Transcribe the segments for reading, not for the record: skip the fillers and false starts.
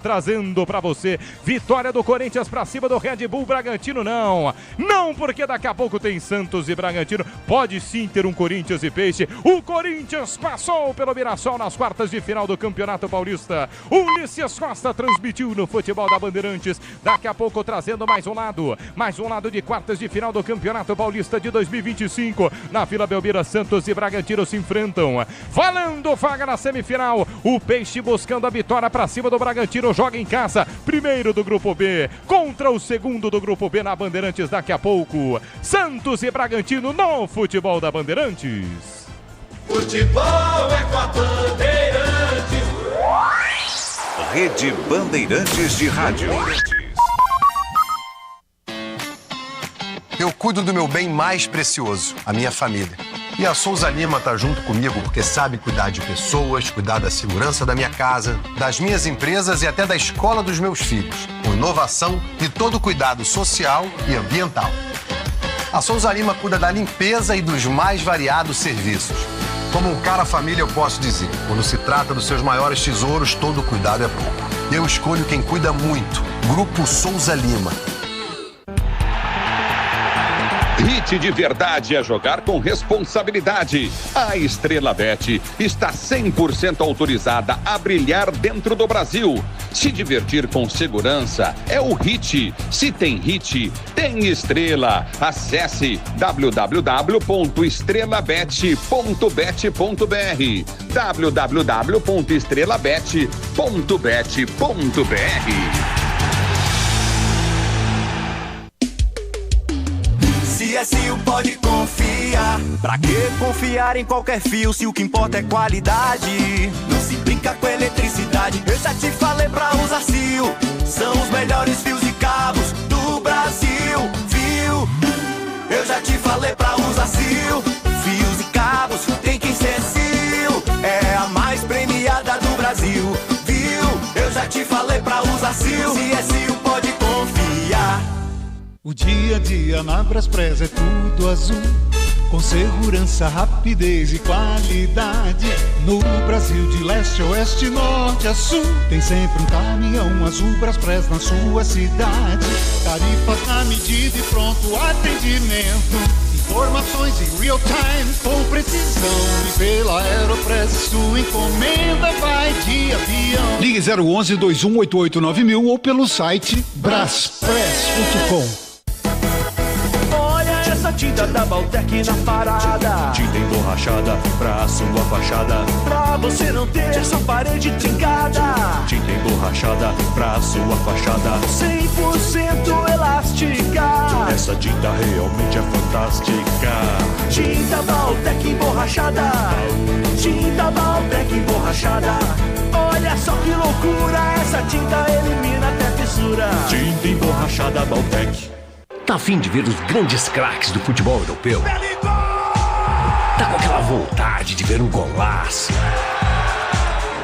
Trazendo pra você, vitória do Corinthians pra cima do Red Bull Bragantino, não, porque daqui a pouco tem Santos e Bragantino, pode sim ter um Corinthians e Peixe, o Corinthians passou pelo Mirassol nas quartas de final do Campeonato Paulista, Ulisses Costa transmitiu no Futebol da Bandeirantes, daqui a pouco trazendo mais um lado de quartas de final do Campeonato Paulista de 2025, na Vila Belmiro, Santos e Bragantino se enfrentam, valendo vaga na semifinal, o Peixe buscando a vitória pra cima do Bragantino, joga em casa, primeiro do Grupo B, contra o segundo do Grupo B na Bandeirantes daqui a pouco. Santos e Bragantino no Futebol da Bandeirantes. Futebol é com a Bandeirantes. Rede Bandeirantes de Rádio. Eu cuido do meu bem mais precioso, a minha família. E a Souza Lima está junto comigo porque sabe cuidar de pessoas, cuidar da segurança da minha casa, das minhas empresas e até da escola dos meus filhos, com inovação e todo cuidado social e ambiental. A Souza Lima cuida da limpeza e dos mais variados serviços. Como um cara família eu posso dizer, quando se trata dos seus maiores tesouros, todo cuidado é pouco. Eu escolho quem cuida muito, Grupo Souza Lima. Hit de verdade é jogar com responsabilidade. A Estrela Bet está 100% autorizada a brilhar dentro do Brasil. Se divertir com segurança é o Hit. Se tem Hit, tem Estrela. Acesse www.estrelabet.bet.br www.estrelabet.bet.br CSU pode confiar. Pra que confiar em qualquer fio se o que importa é qualidade? Não se brinca com eletricidade. Eu já te falei pra usar Sil. São os melhores fios e cabos do Brasil. Viu? Eu já te falei pra usar Sil. Fios e cabos tem que ser Sil. É a mais premiada do Brasil. Viu? Eu já te falei pra usar Sil. CSU pode confiar. O dia a dia na Braspress é tudo azul, com segurança, rapidez e qualidade. No Brasil de leste a oeste, norte a sul, tem sempre um caminhão azul Braspress na sua cidade. Tarifas na medida e pronto atendimento, informações em real time com precisão. E pela Aeropress sua encomenda vai de avião. Ligue 011-2188-9000 ou pelo site braspress.com. Tinta da Baltec na parada, tinta emborrachada pra sua fachada, pra você não ter essa parede trincada. Tinta emborrachada pra sua fachada, 100% elástica. Essa tinta realmente é fantástica. Tinta Baltec emborrachada, tinta Baltec emborrachada. Olha só que loucura, essa tinta elimina até fissura. Tinta emborrachada Baltec. Tá a fim de ver os grandes craques do futebol europeu? Tá com aquela vontade de ver um golaço?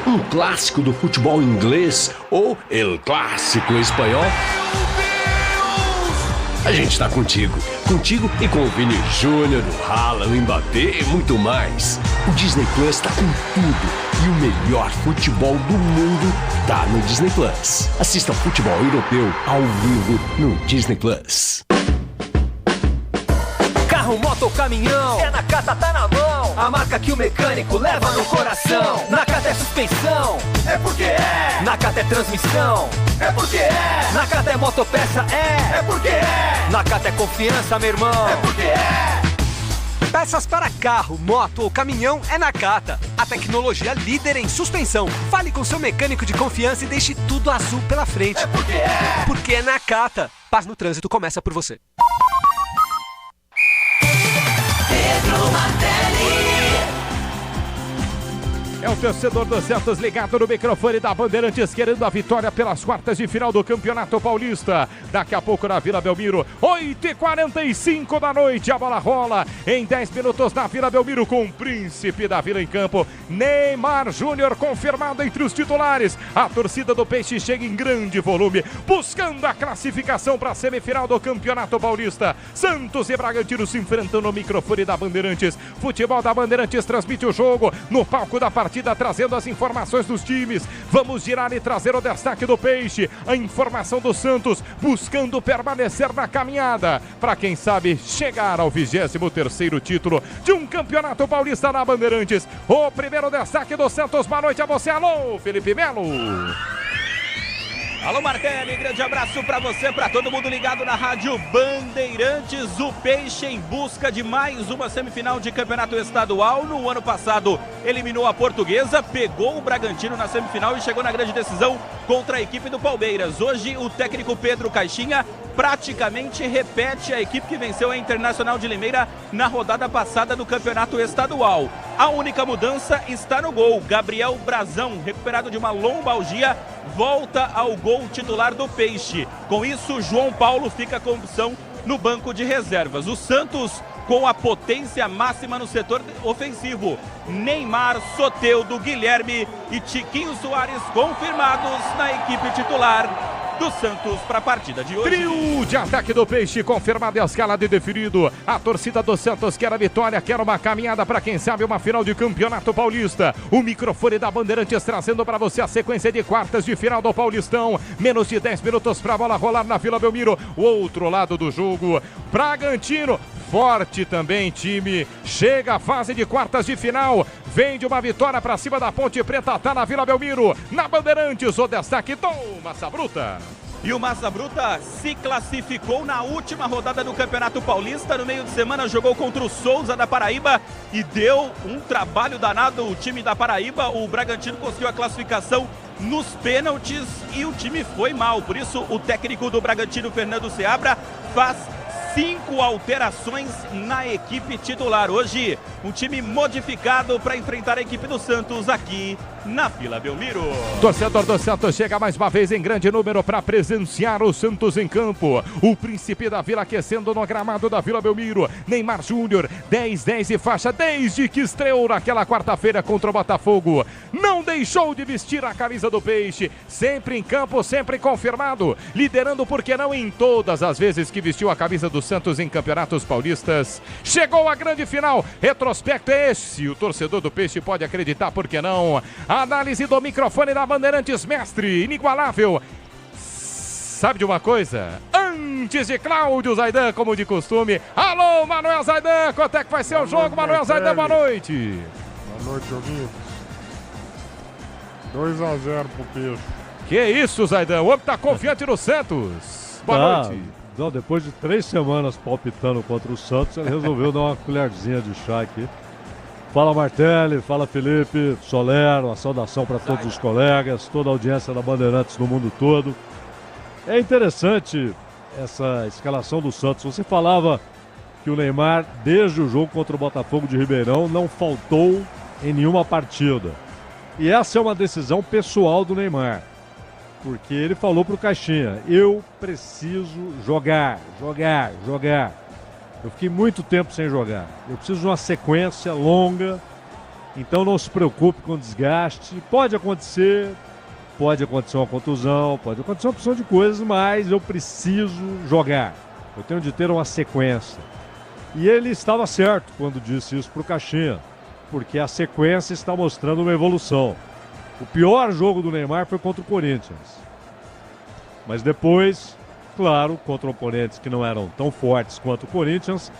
Um clássico do futebol inglês ou El Clássico espanhol? A gente tá contigo e com o Vini Júnior, o Haaland, o Mbappé e muito mais. O Disney Plus tá com tudo e o melhor futebol do mundo tá no Disney Plus. Assista ao futebol europeu ao vivo no Disney Plus. Carro, moto ou caminhão, é Nakata, tá na mão. A marca que o mecânico leva no coração. Nakata é suspensão, é porque é. Nakata é transmissão, é porque é. Nakata é motopeça, é porque é. Nakata é confiança, meu irmão, é porque é. Peças para carro, moto ou caminhão é Nakata. A tecnologia líder em suspensão. Fale com seu mecânico de confiança e deixe tudo azul pela frente. É porque é. Porque é Nakata. Paz no trânsito começa por você. Pedro Martelli. É o torcedor do Santos ligado no microfone da Bandeirantes, querendo a vitória pelas quartas de final do Campeonato Paulista. Daqui a pouco na Vila Belmiro, 8h45 da noite, a bola rola em 10 minutos na Vila Belmiro com o príncipe da Vila em campo, Neymar Júnior, confirmado entre os titulares. A torcida do Peixe chega em grande volume, buscando a classificação para a semifinal do Campeonato Paulista. Santos e Bragantino se enfrentam no microfone da Bandeirantes. Futebol da Bandeirantes transmite o jogo no palco da partida. partida, trazendo as informações dos times. Vamos girar e trazer o destaque do Peixe. A informação do Santos, buscando permanecer na caminhada. Para quem sabe, chegar ao 23º título de um campeonato paulista na Bandeirantes. O primeiro destaque do Santos. Boa noite a você. Alô, Felipe Melo. Alô, Martelli, grande abraço para você, para todo mundo ligado na Rádio Bandeirantes. O Peixe em busca de mais uma semifinal de campeonato estadual. No ano passado eliminou a Portuguesa, pegou o Bragantino na semifinal e chegou na grande decisão contra a equipe do Palmeiras. Hoje o técnico Pedro Caixinha praticamente repete a equipe que venceu a Internacional de Limeira na rodada passada do campeonato estadual. A única mudança está no gol. Gabriel Brazão, recuperado de uma lombalgia, volta ao gol titular do Peixe. Com isso, João Paulo fica com opção no banco de reservas. O Santos com a potência máxima no setor ofensivo. Neymar, Soteldo, Guilherme e Tiquinho Soares confirmados na equipe titular do Santos para a partida de hoje. Trio de ataque do Peixe, confirmado e escalado e definido. A torcida do Santos quer a vitória, quer uma caminhada para quem sabe uma final de campeonato paulista. O microfone da Bandeirantes trazendo para você a sequência de quartas de final do Paulistão. Menos de 10 minutos para a bola rolar na Vila Belmiro. O outro lado do jogo, Bragantino. Forte também time, chega à fase de quartas de final, vem de uma vitória para cima da Ponte Preta, tá na Vila Belmiro, na Bandeirantes, o destaque do Massa Bruta. E o Massa Bruta se classificou na última rodada do Campeonato Paulista. No meio de semana jogou contra o Souza da Paraíba e deu um trabalho danado o time da Paraíba. O Bragantino conseguiu a classificação nos pênaltis e o time foi mal. Por isso o técnico do Bragantino, Fernando Seabra, faz 5 alterações na equipe titular. Hoje, um time modificado para enfrentar a equipe do Santos aqui na Vila Belmiro. Torcedor do Santos chega mais uma vez em grande número para presenciar o Santos em campo. O príncipe da Vila aquecendo no gramado da Vila Belmiro. Neymar Júnior, 10-10 e faixa desde que estreou naquela quarta-feira contra o Botafogo. Não deixou de vestir a camisa do Peixe. Sempre em campo, sempre confirmado. Liderando, por que não, em todas as vezes que vestiu a camisa do Santos em campeonatos paulistas. Chegou a grande final. Retrospecto é esse. O torcedor do Peixe pode acreditar, por que não? Análise do microfone da Bandeirantes, mestre inigualável. Sabe de uma coisa? Antes de Cláudio Zaidan, como de costume. Alô, Manuel Zaidan, quanto é que vai ser o jogo, Manuel Zaidan? Boa noite. Boa noite, Joguinho. 2-0 pro Peixe. Que isso, Zaidan? O homem tá confiante no Santos. Boa noite. Não, depois de 3 semanas palpitando contra o Santos, ele resolveu dar uma colherzinha de chá aqui. Fala, Martelli, fala, Felipe, Soler, uma saudação para todos os colegas, toda a audiência da Bandeirantes no mundo todo. É interessante essa escalação do Santos. Você falava que o Neymar, desde o jogo contra o Botafogo de Ribeirão, não faltou em nenhuma partida. E essa é uma decisão pessoal do Neymar. Porque ele falou pro Caixinha, eu preciso jogar. Eu fiquei muito tempo sem jogar. Eu preciso de uma sequência longa, então não se preocupe com desgaste. Pode acontecer uma contusão, pode acontecer uma opção de coisas, mas eu preciso jogar. Eu tenho de ter uma sequência. E ele estava certo quando disse isso pro Caixinha, porque a sequência está mostrando uma evolução. O pior jogo do Neymar foi contra o Corinthians. Mas depois, claro, contra oponentes que não eram tão fortes quanto o Corinthians,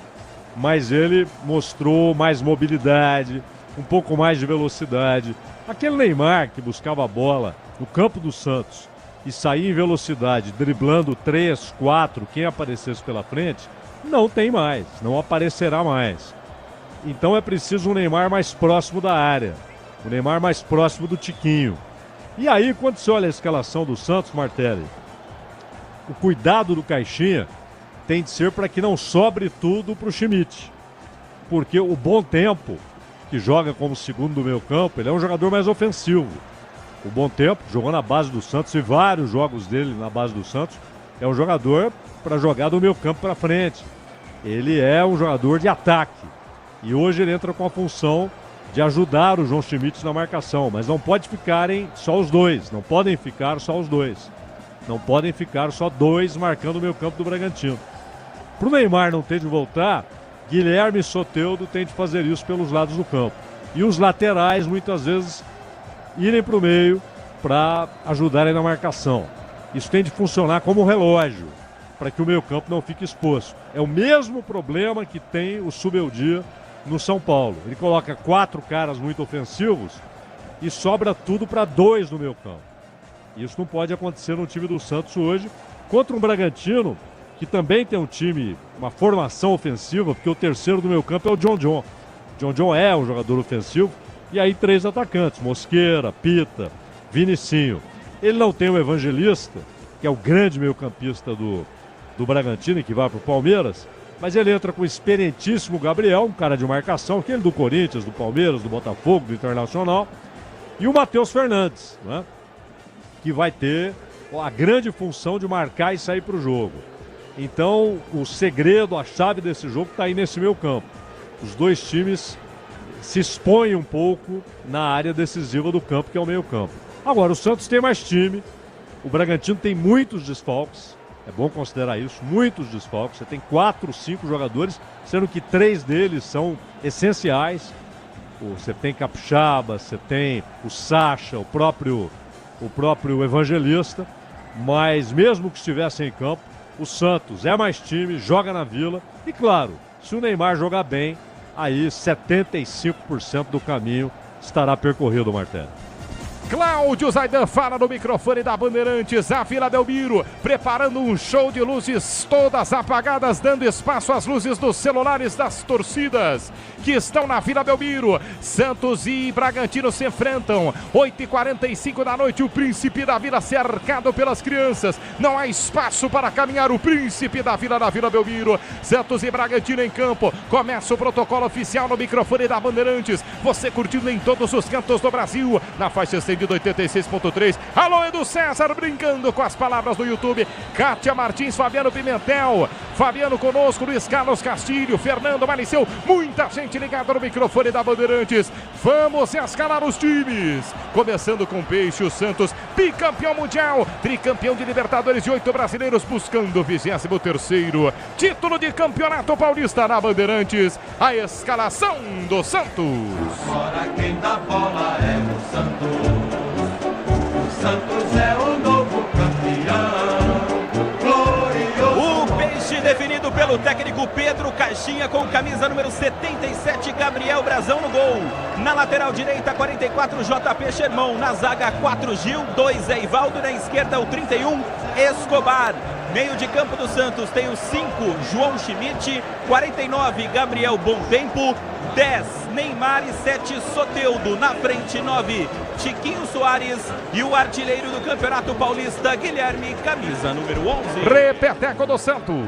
mas ele mostrou mais mobilidade, um pouco mais de velocidade. Aquele Neymar que buscava a bola no campo do Santos e saía em velocidade, driblando 3, 4, quem aparecesse pela frente, não tem mais, não aparecerá mais. Então é preciso um Neymar mais próximo da área. O Neymar mais próximo do Tiquinho. E aí, quando você olha a escalação do Santos, Martelli, o cuidado do Caixinha tem de ser para que não sobre tudo para o Schmidt. Porque o Bom Tempo, que joga como segundo do meio campo, ele é um jogador mais ofensivo. O Bom Tempo jogou na base do Santos e vários jogos dele na base do Santos. É um jogador para jogar do meio campo para frente. Ele é um jogador de ataque. E hoje ele entra com a função de ajudar o João Schmidt na marcação, mas não pode ficarem só os dois, não podem ficar só os dois. Não podem ficar só dois marcando o meio campo do Bragantino. Para o Neymar não ter de voltar, Guilherme e Soteldo têm de fazer isso pelos lados do campo. e os laterais muitas vezes irem para o meio para ajudarem na marcação. Isso tem de funcionar como um relógio, para que o meio-campo não fique exposto. É o mesmo problema que tem o Zubeldia no São Paulo. Ele coloca 4 caras muito ofensivos e sobra tudo para 2 no meio-campo. Isso não pode acontecer no time do Santos hoje, contra um Bragantino, que também tem um time, uma formação ofensiva, porque o terceiro do meio-campo é o John John. John John é um jogador ofensivo, e aí 3 atacantes, Mosqueira, Pita, Vinicinho. Ele não tem o Evangelista, que é o grande meio-campista do Bragantino, que vai para o Palmeiras, mas ele entra com o experientíssimo Gabriel, um cara de marcação, aquele do Corinthians, do Palmeiras, do Botafogo, do Internacional, e o Matheus Fernandes, né, que vai ter a grande função de marcar e sair para o jogo. Então, o segredo, a chave desse jogo está aí nesse meio campo. Os dois times se expõem um pouco na área decisiva do campo, que é o meio campo. Agora, o Santos tem mais time, o Bragantino tem muitos desfalques, é bom considerar isso, muitos desfalques. Você tem 4, 5 jogadores, sendo que 3 deles são essenciais. Você tem Capixaba, você tem o Sacha, o próprio Evangelista, mas mesmo que estivessem em campo, o Santos é mais time, joga na Vila e, claro, se o Neymar jogar bem, aí 75% do caminho estará percorrido, Martelo. Cláudio Zaidan fala no microfone da Bandeirantes, a Vila Belmiro, preparando um show de luzes todas apagadas, dando espaço às luzes dos celulares das torcidas que estão na Vila Belmiro. Santos e Bragantino se enfrentam, 8h45 da noite, o Príncipe da Vila cercado pelas crianças, não há espaço para caminhar, o Príncipe da Vila na Vila Belmiro. Santos e Bragantino em campo, começa o protocolo oficial no microfone da Bandeirantes, você curtindo em todos os cantos do Brasil, na faixa de 86.3. Alô, Edu César brincando com as palavras do YouTube. Kátia Martins, Fabiano Pimentel, Fabiano conosco, Luiz Carlos Castilho, Fernando Maliceu, muita gente ligada no microfone da Bandeirantes. Vamos escalar os times. Começando com Peixe, o Santos, bicampeão mundial, tricampeão de Libertadores de 8 brasileiros, buscando o 23º título de campeonato paulista na Bandeirantes. A escalação do Santos. Agora quem dá bola é o Santos. Santos é o novo campeão, glorioso. O Peixe definido pelo técnico Pedro Caixinha com camisa número 77, Gabriel Brazão no gol. Na lateral direita, 44, JP Sherman. Na zaga, 4, Gil, 2, Eivaldo. Na esquerda, o 31, Escobar. Meio de campo do Santos tem o 5, João Schmidt, 49, Gabriel Bom Tempo, 10, Neymar e 7, Soteldo. Na frente, 9, Tiquinho Soares e o artilheiro do Campeonato Paulista, Guilherme, camisa número 11. Repeteco do Santos.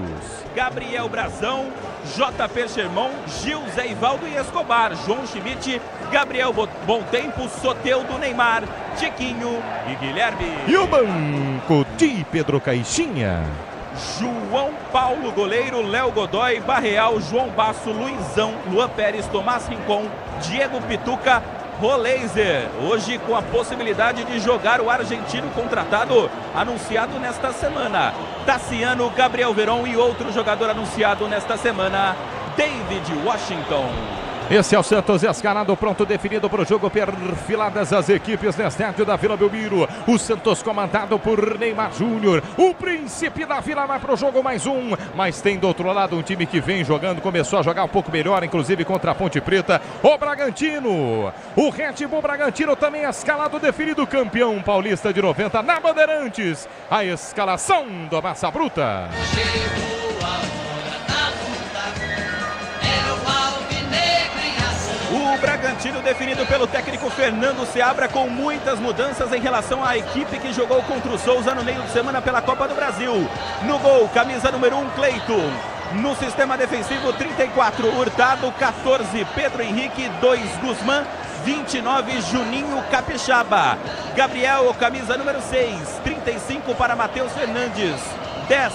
Gabriel Brazão, JP Sherman, Gil, Zé Ivaldo e Escobar, João Schmidt, Gabriel Bom Tempo, Soteldo, Neymar, Tiquinho e Guilherme. E o banco de Pedro Caixinha. João Paulo, goleiro, Léo Godoy, Barreal, João Basso, Luizão, Luan Pérez, Tomás Rincon, Diego Pituca, Roleiser. Hoje com a possibilidade de jogar o argentino contratado, anunciado nesta semana. Tassiano, Gabriel Veron e outro jogador anunciado nesta semana, David Washington. Esse é o Santos escalado, pronto, definido para o jogo, perfiladas as equipes no estádio da Vila Belmiro. O Santos comandado por Neymar Júnior, o Príncipe da Vila vai para o jogo, mais um. Mas tem do outro lado um time que vem jogando, começou a jogar um pouco melhor, inclusive contra a Ponte Preta, o Bragantino. O Red Bull Bragantino também escalado, definido campeão paulista de 90 na Bandeirantes. A escalação do Massa Bruta. O Bragantino definido pelo técnico Fernando Seabra, com muitas mudanças em relação à equipe que jogou contra o Souza no meio de semana pela Copa do Brasil. No gol, camisa número 1, Cleiton. No sistema defensivo, 34, Hurtado, 14, Pedro Henrique, 2, Guzmán, 29, Juninho Capixaba. Gabriel, camisa número 6, 35 para Matheus Fernandes. 10,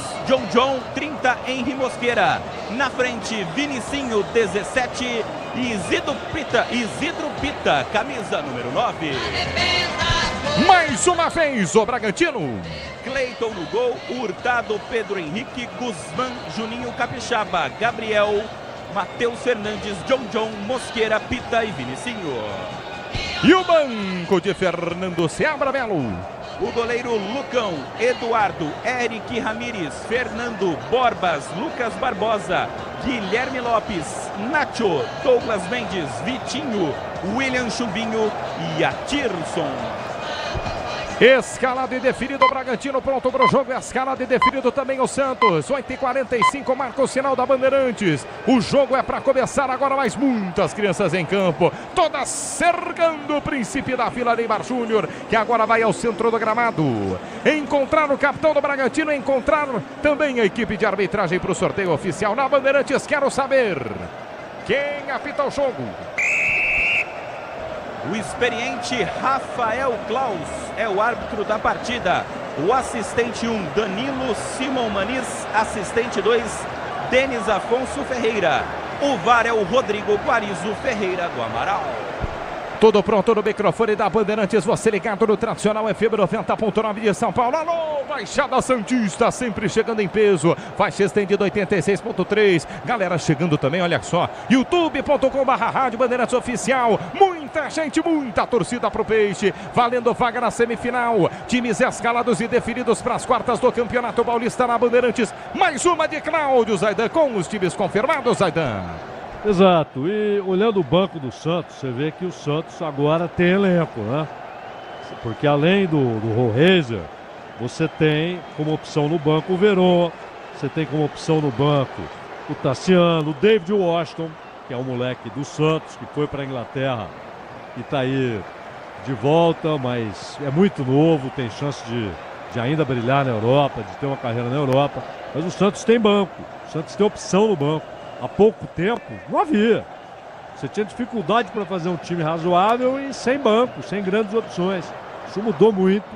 John, 30, Henry Mosqueira. Na frente, Vinicinho, 17, Isidro Pita, camisa número 9. Mais uma vez o Bragantino. Cleiton no gol, Hurtado, Pedro Henrique, Guzmán, Juninho Capixaba, Gabriel, Matheus Fernandes, John, Mosqueira, Pita e Vinicinho. E o banco de Fernando Seabra Melo. O goleiro Lucão, Eduardo, Eric Ramírez, Fernando, Borbas, Lucas Barbosa, Guilherme Lopes, Nacho, Douglas Mendes, Vitinho, William Chumbinho e Atirson. Escalado e definido o Bragantino, pronto para o jogo. Escalado e definido também o Santos. 8h45, marca o sinal da Bandeirantes. O jogo é para começar agora, mas muitas crianças em campo, todas cercando o príncipe da fila, Neymar Júnior, que agora vai ao centro do gramado. Encontrar o capitão do Bragantino, encontrar também a equipe de arbitragem para o sorteio oficial. Na Bandeirantes, quero saber quem apita o jogo. O experiente Rafael Klaus é o árbitro da partida. O assistente 1, Danilo Simon Maniz. Assistente 2, Denis Afonso Ferreira. O VAR é o Rodrigo Guarizo Ferreira do Amaral. Tudo pronto no microfone da Bandeirantes, você ligado no tradicional FM 90.9 de São Paulo. Alô, Baixada Santista, sempre chegando em peso. Faixa estendida 86.3. Galera chegando também, olha só. youtube.com/rádio Bandeirantes Oficial. Muita gente, muita torcida pro Peixe. Valendo vaga na semifinal. Times escalados e definidos para as quartas do Campeonato Paulista na Bandeirantes. Mais uma de Cláudio Zaidan com os times confirmados, Zaidan. Exato, e olhando o banco do Santos, você vê que o Santos agora tem elenco, né? Porque além do Rollraiser, você tem como opção no banco o Verón, você tem como opção no banco o Tassiano, o David Washington, que é um moleque do Santos, que foi para a Inglaterra e está aí de volta, mas é muito novo, tem chance de ainda brilhar na Europa, de ter uma carreira na Europa. Mas o Santos tem banco, o Santos tem opção no banco. Há pouco tempo, não havia. Você tinha dificuldade para fazer um time razoável e sem banco, sem grandes opções. Isso mudou muito.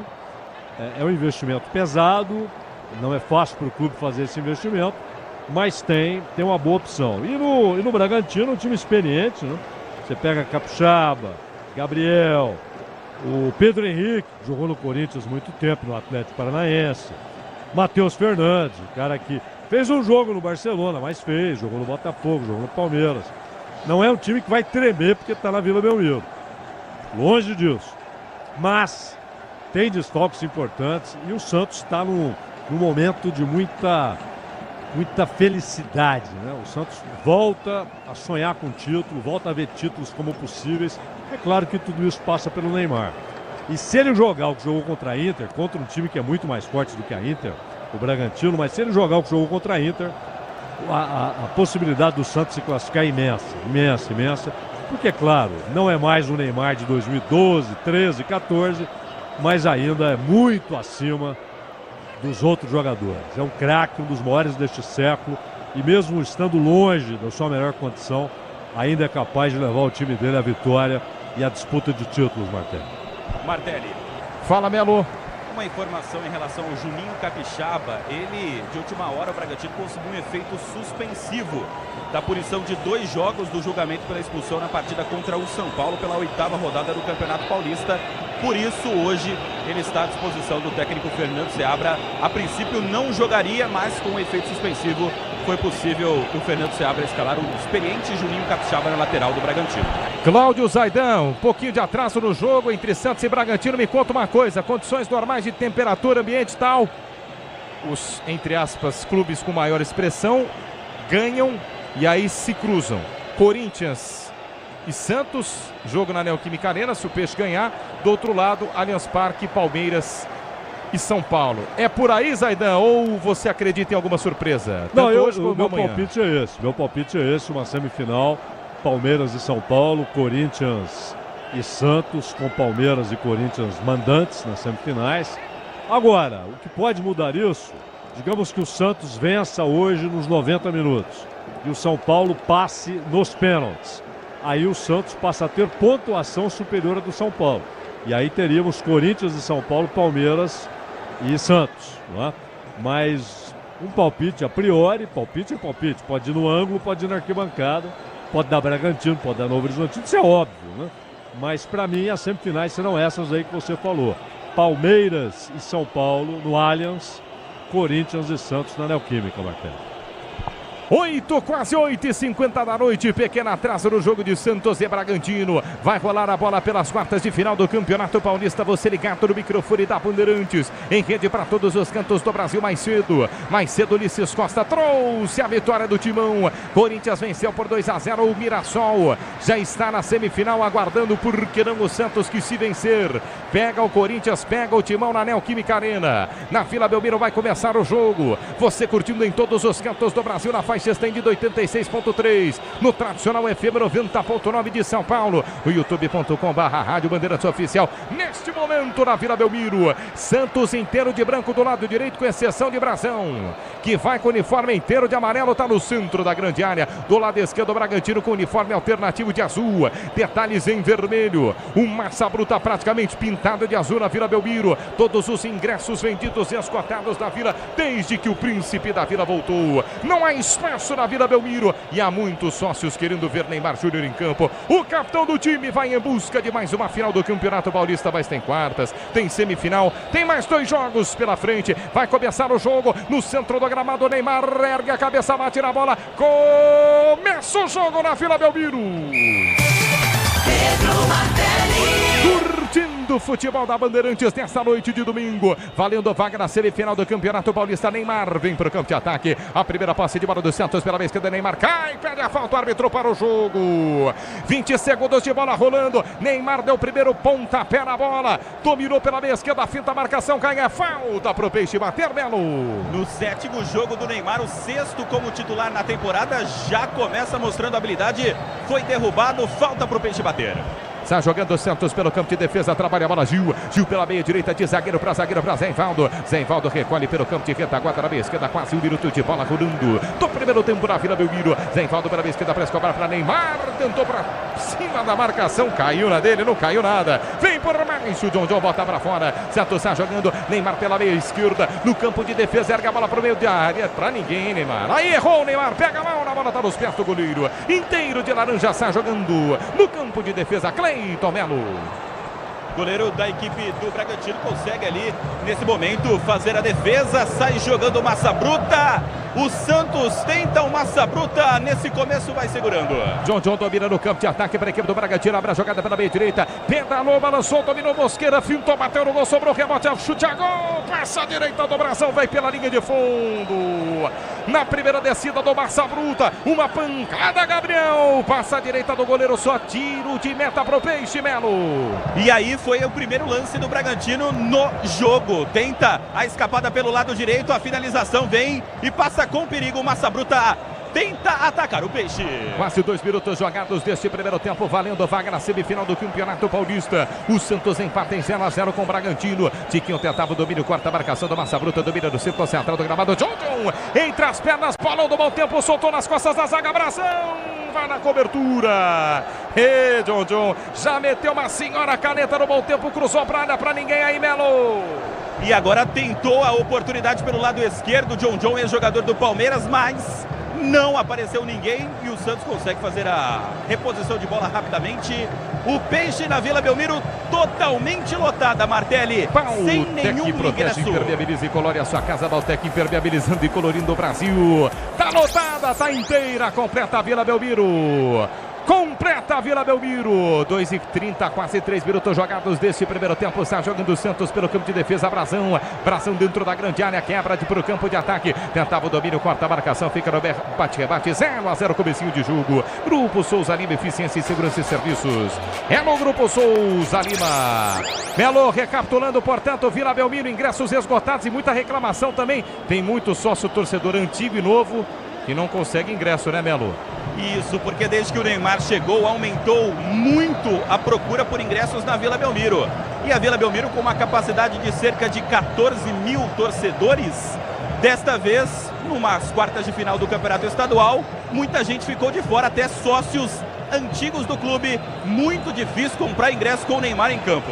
É um investimento pesado, não é fácil para o clube fazer esse investimento, mas tem uma boa opção. E no Bragantino, um time experiente, né? Você pega Capixaba, Gabriel, o Pedro Henrique, que jogou no Corinthians muito tempo, no Atlético Paranaense, Matheus Fernandes, o cara que fez um jogo no Barcelona, mas jogou no Botafogo, jogou no Palmeiras. Não é um time que vai tremer porque está na Vila Belmiro. Longe disso. Mas tem desfalques importantes e o Santos está num momento de muita felicidade, né? O Santos volta a sonhar com título, volta a ver títulos como possíveis. É claro que tudo isso passa pelo Neymar. E se ele jogar o que jogou contra a Inter, contra um time que é muito mais forte do que a Inter, o Bragantino, mas se ele jogar o que jogou contra a Inter, a possibilidade do Santos se classificar é imensa, porque, claro, não é mais o Neymar de 2012, 13, 14, mas ainda é muito acima dos outros jogadores. É um craque, um dos maiores deste século, e mesmo estando longe da sua melhor condição, ainda é capaz de levar o time dele à vitória e à disputa de títulos, Martelli. Fala, Melo. Uma informação em relação ao Juninho Capixaba, ele, de última hora, o Bragantino conseguiu um efeito suspensivo da punição de 2 jogos do julgamento pela expulsão na partida contra o São Paulo pela 8ª rodada do Campeonato Paulista. Por isso, hoje, ele está à disposição do técnico Fernando Seabra. A princípio não jogaria, mas com o efeito suspensivo foi possível o Fernando Seabra escalar o experiente Juninho Capixaba na lateral do Bragantino. Cláudio Zaidan, um pouquinho de atraso no jogo entre Santos e Bragantino. Me conta uma coisa, condições normais de temperatura, ambiente e tal. Os, entre aspas, clubes com maior expressão ganham e aí se cruzam. Corinthians e Santos, jogo na Neoquímica Arena, se o Peixe ganhar. Do outro lado, Allianz Parque, Palmeiras e São Paulo. É por aí, Zaidan, ou você acredita em alguma surpresa? Não, meu palpite é esse. Meu palpite é esse, uma semifinal, Palmeiras e São Paulo, Corinthians e Santos, com Palmeiras e Corinthians mandantes nas semifinais. Agora, o que pode mudar isso, digamos que o Santos vença hoje nos 90 minutos e o São Paulo passe nos pênaltis. Aí o Santos passa a ter pontuação superior à do São Paulo. E aí teríamos Corinthians e São Paulo, Palmeiras e Santos, não é? Mas um palpite a priori, palpite é palpite. Pode ir no ângulo, pode ir na arquibancada, pode dar Bragantino, pode dar Novo Horizontino, isso é óbvio, né? Mas para mim as semifinais serão essas aí que você falou. Palmeiras e São Paulo no Allianz, Corinthians e Santos na Neoquímica, Marcelo. 8, quase 8h50 da noite, pequeno atraso no jogo de Santos e Bragantino. Vai rolar a bola pelas quartas de final do Campeonato Paulista. Você ligado no microfone da Bandeirantes, em rede para todos os cantos do Brasil. Mais cedo Ulisses Costa trouxe a vitória do Timão. Corinthians venceu por 2-0 o Mirassol. Já está na semifinal, aguardando por que não o Santos, que se vencer pega o Corinthians, pega o Timão na Neoquímica Arena. Na Vila Belmiro vai começar o jogo. Você curtindo em todos os cantos do Brasil, na faixa estendida 86.3, no tradicional FM 90.9 de São Paulo, o youtube.com/Rádio Bandeirantes Oficial. Neste momento na Vila Belmiro, Santos inteiro de branco do lado direito, com exceção de Brazão, que vai com o uniforme inteiro de amarelo, está no centro da grande área. Do lado esquerdo, o Bragantino com uniforme alternativo de azul, detalhes em vermelho, Massa Bruta praticamente pintado de azul na Vila Belmiro. Todos os ingressos vendidos e esgotados na Vila, desde que o príncipe da Vila voltou. Não há espaço na Vila Belmiro e há muitos sócios querendo ver Neymar Júnior em campo. O capitão do time vai em busca de mais uma final do Campeonato Paulista, mas tem quartas, tem semifinal, tem mais 2 jogos pela frente. Vai começar o jogo no centro do gramado. Neymar ergue a cabeça, bate na bola. Começa o jogo na Vila Belmiro. Curtindo o futebol da Bandeirantes nesta noite de domingo, valendo vaga na semifinal do Campeonato Paulista. Neymar vem para o campo de ataque. A primeira passe de bola do Santos pela esquerda. Neymar cai, pede a falta, o árbitro para o jogo. 20 segundos de bola rolando. Neymar deu o primeiro pontapé na bola, dominou pela esquerda, finta a marcação, cai a falta para o Peixe bater, Melo. No 7º jogo do Neymar, o 6º como titular na temporada, já começa mostrando habilidade. Foi derrubado, falta para o Peixe bater. Está jogando o Santos pelo campo de defesa, trabalha a bola Gil pela meia direita, de zagueiro para Zé Invaldo recolhe pelo campo de retaguarda na meia esquerda, quase 1 minuto de bola rolando do primeiro tempo na Vila Belmiro. Zé Invaldo pela meia esquerda para Escobar, para Neymar, tentou para cima da marcação, caiu na dele, não caiu nada, vem por mais, o John bota para fora. Santos está jogando, Neymar pela meia esquerda, no campo de defesa, erga a bola para o meio de área, para ninguém, Neymar, aí errou o Neymar, pega mal na bola, está nos pés do goleiro, inteiro de laranja, está jogando no campo de defesa, Cleiton Melo. Goleiro da equipe do Bragantino consegue ali, nesse momento, fazer a defesa. Sai jogando Massa Bruta. O Santos tenta o Massa Bruta. Nesse começo vai segurando. John domina no campo de ataque para a equipe do Bragantino. Abre a jogada pela meia direita. Pedalou, balançou, dominou Mosqueira. Fintou, bateu no gol, sobrou rebote. Chute a gol. Passa a direita do Brasil. Vai pela linha de fundo. Na primeira descida do Massa Bruta. Uma pancada, Gabriel. Passa a direita do goleiro. Só tiro de meta para o Peixe, Melo. E aí foi o primeiro lance do Bragantino no jogo. Tenta a escapada pelo lado direito, a finalização vem e passa com perigo. Massa Bruta tenta atacar o Peixe. Quase 2 minutos jogados deste primeiro tempo, valendo vaga na semifinal do Campeonato Paulista. O Santos empata em 0-0 com o Bragantino. Tiquinho tentava o domínio, quarta marcação do Massa Bruta, domina do círculo central do gramado. John entre as pernas, bolão do bom tempo, soltou nas costas da zaga, Brazão vai na cobertura. E John já meteu uma senhora caneta no bom tempo, cruzou pra área, pra ninguém aí, Melo. E agora tentou a oportunidade pelo lado esquerdo. John é jogador do Palmeiras, mas não apareceu ninguém e o Santos consegue fazer a reposição de bola rapidamente. O Peixe na Vila Belmiro totalmente lotada, Martelli, sem nenhum ingresso. Impermeabiliza e colore a sua casa. Baltec impermeabilizando e colorindo o Brasil. Tá lotada, tá inteira, completa a Vila Belmiro. Completa a Vila Belmiro. 2h30, quase 3 minutos jogados deste primeiro tempo. Está jogando o Santos pelo campo de defesa. Brazão dentro da grande área, quebra para o campo de ataque. Tentava o domínio, corta a marcação, fica no bate-rebate. 0-0, comecinho de jogo. Grupo Souza Lima, eficiência e segurança e serviços. É no Grupo Souza Lima. Melo recapitulando, portanto, Vila Belmiro, ingressos esgotados e muita reclamação também. Tem muito sócio torcedor antigo e novo que não consegue ingresso, né, Melo? Isso, porque desde que o Neymar chegou, aumentou muito a procura por ingressos na Vila Belmiro. E a Vila Belmiro, com uma capacidade de cerca de 14 mil torcedores, desta vez, numas quartas de final do Campeonato Estadual, muita gente ficou de fora, até sócios antigos do clube. Muito difícil comprar ingresso com o Neymar em campo.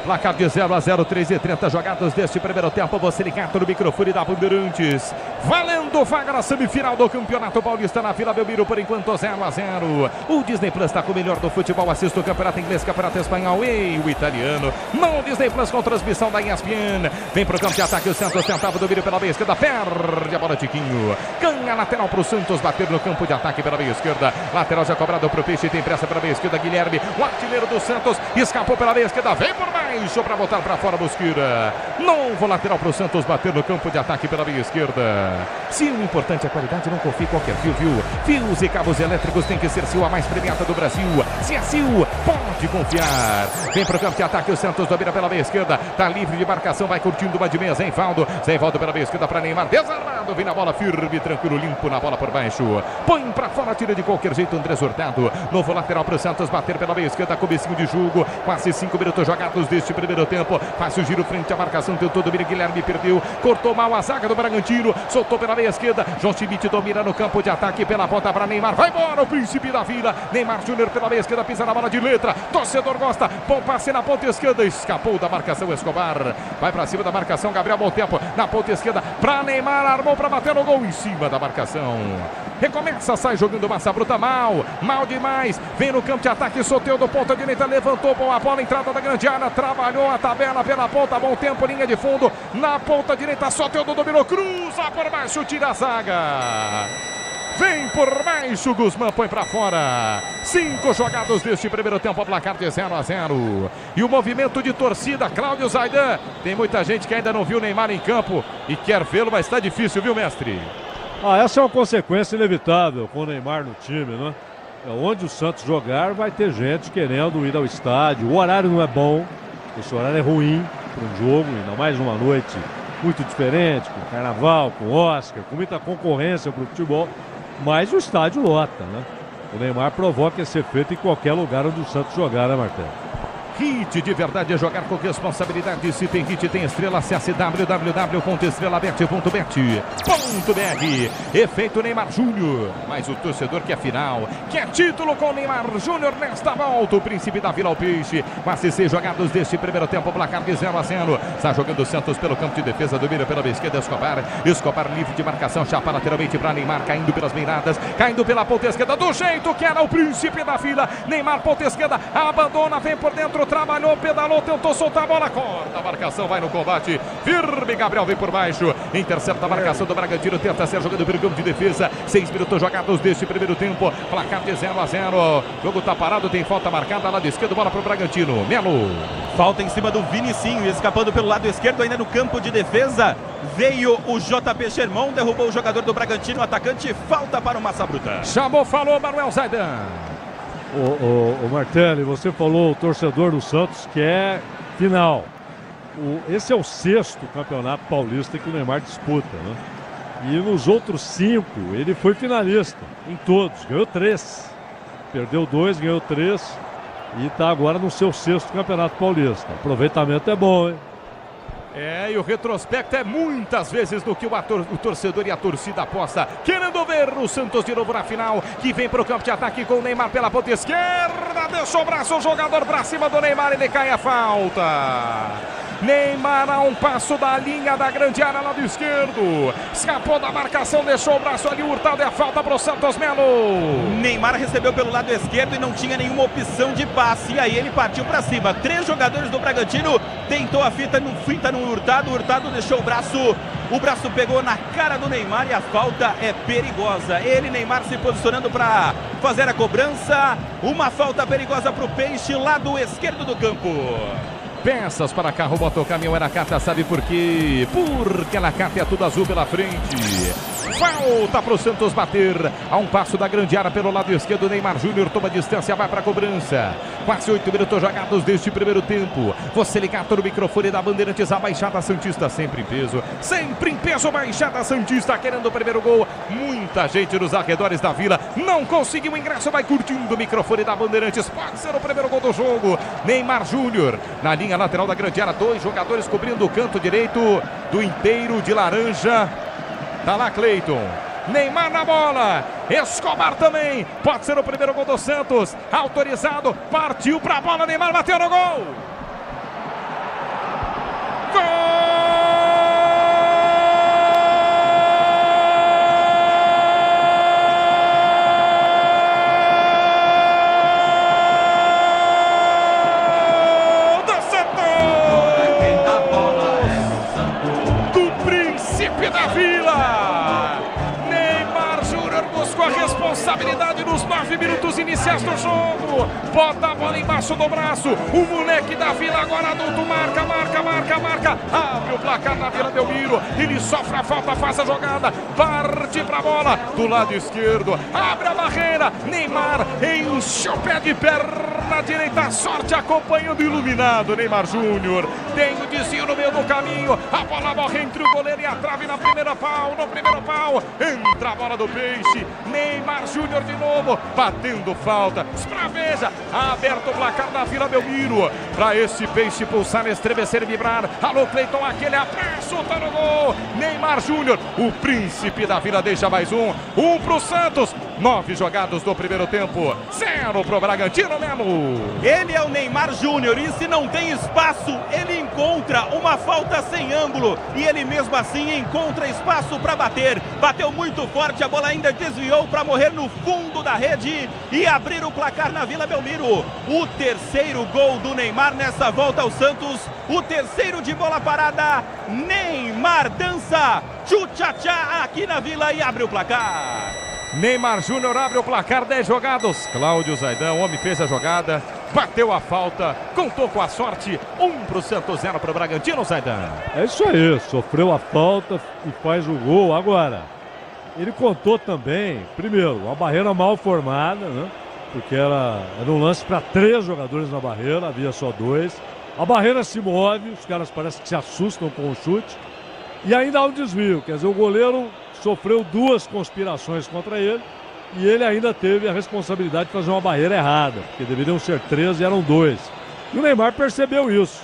Placar de 0-0, 3:30 jogadas deste primeiro tempo. Você ligado no microfone da Bandeirantes. Valendo vaga na semifinal do Campeonato Paulista na Vila Belmiro, por enquanto 0-0. O Disney Plus está com o melhor do futebol. Assista o Campeonato Inglês, Campeonato Espanhol e o Italiano. No Disney Plus com transmissão da ESPN. Vem pro campo de ataque o Santos, tentava domínio pela meia esquerda. Perde a bola, Tiquinho. Ganha lateral pro Santos, bater no campo de ataque pela meia esquerda. Lateral já cobrado pro Peixe, tem pressa pela meia esquerda. Guilherme, o artilheiro do Santos, escapou pela meia esquerda. Vem por baixo para botar para fora, Mosqueira. Novo lateral pro Santos, bater no campo de ataque pela meia esquerda. Se o importante é a qualidade, não confie em qualquer fio, viu? Fios e cabos elétricos tem que ser Sil, a mais premiada do Brasil. Se é Sil, pode confiar. Vem pro campo de ataque o Santos, domina pela meia esquerda. Tá livre de marcação, vai curtindo uma de meia. Zenvaldo pela meia esquerda para Neymar. Desarmado, vem na bola firme, tranquilo, limpo na bola por baixo. Põe pra fora, tira de qualquer jeito Andrés Hurtado. Novo lateral pro Santos, bater pela meia esquerda, comecinho de jogo. Quase 5 minutos jogados deste primeiro tempo. Faz o giro frente à marcação, tentou domínio, Guilherme perdeu. Cortou mal a zaga do Bragantino, soltou pela meia esquerda. João Schmidt domina no campo de ataque pela ponta para Neymar. Vai embora o príncipe da Vila. Neymar Júnior pela meia esquerda, pisa na bola de letra. Torcedor gosta. Bom passe na ponta esquerda. Escapou da marcação Escobar. Vai para cima da marcação Gabriel, bom tempo. Na ponta esquerda para Neymar. Armou para bater no gol em cima da marcação. Recomeça, sai jogando massa bruta, mal demais. Vem no campo de ataque, Soteldo, ponta direita, levantou boa bola, entrada da grande área, trabalhou a tabela pela ponta, bom tempo, linha de fundo, na ponta direita, Soteldo dominou, cruza por baixo, tira a zaga. Vem por baixo, Guzmán põe pra fora. 5 jogados deste primeiro tempo, placar de 0-0. E o movimento de torcida, Cláudio Zaidan. Tem muita gente que ainda não viu o Neymar em campo e quer vê-lo, mas está difícil, viu, mestre? Essa é uma consequência inevitável com o Neymar no time, né? Onde o Santos jogar, vai ter gente querendo ir ao estádio. O horário não é bom, esse horário é ruim para um jogo, ainda mais uma noite muito diferente, com carnaval, com Oscar, com muita concorrência para o futebol, mas o estádio lota, né? O Neymar provoca esse efeito em qualquer lugar onde o Santos jogar, né, Martelo? Hit de verdade é jogar com responsabilidade. Se tem hit, tem estrela. Acesse www.estrelabet.bet.br. Efeito Neymar Júnior. Mas o torcedor quer final, quer título com Neymar Júnior nesta volta. O príncipe da Vila ao Peixe. Quase 6 jogados deste primeiro tempo. Placar de 0-0. Está jogando o Santos pelo campo de defesa. Domina pela esquerda. Escobar livre de marcação. Chapa lateralmente para Neymar. Caindo pelas beiradas. Caindo pela ponta esquerda. Do jeito que era o príncipe da Vila. Neymar, ponta esquerda. Abandona. Vem por dentro. Trabalhou, pedalou, tentou soltar a bola, corta a marcação, vai no combate, firme, Gabriel vem por baixo, intercepta a marcação do Bragantino, tenta ser jogando pelo campo de defesa, 6 minutos jogados deste primeiro tempo, placar de 0-0, jogo tá parado, tem falta marcada, lado esquerdo, bola pro Bragantino, Melo. Falta em cima do Vinicinho, escapando pelo lado esquerdo, ainda no campo de defesa, veio o JP Sherman, derrubou o jogador do Bragantino, atacante, falta para o Massa Bruta. Chamou, falou, Manuel Zaidan. O Martelli, você falou o torcedor do Santos quer final. Esse é o 6º campeonato paulista que o Neymar disputa, né? E nos outros 5 ele foi finalista em todos, ganhou 3, perdeu 2, ganhou 3 e está agora no seu 6º campeonato paulista. O aproveitamento é bom, hein? E o retrospecto é muitas vezes do que o torcedor e a torcida aposta. Querendo ver o Santos de novo na final, que vem para o campo de ataque com o Neymar pela ponta esquerda. Deixou o braço, o jogador para cima do Neymar, ele cai a falta. Neymar a um passo da linha da grande área, lado esquerdo. Escapou da marcação, deixou o braço ali, Hurtado, é a falta para o Santos Melo. Neymar recebeu pelo lado esquerdo e não tinha nenhuma opção de passe. E aí ele partiu para cima. 3 jogadores do Bragantino, tentou a fita no Hurtado. Hurtado deixou o braço pegou na cara do Neymar e a falta é perigosa. Ele, Neymar, se posicionando para fazer a cobrança. Uma falta perigosa para o Peixe, lado esquerdo do campo. Peças para carro, motocaminhão, Nakata, sabe por quê? Porque a Nakata é tudo azul pela frente. Falta para o Santos bater. A um passo da grande área pelo lado esquerdo. Neymar Júnior toma distância, vai para a cobrança. Quase 8 minutos jogados deste primeiro tempo. Você ligado no microfone da Bandeirantes, a Baixada Santista sempre em peso. Sempre em peso, Baixada Santista querendo o primeiro gol. Muita gente nos arredores da Vila. Não conseguiu o ingresso, vai curtindo o microfone da Bandeirantes. Pode ser o primeiro gol do jogo. Neymar Júnior na linha lateral da grande área. 2 jogadores cobrindo o canto direito do inteiro de laranja. Tá lá Cleiton, Neymar na bola, Escobar também, pode ser o primeiro gol do Santos, autorizado, partiu pra bola, Neymar bateu no gol. Responsabilidade nos 9 minutos iniciais do jogo. Bota a bola embaixo do braço. O moleque da Vila, agora adulto, marca. Abre o placar na Vila Belmiro. Ele sofre a falta, faz a jogada. Parte pra bola do lado esquerdo. Abre a barreira. Neymar enche o pé de perna direita. Sorte acompanhando o iluminado Neymar Júnior. Tem o desvio no meio do caminho. A bola morre entre o goleiro e a trave no primeiro pau. Entra a bola do Peixe. Neymar Júnior de novo, batendo falta. Espraveja, aberto o placar da Vila Belmiro. Para esse Peixe pulsar, estremecer e vibrar. Alô, Cleiton, aquele abraço, tá no gol. Neymar Júnior, o príncipe da Vila, deixa mais um pro Santos. 9 jogados do primeiro tempo, 0 pro Bragantino mesmo. Ele é o Neymar Júnior e se não tem espaço, ele encontra uma falta sem ângulo e ele mesmo assim encontra espaço para bater. Bateu muito forte, a bola ainda desviou para morrer no fundo da rede e abrir o placar na Vila Belmiro. O terceiro gol do Neymar nessa volta ao Santos, o terceiro de bola parada. Neymar dança tchu-tchá-tchá aqui na Vila e abre o placar. Neymar Júnior abre o placar, 10 jogados. Cláudio Zaidan, o homem fez a jogada, bateu a falta, contou com a sorte. 1 pro Santos, 0 pro Bragantino, Zaidan. É isso aí, sofreu a falta e faz o gol. Agora, ele contou também, primeiro, uma barreira mal formada, né? Porque era um lance para 3 jogadores na barreira, havia só 2. A barreira se move, os caras parecem que se assustam com o chute. E ainda há um desvio, quer dizer, o goleiro sofreu 2 conspirações contra ele e ele ainda teve a responsabilidade de fazer uma barreira errada, porque deveriam ser 3 e eram 2. E o Neymar percebeu isso.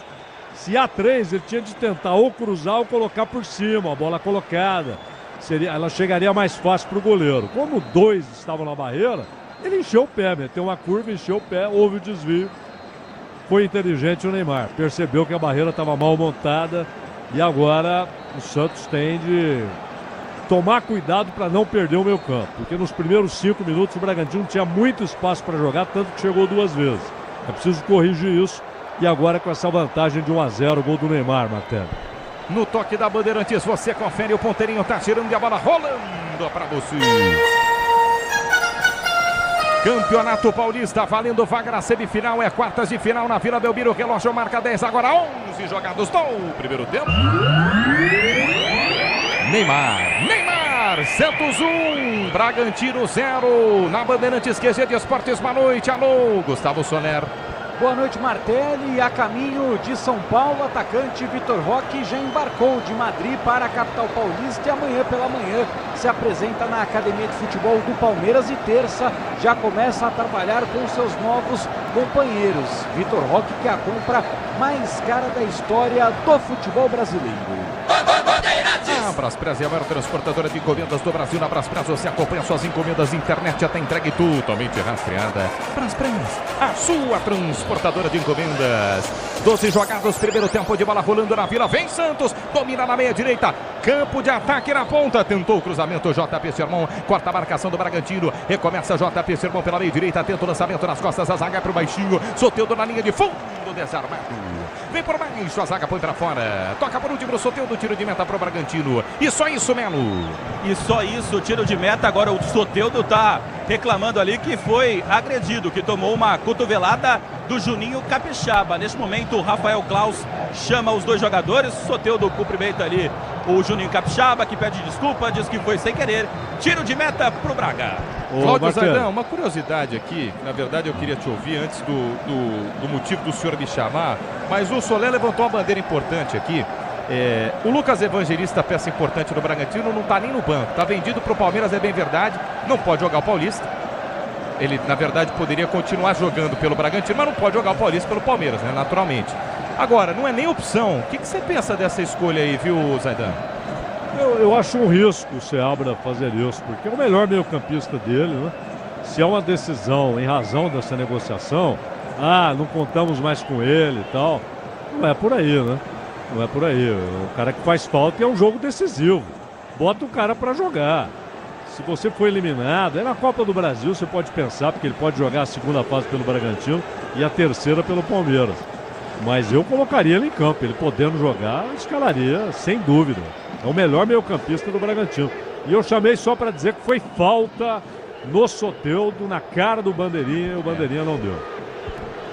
Se há 3, ele tinha de tentar ou cruzar ou colocar por cima, a bola colocada. Ela chegaria mais fácil para o goleiro. Como 2 estavam na barreira, ele encheu o pé, meteu uma curva, encheu o pé, houve o desvio. Foi inteligente o Neymar, percebeu que a barreira estava mal montada e agora o Santos tem de tomar cuidado para não perder o meio campo, porque nos primeiros 5 minutos o Bragantino tinha muito espaço para jogar, tanto que chegou 2 vezes. É preciso corrigir isso e agora com essa vantagem de 1-0, o gol do Neymar, Martelo. No toque da Bandeirantes, você confere, o ponteirinho tá tirando e a bola rolando para você. Campeonato Paulista, valendo vaga na semifinal, é quartas de final na Vila Belmiro, o relógio marca 10, agora 11 jogados do primeiro tempo. Neymar, Santos 1, Bragantino 0, na Bandeirantes QG de Esportes, boa noite, alô, Gustavo Soler. Boa noite, Martelli. A caminho de São Paulo, atacante Vitor Roque já embarcou de Madrid para a capital paulista e amanhã pela manhã se apresenta na Academia de Futebol do Palmeiras e terça já começa a trabalhar com seus novos companheiros. Vitor Roque, que é a compra mais cara da história do futebol brasileiro. A Braspress é a maior transportadora de encomendas do Brasil. Na Braspress você acompanha suas encomendas, internet até entregue totalmente rastreada. Braspress, a sua transportadora de encomendas. 12 jogados, primeiro tempo de bola rolando na Vila. Vem Santos, domina na meia direita. Campo de ataque na ponta. Tentou o cruzamento, JP Sermão. Corta a marcação do Bragantino. Recomeça JP Sermão pela meia direita. Tenta o lançamento nas costas. A zaga pro baixinho. Soteldo na linha de fundo. Desarmado. Vem por baixo. A zaga põe pra fora. Toca por último. Soteldo, tiro de meta pro Bragantino. E só isso, Melo. E só isso, tiro de meta. Agora o Soteldo tá reclamando ali que foi agredido, que tomou uma cotovelada do Juninho Capixaba. Neste momento, o Rafael Claus chama os 2 jogadores. Soteldo cumprimenta ali o Juninho Capixaba, que pede desculpa, diz que foi sem querer. Tiro de meta pro Braga. Cláudio Zaidan, uma curiosidade aqui, na verdade eu queria te ouvir antes do motivo do senhor me chamar, mas o Soler levantou uma bandeira importante aqui. O Lucas Evangelista, peça importante do Bragantino, não está nem no banco, está vendido para o Palmeiras, é bem verdade, não pode jogar o Paulista. Ele, na verdade, poderia continuar jogando pelo Bragantino, mas não pode jogar o Paulista pelo Palmeiras, né, naturalmente. Agora, não é nem opção. O que você pensa dessa escolha aí, viu, Zaidan? Eu acho um risco o Seabra fazer isso, porque é o melhor meio-campista dele, né? Se é uma decisão em razão dessa negociação, não contamos mais com ele e tal, não é por aí, né? Não é por aí. O cara que faz falta é um jogo decisivo. Bota o cara pra jogar. Se você for eliminado, é na Copa do Brasil, você pode pensar, porque ele pode jogar a segunda fase pelo Bragantino e a terceira pelo Palmeiras. Mas eu colocaria ele em campo. Ele podendo jogar, escalaria, sem dúvida. É o melhor meio-campista do Bragantino. E eu chamei só para dizer que foi falta no Soteldo, na cara do Bandeirinha, e o Bandeirinha não deu.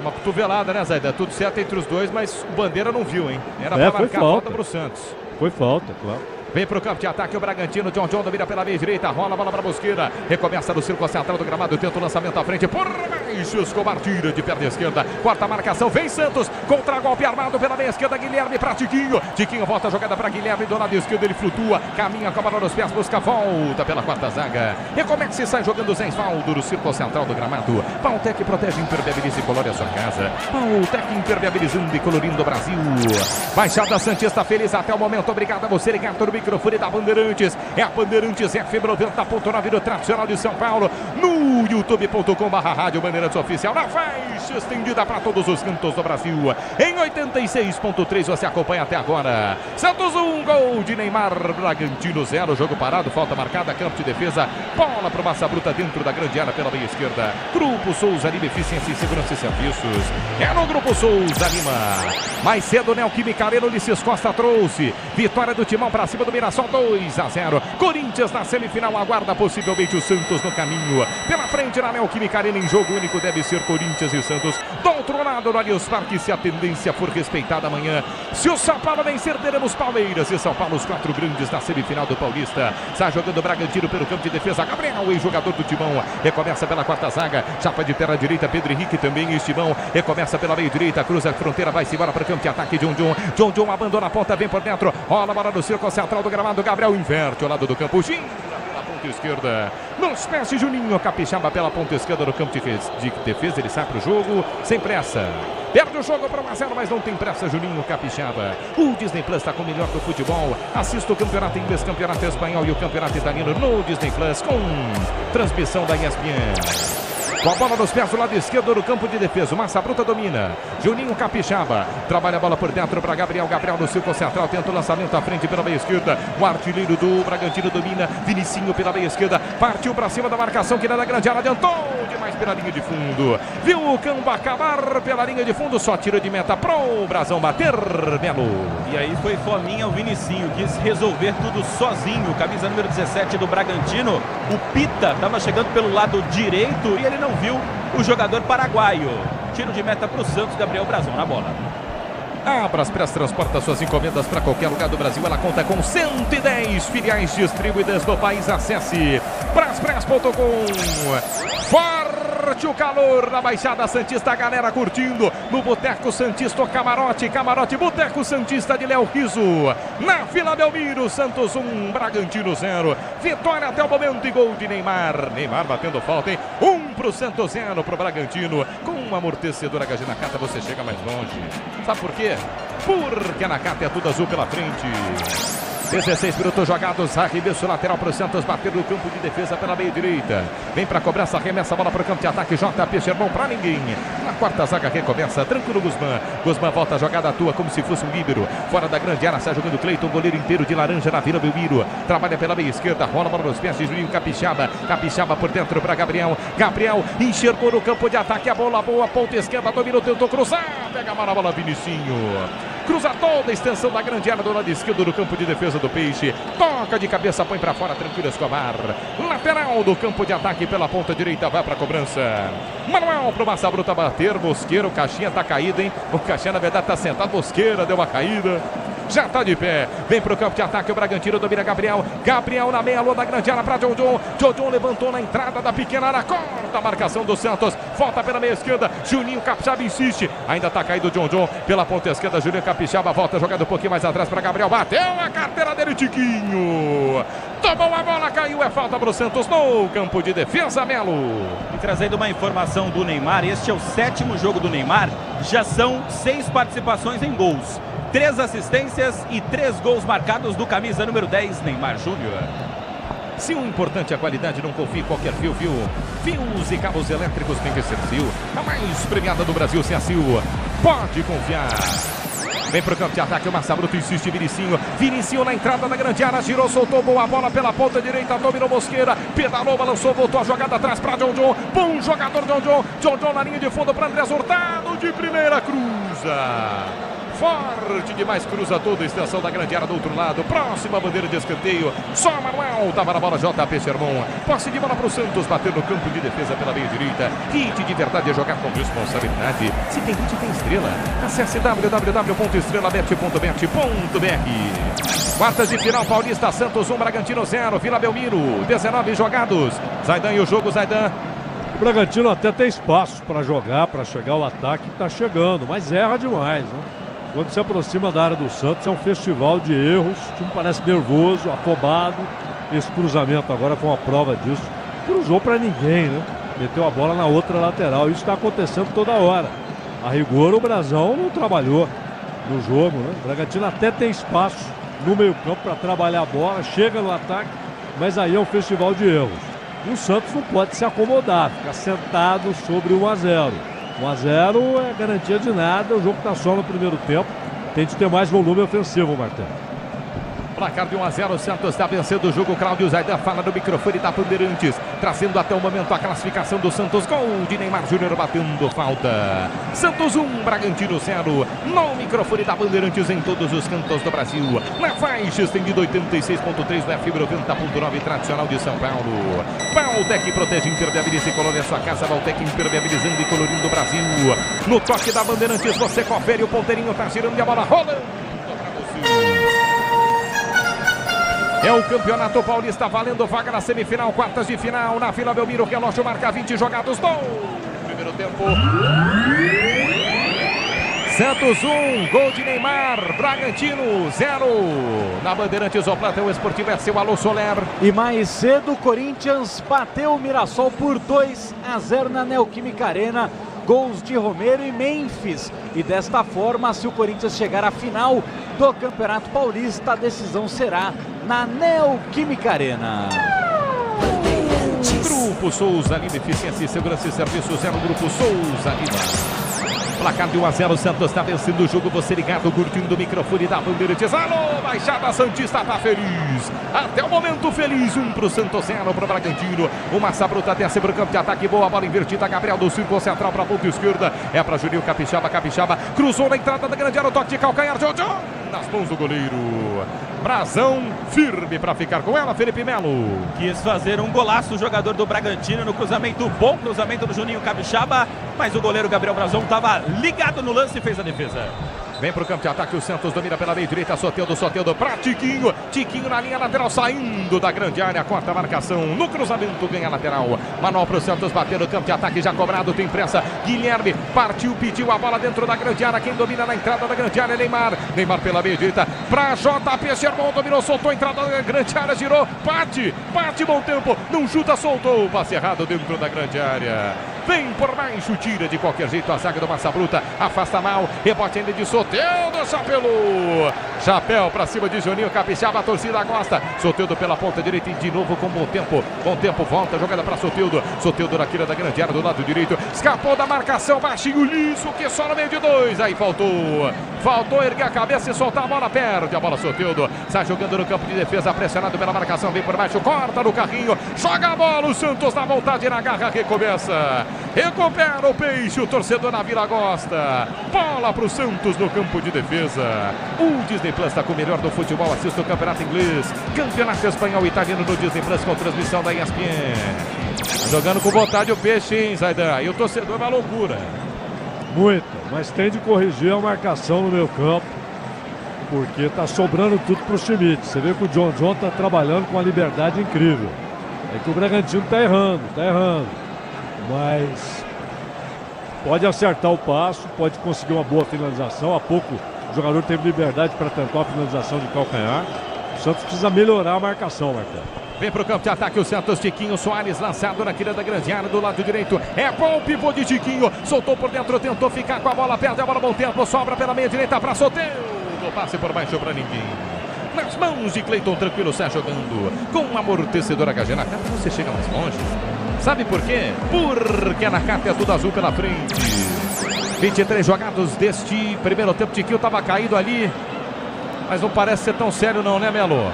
Uma cotovelada, né, Zé? Tudo certo entre os dois, mas o Bandeira não viu, hein? Era pra marcar falta pro Santos. Foi falta, claro. Vem pro campo de ataque o Bragantino. John domina pela meia direita. Rola a bola pra Mosqueira. Recomeça no círculo central do gramado. Tenta o lançamento à frente. Por baixo. Escobar tira de perna esquerda. Quarta marcação. Vem Santos. Contra-golpe armado pela meia esquerda. Guilherme pra Tiquinho. Tiquinho volta a jogada pra Guilherme. Do lado esquerdo ele flutua. Caminha com a bola nos pés. Busca volta pela quarta zaga. Recomeça e sai jogando Zé Isvaldo no círculo central do gramado. Pautec protege, impermeabiliza e colore a sua casa. Pautec impermeabilizando e colorindo o Brasil. Baixada Santista feliz até o momento. Obrigado a você ligado no microfone da Bandeirantes. É a Bandeirantes FM 90.9 do tradicional de São Paulo. No youtube.com/rádio Bandeirantes Oficial. Na faixa estendida para todos os cantos do Brasil. Em 86.3 você acompanha até agora. Santos 1, gol de Neymar. Bragantino 0. Jogo parado, falta marcada, campo de defesa. Bola para Massa Bruta dentro da grande área pela meia esquerda. Grupo Souza Lima, eficiência em segurança e serviços. É no Grupo Souza Lima. Mais cedo, Neoquímica Arena, Ulisses Costa trouxe. Vitória do Timão para cima do Mirassol, 2-0. Corinthians na semifinal aguarda possivelmente o Santos no caminho. Pela frente na Neoquímica Arena, em jogo único deve ser Corinthians e Santos. Do outro lado no Allianz Parque, se a tendência for respeitada amanhã. Se o São Paulo vencer, teremos Palmeiras e São Paulo, os quatro grandes na semifinal do Paulista. Está jogando o Bragantino pelo campo de defesa. Gabriel, ex-jogador do Timão. Recomeça pela quarta zaga. Chapa de terra direita, Pedro Henrique também, ex-Timão. Recomeça pela meio direita, cruza a fronteira, vai-se embora para o campo de ataque. John abandona a ponta, vem por dentro. Rola a bola no círculo central do gramado. Gabriel inverte ao lado do campo. Gira pela ponta esquerda. Nos pés de Juninho. Capixaba pela ponta esquerda do campo de defesa. Ele sai para o jogo sem pressa. Perde o jogo para o 1-0, mas não tem pressa, Juninho Capixaba. O Disney Plus está com o melhor do futebol. Assista o campeonato inglês, campeonato espanhol e o campeonato italiano no Disney Plus com transmissão da ESPN. Com a bola nos pés do lado esquerdo do campo de defesa. Massa Bruta domina. Juninho Capixaba. Trabalha a bola por dentro para Gabriel. Gabriel no círculo central. Tenta o lançamento à frente pela meia esquerda. O artilheiro do Bragantino domina. Vinicinho pela meia esquerda. Partiu para cima da marcação que na grande área. Adiantou demais pela linha de fundo. Viu o campo acabar pela linha de fundo. Só tira de meta pro Brasão bater. Melo. E aí foi fominha o Vinicinho. Quis resolver tudo sozinho. Camisa número 17 do Bragantino. O Pita estava chegando pelo lado direito e ele não viu o jogador paraguaio. Tiro de meta para o Santos, Gabriel Brasão na bola. A Braspress transporta suas encomendas para qualquer lugar do Brasil. Ela conta com 110 filiais distribuídas no país. Acesse braspress.com. Forte o calor na Baixada Santista, a galera curtindo no Boteco Santista, Camarote, Boteco Santista de Léo Riso. Na Vila Belmiro, Santos 1, Bragantino 0. Vitória até o momento e gol de Neymar. Neymar batendo falta, hein? 1 pro Santos, 0 pro Bragantino. Com uma amortecedora HG Nakata você chega mais longe. Sabe por quê? Porque a Nakata é tudo azul pela frente. 16 minutos jogados, arremesso lateral para o Santos, bater no campo de defesa pela meia direita. Vem para a cobrança, arremessa a bola para o campo de ataque. JP Sherman para ninguém. Na quarta zaga recomeça, tranquilo Guzmán. Guzmán volta a jogada, atua como se fosse um líbero. Fora da grande área, sai jogando Cleiton, goleiro inteiro de laranja na Vila Belmiro. Trabalha pela meia esquerda, rola a bola nos pés de Juninho Capixaba. Capixaba por dentro para Gabriel. Gabriel enxergou no campo de ataque, a bola boa, ponta esquerda, dominou, tentou cruzar. Pega a bola, Vinicinho. Cruza toda a extensão da grande área do lado esquerdo do campo de defesa do Peixe. Toca de cabeça, põe para fora, tranquilo Escobar. Lateral do campo de ataque pela ponta direita, vai para a cobrança. Manuel pro Massa Bruta bater. Mosqueira, o Caixinha tá caído, hein? O Caixinha na verdade tá sentado. Mosqueira deu uma caída. Já tá de pé, vem pro campo de ataque o Bragantino, domina Gabriel. Gabriel na meia lua da grande área para John levantou na entrada da pequena área, corta a marcação do Santos, volta pela meia esquerda, Juninho Capixaba insiste, ainda tá caído John pela ponta esquerda, Juninho Capixaba volta jogando um pouquinho mais atrás para Gabriel, bateu a carteira dele, Tiquinho, tomou a bola, caiu, é falta pro Santos no campo de defesa, Melo. E trazendo uma informação do Neymar, este é o 7º jogo do Neymar, já são 6 participações em gols. 3 assistências e 3 gols marcados do camisa número 10, Neymar Júnior. Se o importante é a qualidade, não confie em qualquer fio. Fios e cabos elétricos tem que ser Sil. A mais premiada do Brasil, se é Sil. Pode confiar. Vem pro campo de ataque, o Massa Bruto insiste, Vinicinho na entrada da grande área, girou, soltou boa bola pela ponta direita, dominou Mosqueira, pedalou, balançou, voltou a jogada atrás para John John, bom jogador John John na linha de fundo para Andrés Hurtado, de primeira, cruza. Forte demais, cruza toda a extensão da grande área do outro lado. Próxima bandeira de escanteio. Só Manuel, tava na bola JP Sherman. Posse de bola pro Santos, bater no campo de defesa pela meia direita. Kit de verdade é jogar com responsabilidade. Se tem kit, tem estrela. Acesse www.estrelabet.bet.br. Quartas de final, Paulista, Santos 1, Bragantino 0, Vila Belmiro, 19 jogados. Zaidan e o jogo, Zaidan. O Bragantino até tem espaço para jogar, para chegar ao ataque, está chegando, mas erra demais, né? Quando se aproxima da área do Santos, é um festival de erros. O time parece nervoso, afobado. Esse cruzamento agora foi uma prova disso. Cruzou para ninguém, né? Meteu a bola na outra lateral. Isso está acontecendo toda hora. A rigor, o Brasão não trabalhou no jogo, né? O Bragantino até tem espaço no meio-campo para trabalhar a bola, chega no ataque, mas aí é um festival de erros. E o Santos não pode se acomodar, ficar sentado sobre 1-0. 1-0 é garantia de nada, o jogo está só no primeiro tempo. Tem de ter mais volume ofensivo, Martelo. Placar de 1-0, o Santos está vencendo o jogo. Cláudio Zaidan fala no microfone da Bandeirantes, trazendo até o momento a classificação do Santos. Gol de Neymar Júnior batendo falta. Santos 1, Bragantino 0. No microfone da Bandeirantes em todos os cantos do Brasil. Na faixa estendida 86.3 da fibra 90.9 tradicional de São Paulo. Valtec protege, impermeabiliza e colore a sua casa. Valtec impermeabilizando e colorindo o Brasil. No toque da Bandeirantes você confere, o ponteirinho tá girando e a bola rolando. É o Campeonato Paulista valendo vaga na semifinal, quartas de final. Na Vila Belmiro, o relógio marca 20 jogados do primeiro tempo. Santos 1, gol de Neymar, Bragantino 0. Na Bandeirantes, o plantão esportivo é seu, Alô Soler. E mais cedo, o Corinthians bateu o Mirassol por 2-0 na Neoquímica Arena. Gols de Romero e Memphis. E desta forma, se o Corinthians chegar à final do Campeonato Paulista, a decisão será na Neoquímica Arena. Grupo Souza Lima, eficiência e segurança e serviços é no Grupo Souza Lima. Placar de 1-0, o Santos está vencendo o jogo. Você ligado, curtindo o microfone da Bandeirantes. Alô, Baixada Santista tá feliz. Até o momento feliz. 1 pro Santos, 0 pro Bragantino. O Massa Bruta desce pro campo de ataque. Boa bola invertida. Gabriel do círculo central pra ponta esquerda. É pra Juninho Capixaba. Capixaba cruzou na entrada da grande área. O toque de calcanhar. Jojo nas mãos do goleiro. Brasão firme para ficar com ela, Felipe Melo. Quis fazer um golaço o jogador do Bragantino no cruzamento, bom cruzamento do Juninho Capixaba, mas o goleiro Gabriel Brasão estava ligado no lance e fez a defesa. Vem pro campo de ataque, o Santos domina pela meia direita, Soteldo pra Tiquinho. Tiquinho na linha lateral, saindo da grande área, corta a marcação, no cruzamento ganha a lateral. Manual pro Santos, bater no campo de ataque, já cobrado, tem pressa. Guilherme partiu, pediu a bola dentro da grande área, quem domina na entrada da grande área é Neymar. Neymar pela meia direita, pra JP Sherman, dominou, soltou a entrada da grande área, girou, bate, bom tempo, não chuta, soltou, passe errado dentro da grande área. Vem por baixo, tira de qualquer jeito a zaga do Massa Bruta, afasta mal, rebote ainda de Soteldo, chapéu pra cima de Juninho Capixaba, a torcida gosta. Soteldo pela ponta direita e de novo com bom tempo, volta a jogada pra Soteldo na quina da grande área do lado direito, escapou da marcação, baixinho liso, que só no meio de 2, aí faltou erguer a cabeça e soltar a bola, perde a bola Soteldo, sai jogando no campo de defesa, pressionado pela marcação, vem por baixo, corta no carrinho, joga a bola, o Santos na vontade, na garra, recomeça. Recupera o Peixe, o torcedor na Vila gosta. Bola pro Santos no campo de defesa. O Disney Plus está com o melhor do futebol. Assista o campeonato inglês, campeonato espanhol e italiano no Disney Plus com transmissão da ESPN. Jogando com vontade o Peixe, hein, Zaidan? E o torcedor é uma loucura. Muito, mas tem de corrigir a marcação no meio campo, porque tá sobrando tudo pro Schmidt. Você vê que o John tá trabalhando com uma liberdade incrível. É que o Bragantino tá errando. Mas pode acertar o passo, pode conseguir uma boa finalização. Há pouco o jogador teve liberdade para tentar a finalização de calcanhar. O Santos precisa melhorar a marcação, Marcelo. Vem pro campo de ataque o Santos, Tiquinho Soares lançado na quina da grande área do lado direito. É bom o pivô de Tiquinho, soltou por dentro, tentou ficar com a bola, perde a bola, bom tempo, sobra pela meia direita para Soteldo. Passe por baixo para ninguém. Nas mãos de Cleiton, tranquilo, sai jogando com um amortecedor HG na cara, você chega mais longe. Sabe por quê? Porque a Nakata é tudo azul pela frente. 23 jogados deste primeiro tempo. Tiquinho estava caído ali, mas não parece ser tão sério não, né, Melo?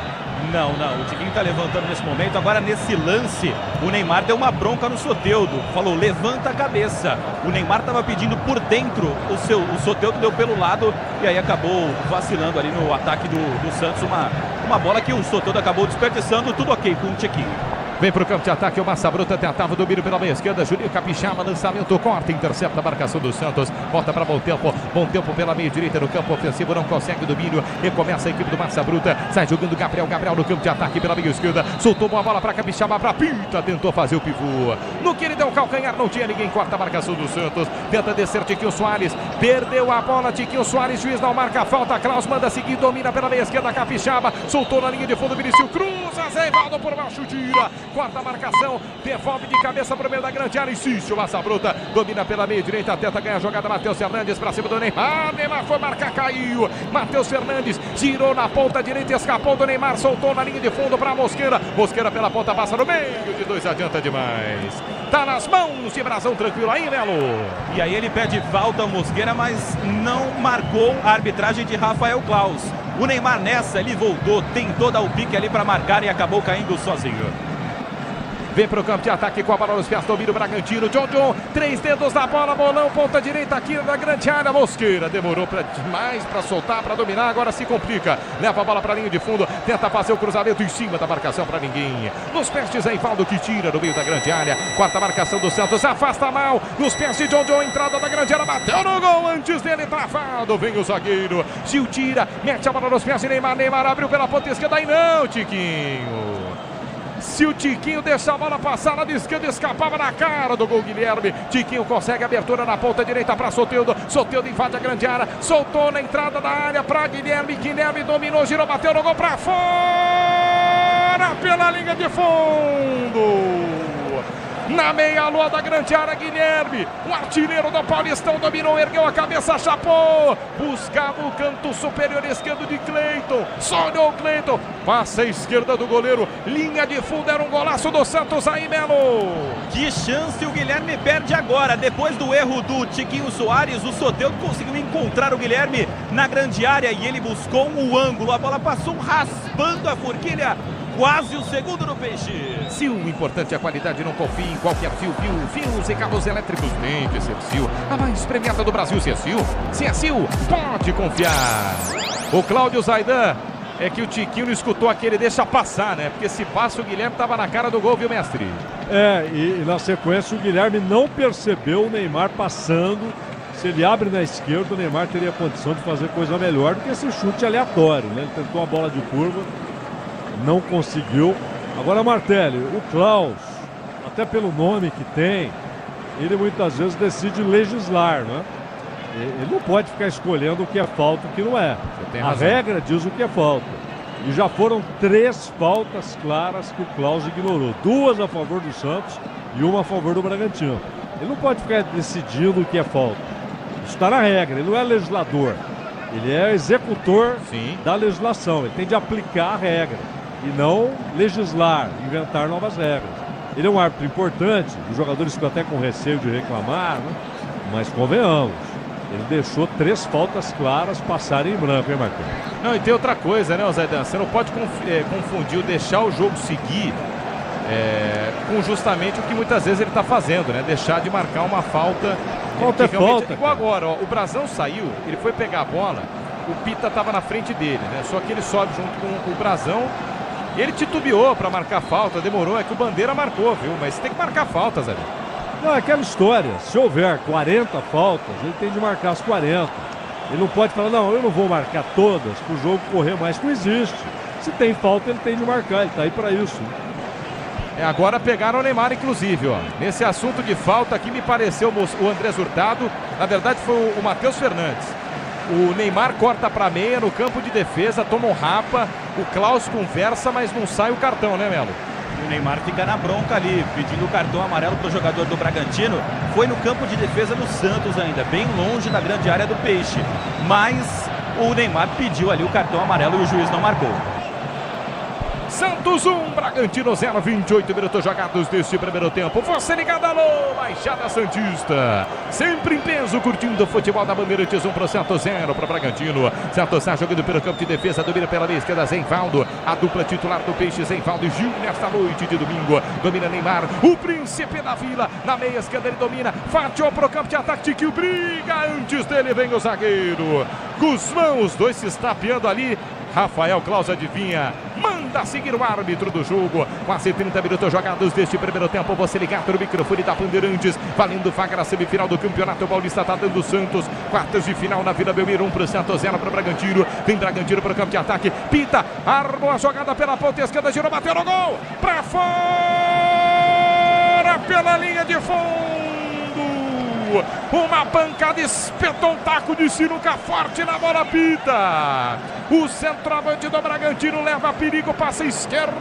Não, o Tiquinho tá levantando nesse momento. Agora nesse lance, o Neymar deu uma bronca no Soteldo. Falou, levanta a cabeça. O Neymar tava pedindo por dentro, o Soteldo deu pelo lado e aí acabou vacilando ali no ataque do Santos. Uma bola que o Soteldo acabou desperdiçando. Tudo ok com o Tiquinho. Vem para o campo de ataque, o Massa Bruta tentava o domínio pela meia esquerda, Juninho Capixaba, lançamento, corta, intercepta a marcação do Santos, volta para Bom Tempo pela meia direita no campo ofensivo, não consegue o domínio, recomeça a equipe do Massa Bruta, sai jogando Gabriel no campo de ataque pela meia esquerda, soltou uma bola para Capixaba, para Pinta, tentou fazer o pivô, no que ele deu o calcanhar, não tinha ninguém, corta a marcação do Santos, tenta descer Tiquinho Soares, perdeu a bola, Tiquinho Soares, juiz não marca a falta, Klaus manda seguir, domina pela meia esquerda, Capixaba, soltou na linha de fundo, Vinícius cruza, Zé Ivaldo por baixo, tira, quarta marcação, devolve de cabeça para o meio da grande área, insiste o Massa Bruta, domina pela meia direita, tenta ganhar a jogada, Matheus Fernandes para cima do Neymar, Neymar foi marcar, caiu, Matheus Fernandes girou na ponta direita, escapou do Neymar, soltou na linha de fundo para Mosqueira pela ponta, passa no meio de dois, adianta demais, tá nas mãos de Brasão, tranquilo aí, Melo. E aí ele pede falta ao Mosqueira, mas não marcou a arbitragem de Rafael Klaus. O Neymar nessa, ele voltou, tentou dar o pique ali para marcar e acabou caindo sozinho. Vem para o campo de ataque com a bola nos pés, domina o Bragantino, John, 3 dedos na bola, bolão, ponta direita aqui na grande área, Mosqueira, demorou demais para soltar, para dominar, agora se complica, leva a bola para a linha de fundo, tenta fazer o cruzamento em cima da marcação para ninguém, nos pés de Zé Ivaldo que tira no meio da grande área, quarta marcação do Santos, afasta mal, nos pés de John, entrada da grande área, bateu no gol, antes dele travado, vem o zagueiro, Gil tira, mete a bola nos pés de Neymar abriu pela ponta esquerda, e não, Tiquinho. Se o Tiquinho deixa a bola passar, na esquerda escapava na cara do gol Guilherme. Tiquinho consegue abertura na ponta direita para Soteldo. Soteldo invade a grande área, soltou na entrada da área para Guilherme. Guilherme dominou, girou, bateu no gol para fora, pela linha de fundo. Na meia-lua da grande área, Guilherme, o artilheiro do Paulistão, dominou, ergueu a cabeça, chapou, buscava o canto superior esquerdo de Cleiton, sonhou Cleiton, passa a esquerda do goleiro, linha de fundo, era um golaço do Santos aí, Melo. Que chance o Guilherme perde agora, depois do erro do Tiquinho Soares, o Soteldo conseguiu encontrar o Guilherme na grande área e ele buscou um ângulo, a bola passou raspando a forquilha, quase o segundo no Peixe. Se o importante é a qualidade, não confie em qualquer fio. Fios e cabos elétricos, tem que ser Sil. A mais premiada do Brasil, se é Sil. Se é Sil, pode confiar. O Cláudio Zaidan, é que o Tiquinho não escutou aquele deixa passar, né? Porque se passa, o Guilherme tava na cara do gol, viu, mestre? E na sequência o Guilherme não percebeu o Neymar passando. Se ele abre na esquerda, o Neymar teria condição de fazer coisa melhor do que esse chute aleatório, né? Ele tentou uma bola de curva, não conseguiu. Agora, Martelli, o Klaus, até pelo nome que tem, ele muitas vezes decide legislar, né? Ele não pode ficar escolhendo o que é falta e o que não é. A regra diz o que é falta. E já foram 3 faltas claras que o Klaus ignorou. 2 a favor do Santos e 1 a favor do Bragantino. Ele não pode ficar decidindo o que é falta. Isso está na regra, ele não é legislador. Ele é executor da legislação. Ele tem de aplicar a regra e não legislar, inventar novas regras. Ele é um árbitro importante, os jogadores ficam até com receio de reclamar, né? Mas convenhamos, ele deixou 3 faltas claras passarem em branco, hein, Marcos? Não, e tem outra coisa, né, Zaidan? Você não pode confundir o deixar o jogo seguir com justamente o que muitas vezes ele está fazendo, né? Deixar de marcar uma falta. Falta é falta. Igual agora, ó, o Brasão saiu, ele foi pegar a bola, o Pita estava na frente dele, né? Só que ele sobe junto com o Brasão. Ele titubeou para marcar falta, demorou, é que o Bandeira marcou, viu? Mas tem que marcar faltas, Zé. Não, é aquela história, se houver 40 faltas, ele tem de marcar as 40. Ele não pode falar, não, eu não vou marcar todas para o jogo correr mais, não existe. Se tem falta, ele tem de marcar, ele está aí para isso. Agora pegaram o Neymar, inclusive, ó. Nesse assunto de falta aqui, me pareceu o Andrés Hurtado, na verdade foi o Matheus Fernandes. O Neymar corta para meia no campo de defesa, toma um rapa, o Klaus conversa, mas não sai o cartão, né, Melo? O Neymar fica na bronca ali, pedindo o cartão amarelo para o jogador do Bragantino. Foi no campo de defesa do Santos ainda, bem longe da grande área do Peixe. Mas o Neymar pediu ali o cartão amarelo e o juiz não marcou. Santos 1, Bragantino 0, 28 minutos jogados deste primeiro tempo. Você ligado, alô, Baixada Santista. Sempre em peso, curtindo o futebol da Bandeirantes, 1 pro Santos, 0 para Bragantino. Santos está jogando pelo campo de defesa, domina pela meia esquerda, Zenvaldo. A dupla titular do Peixe, Zenvaldo e Gil, nesta noite de domingo. Domina Neymar, o príncipe da vila. Na meia esquerda ele domina, fatiou pro campo de ataque, Tiquinho briga. Antes dele vem o zagueiro Guzmão, os dois se estapeando ali. Rafael Claus adivinha, manda seguir o árbitro do jogo. Quase 30 minutos jogados deste primeiro tempo. Você ligado no microfone da Bandeirantes, valendo vaga na semifinal do Campeonato Paulista. Tá dando Santos, quartas de final na Vila Belmiro, 1 pro Santos, 0 pro Bragantino. Vem Bragantino pro campo de ataque, pita, armou a jogada pela ponta esquerda, girou, bateu no gol, pra fora, pela linha de fundo. Uma pancada, espetou um taco de sinuca forte na bola, pita. O centroavante do Bragantino leva perigo, passa a esquerda,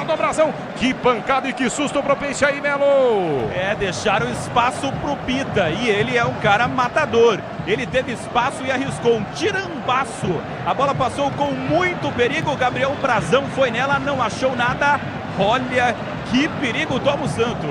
dobrazão. Que pancada e que susto pro Peixe aí, Melo. Deixaram espaço pro Pita e ele é um cara matador. Ele teve espaço e arriscou um tirambaço. A bola passou com muito perigo, Gabriel Brazão foi nela, não achou nada. Olha que perigo toma o Santos.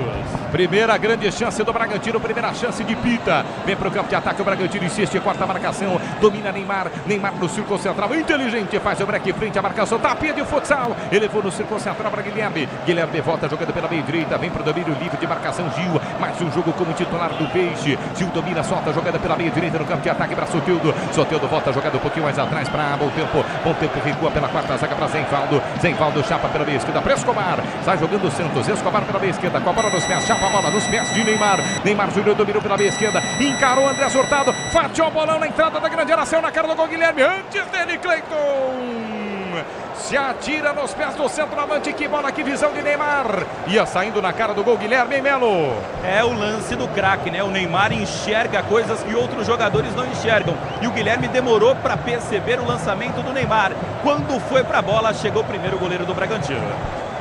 Primeira grande chance do Bragantino, primeira chance de Pita. Vem para o campo de ataque, o Bragantino insiste, corta a marcação, domina Neymar. Neymar no círculo central, inteligente, faz o break frente à marcação, tapinha de futsal. Ele foi no círculo central para Guilherme. Guilherme volta jogando pela meia direita, vem para o domínio livre de marcação, Gil. Mais um jogo como titular do Peixe. Gil domina, solta, jogada pela meia direita no campo de ataque para Soteldo. Soteldo volta jogando um pouquinho mais atrás para Bom Tempo. Bom Tempo recua pela quarta zaga para Zenvaldo. Zenvaldo chapa pela meia esquerda para Escobar. Sai jogando o Santos, Escobar pela meia esquerda, com a bola nos pés, chapa a bola nos pés de Neymar. Neymar Júnior dominou pela meia esquerda, encarou André Hurtado, fatiou o bolão na entrada da grande área, saiu na cara do gol Guilherme. Antes dele, Cleiton se atira nos pés do centroavante. Que bola, que visão de Neymar. Ia saindo na cara do gol Guilherme, hein, Melo? É o lance do craque, né? O Neymar enxerga coisas que outros jogadores não enxergam. E o Guilherme demorou para perceber o lançamento do Neymar. Quando foi para a bola, chegou primeiro o goleiro do Bragantino.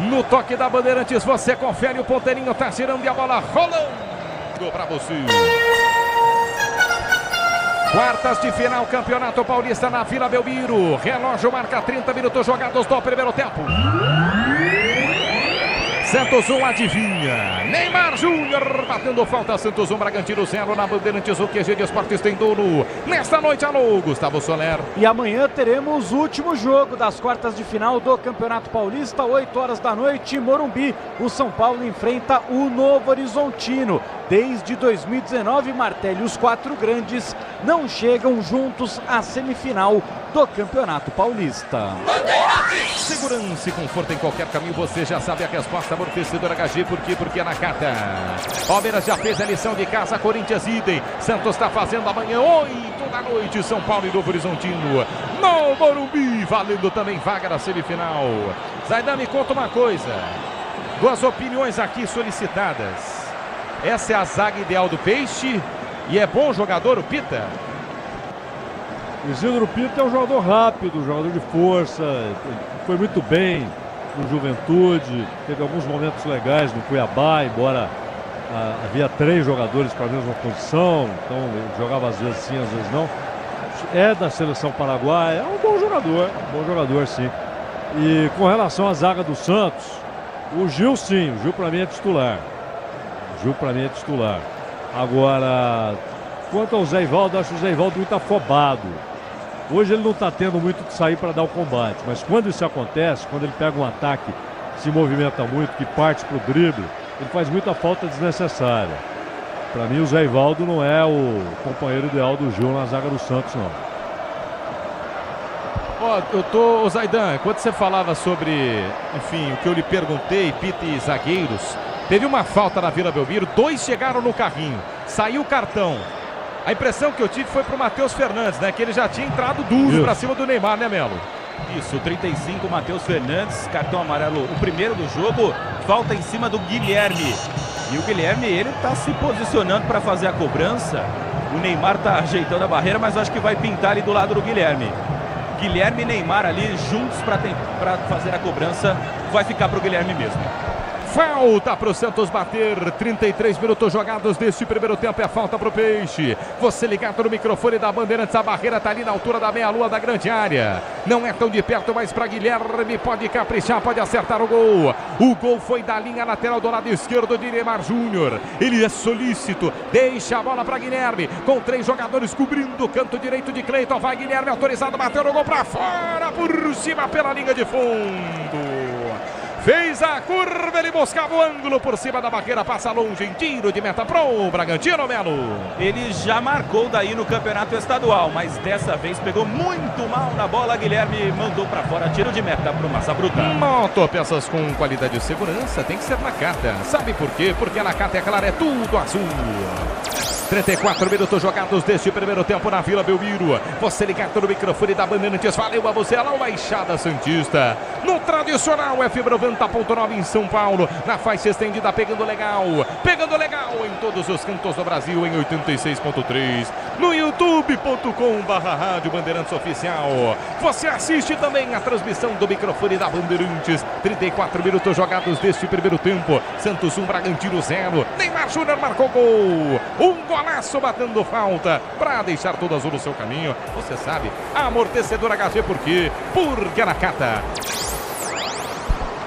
No toque da Bandeirantes, você confere, o ponteirinho tá girando e a bola rolando para você. Quartas de final, Campeonato Paulista na Vila Belmiro. Relógio marca 30 minutos jogados do primeiro tempo. Santos 1, adivinha. Neymar Júnior batendo falta. Santos 1, Bragantino 0 na Bandeirantes. O QG de Esportes tem dono. Nesta noite, alô, Gustavo Soler. E amanhã teremos o último jogo das quartas de final do Campeonato Paulista, 8 horas da noite, em Morumbi. O São Paulo enfrenta o Novo Horizontino. Desde 2019, Martelli, os quatro grandes não chegam juntos à semifinal do Campeonato Paulista. Segurança e conforto em qualquer caminho, você já sabe a resposta. Amortecedor HG, por quê? Porque é na Cata. Palmeiras já fez a lição de casa, Corinthians idem. Santos está fazendo amanhã, 8 da noite, São Paulo e Novo Horizontino. No Morumbi, valendo também vaga na semifinal. Zaidan, me conta uma coisa. Duas opiniões aqui solicitadas. Essa é a zaga ideal do Peixe e é bom jogador o Pita? O Isidro Pita é um jogador rápido, um jogador de força, foi muito bem no Juventude, teve alguns momentos legais no Cuiabá, embora havia 3 jogadores para a mesma posição, então ele jogava às vezes sim, às vezes não. É da seleção paraguaia, é um bom jogador sim. E com relação à zaga do Santos, o Gil sim, o Gil para mim é titular. Agora, quanto ao Zé Ivaldo, acho o Zé Ivaldo muito afobado. Hoje ele não está tendo muito de sair para dar o combate, mas quando isso acontece, quando ele pega um ataque, se movimenta muito, que parte para o drible, ele faz muita falta desnecessária. Para mim o Zé Ivaldo não é o companheiro ideal do Gil na zaga do Santos, não. Zaidan, quando você falava sobre, enfim, o que eu lhe perguntei, Pita e zagueiros, teve uma falta na Vila Belmiro, 2 chegaram no carrinho, saiu o cartão. A impressão que eu tive foi pro Matheus Fernandes, né? Que ele já tinha entrado duro para cima do Neymar, né, Melo? Isso, 35, Matheus Fernandes, cartão amarelo, o primeiro do jogo, falta em cima do Guilherme. E o Guilherme, ele tá se posicionando para fazer a cobrança. O Neymar tá ajeitando a barreira, mas acho que vai pintar ali do lado do Guilherme. Guilherme e Neymar ali juntos para fazer a cobrança, vai ficar pro Guilherme mesmo. Falta para o Santos bater. 33 minutos jogados deste primeiro tempo. É falta para o Peixe. Você ligado no microfone da Bandeirantes. A barreira está ali na altura da meia-lua da grande área. Não é tão de perto, mas para Guilherme. Pode caprichar, pode acertar o gol. O gol foi da linha lateral do lado esquerdo de Neymar Júnior. Ele é solícito. Deixa a bola para Guilherme. Com 3 jogadores cobrindo o canto direito de Cleiton. Vai Guilherme autorizado. Bateu no gol para fora. Por cima pela linha de fundo. Fez a curva, ele buscava o ângulo por cima da barreira, passa longe em tiro de meta pro Bragantino, Melo. Ele já marcou daí no campeonato estadual, mas dessa vez pegou muito mal na bola. Guilherme mandou para fora, tiro de meta pro Massa Bruta. Motopeças com qualidade de segurança tem que ser Nakata. Sabe por quê? Porque a Nakata é clara, é tudo azul. 34 minutos jogados deste primeiro tempo na Vila Belmiro. Você ligado no microfone da Bandeirantes. Valeu a você, lá o Baixada Santista. No tradicional Fibra 90.9 em São Paulo. Na faixa estendida, pegando legal em todos os cantos do Brasil em 86.3. No youtube.com/Rádio Bandeirantes Oficial. Você assiste também a transmissão do microfone da Bandeirantes. 34 minutos jogados deste primeiro tempo. Santos 1, Bragantino 0. Neymar Júnior marcou gol. Um golaço batendo falta para deixar todo azul no seu caminho. Você sabe, amortecedor HG, por quê? Porque a Nakata.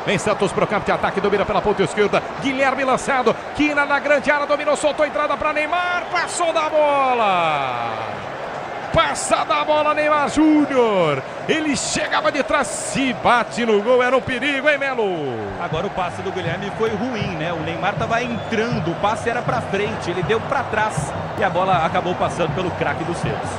Vem Santos pro campo de ataque, domina pela ponta esquerda. Guilherme lançado, quina na grande área, dominou, soltou a entrada para Neymar, passou da bola. Passa da bola Neymar Júnior. Ele chegava de trás, se bate no gol, era um perigo, hein, Melo? Agora o passe do Guilherme foi ruim, né? O Neymar estava entrando, o passe era para frente, ele deu para trás e a bola acabou passando pelo craque do Santos.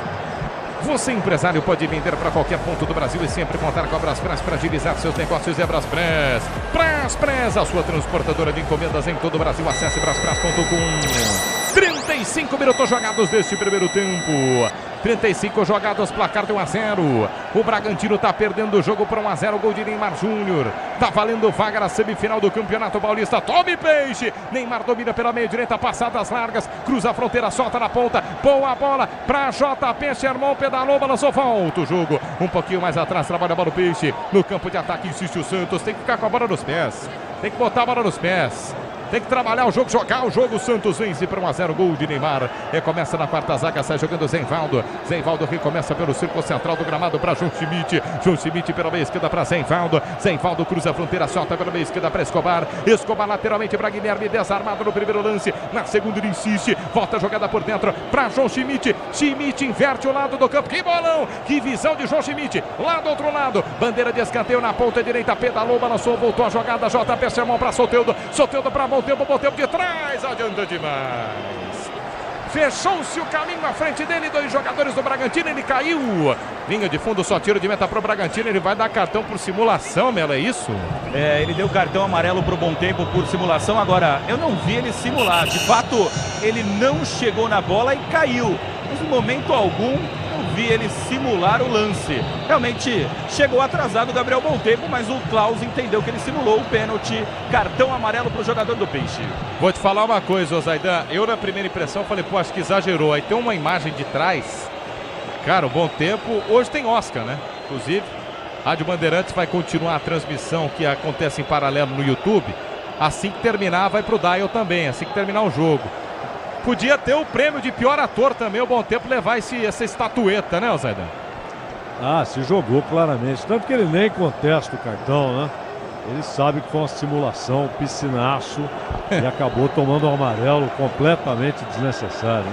Você, empresário, pode vender para qualquer ponto do Brasil e sempre contar com a Braspress para agilizar seus negócios. É Braspress. Braspress, a sua transportadora de encomendas em todo o Brasil. Acesse braspress.com. 35 minutos jogados deste primeiro tempo. 35 jogadas, placar de 1-0. O Bragantino está perdendo o jogo para 1-0. Gol de Neymar Júnior. Tá valendo vaga na semifinal do Campeonato Paulista. Tome Peixe. Neymar domina pela meia direita, passadas largas. Cruza a fronteira, solta na ponta. Boa bola para JP Sherman. Pedalou, balançou, volta o jogo. Um pouquinho mais atrás, trabalha a bola do Peixe. No campo de ataque, insiste o Santos. Tem que ficar com a bola nos pés. Tem que botar a bola nos pés. Tem que trabalhar o jogo, jogar o jogo. O Santos vence para 1-0, gol de Neymar. Recomeça na quarta zaga, sai jogando Zenvaldo. Zenvaldo recomeça pelo círculo central do gramado para João Schmidt. João Schmidt pela meia esquerda para Zenvaldo. Zenvaldo cruza a fronteira, solta pela meia esquerda para Escobar. Escobar lateralmente para Guilherme, desarmado no primeiro lance. Na segunda ele insiste, volta a jogada por dentro para João Schmidt. Schmidt inverte o lado do campo. Que bolão, que visão de João Schmidt. Lá do outro lado, bandeira de escanteio na ponta direita. Pedalou, balançou, voltou a jogada. JP Sherman para Soteldo. Soteldo para bom tempo de trás, adianta demais. Fechou-se o caminho à frente dele, 2 jogadores do Bragantino, ele caiu. Linha de fundo, só tiro de meta pro Bragantino, ele vai dar cartão por simulação, Melo, é isso? É, ele deu cartão amarelo pro bom tempo por simulação. Agora, eu não vi ele simular, de fato, ele não chegou na bola e caiu. Mas em momento algum, vi ele simular o lance. Realmente chegou atrasado o Gabriel Bom Tempo, mas o Klaus entendeu que ele simulou o pênalti. Cartão amarelo para o jogador do Peixe. Vou te falar uma coisa, Zaidan. Eu, na primeira impressão, falei, pô, acho que exagerou. Aí tem uma imagem de trás. Cara, o Bom Tempo hoje tem Oscar, né? Inclusive, Rádio Bandeirantes vai continuar a transmissão que acontece em paralelo no YouTube. Assim que terminar, vai pro Dial também. Assim que terminar o jogo. Podia ter o prêmio de pior ator também, o Bom Tempo levar essa estatueta, né, Zaidan? Ah, se jogou claramente. Tanto que ele nem contesta o cartão, né? Ele sabe que foi uma simulação, um piscinaço e acabou tomando um amarelo completamente desnecessário.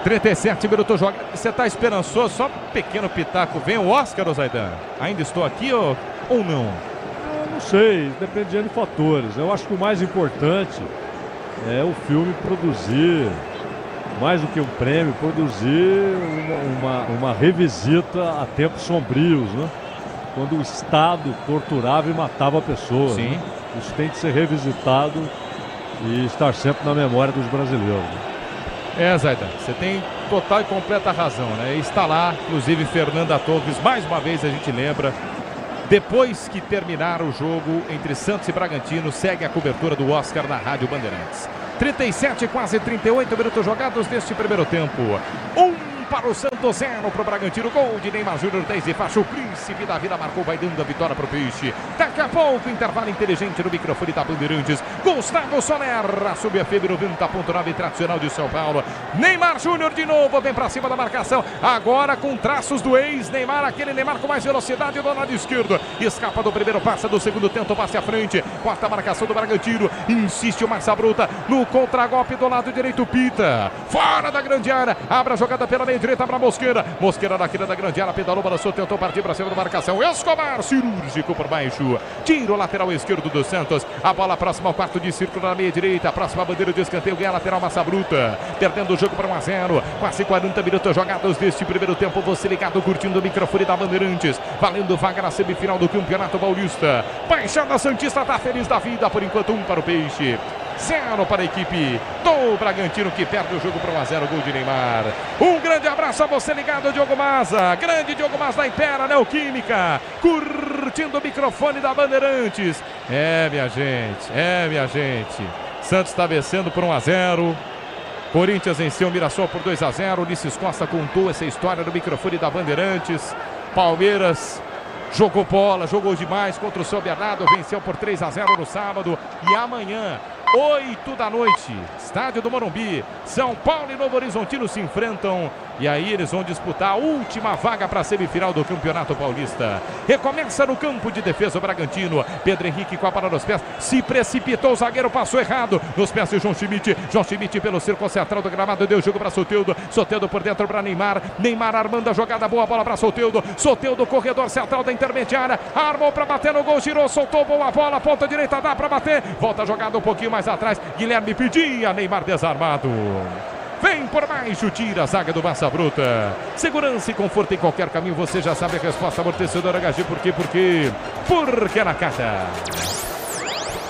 37 minutos jogando. Você está esperançoso? Só um pequeno pitaco. Vem o Oscar, Zaidan? Ainda estou aqui ou não? Eu não sei, dependendo de fatores. Eu acho que o mais importante é o filme produzir, mais do que um prêmio, produzir uma revisita a tempos sombrios, né? Quando o Estado torturava e matava pessoas. Sim. Né? Isso tem que ser revisitado e estar sempre na memória dos brasileiros. É, Zaidan, você tem total e completa razão, né? Está lá, inclusive, Fernanda Torres, mais uma vez a gente lembra. Depois que terminar o jogo entre Santos e Bragantino, segue a cobertura do Oscar na Rádio Bandeirantes. 37, quase 38 minutos jogados neste primeiro tempo. para o Santos, 0 para o Bragantino. Gol de Neymar Júnior, 10 e faixa. O príncipe da vida marcou, vai dando a vitória para o Peixe. Daqui a pouco, intervalo inteligente no microfone da Bandeirantes. Gustavo Soler, a Sub FM 90.9 tradicional de São Paulo. Neymar Júnior de novo, vem para cima da marcação. Agora com traços do ex-Neymar, aquele Neymar com mais velocidade do lado esquerdo. Escapa do primeiro, passa do segundo, tenta o passe à frente. Quarta marcação do Bragantino. Insiste o Massa Bruta no contragolpe do lado direito, pita. Fora da grande área, abre a jogada pela meia direita para Mosqueira. Mosqueira na quina da grande área, pedalou, balançou, tentou partir para cima da marcação. Escobar, cirúrgico por baixo. Tiro lateral esquerdo do Santos. A bola próxima ao quarto de círculo na meia direita. Próxima bandeira de escanteio, ganha lateral Massa Bruta. Perdendo o jogo para 1-0. Quase 40 minutos jogados deste primeiro tempo. Você ligado, curtindo o microfone da Bandeirantes. Valendo vaga na semifinal do Campeonato Paulista. Baixada Santista tá feliz da vida. Por enquanto, 1 para o Peixe. 0 para a equipe do Bragantino, que perde o jogo para 1-0, gol de Neymar. Um grande abraço a você ligado, Diogo Maza. Grande Diogo Maza da Impera Neoquímica, curtindo o microfone da Bandeirantes. Minha gente. Santos está vencendo por 1-0. Corinthians venceu o Mirassol por 2-0. Ulisses Costa contou essa história no microfone da Bandeirantes. Palmeiras jogou bola, jogou demais contra o São Bernardo, venceu por 3-0 no sábado. E amanhã, 8 da noite, estádio do Morumbi, São Paulo e Novo Horizontino se enfrentam. E aí eles vão disputar a última vaga para a semifinal do Campeonato Paulista. Recomeça no campo de defesa o Bragantino. Pedro Henrique com a bola nos pés, se precipitou, o zagueiro passou errado. Nos pés de João Schmidt. João Schmidt pelo círculo central do gramado, deu jogo para Soteldo. Soteldo por dentro para Neymar. Neymar armando a jogada, boa bola para Soteldo. Soteldo, corredor central da intermediária. Armou para bater no gol, girou, soltou, boa bola. Ponta direita, dá para bater. Volta a jogada um pouquinho mais atrás. Guilherme pedia, Neymar desarmado. Vem por baixo, tira a zaga do Massa Bruta. Segurança e conforto em qualquer caminho, você já sabe a resposta. Amortecedor HG, por quê? Porque é na Cata.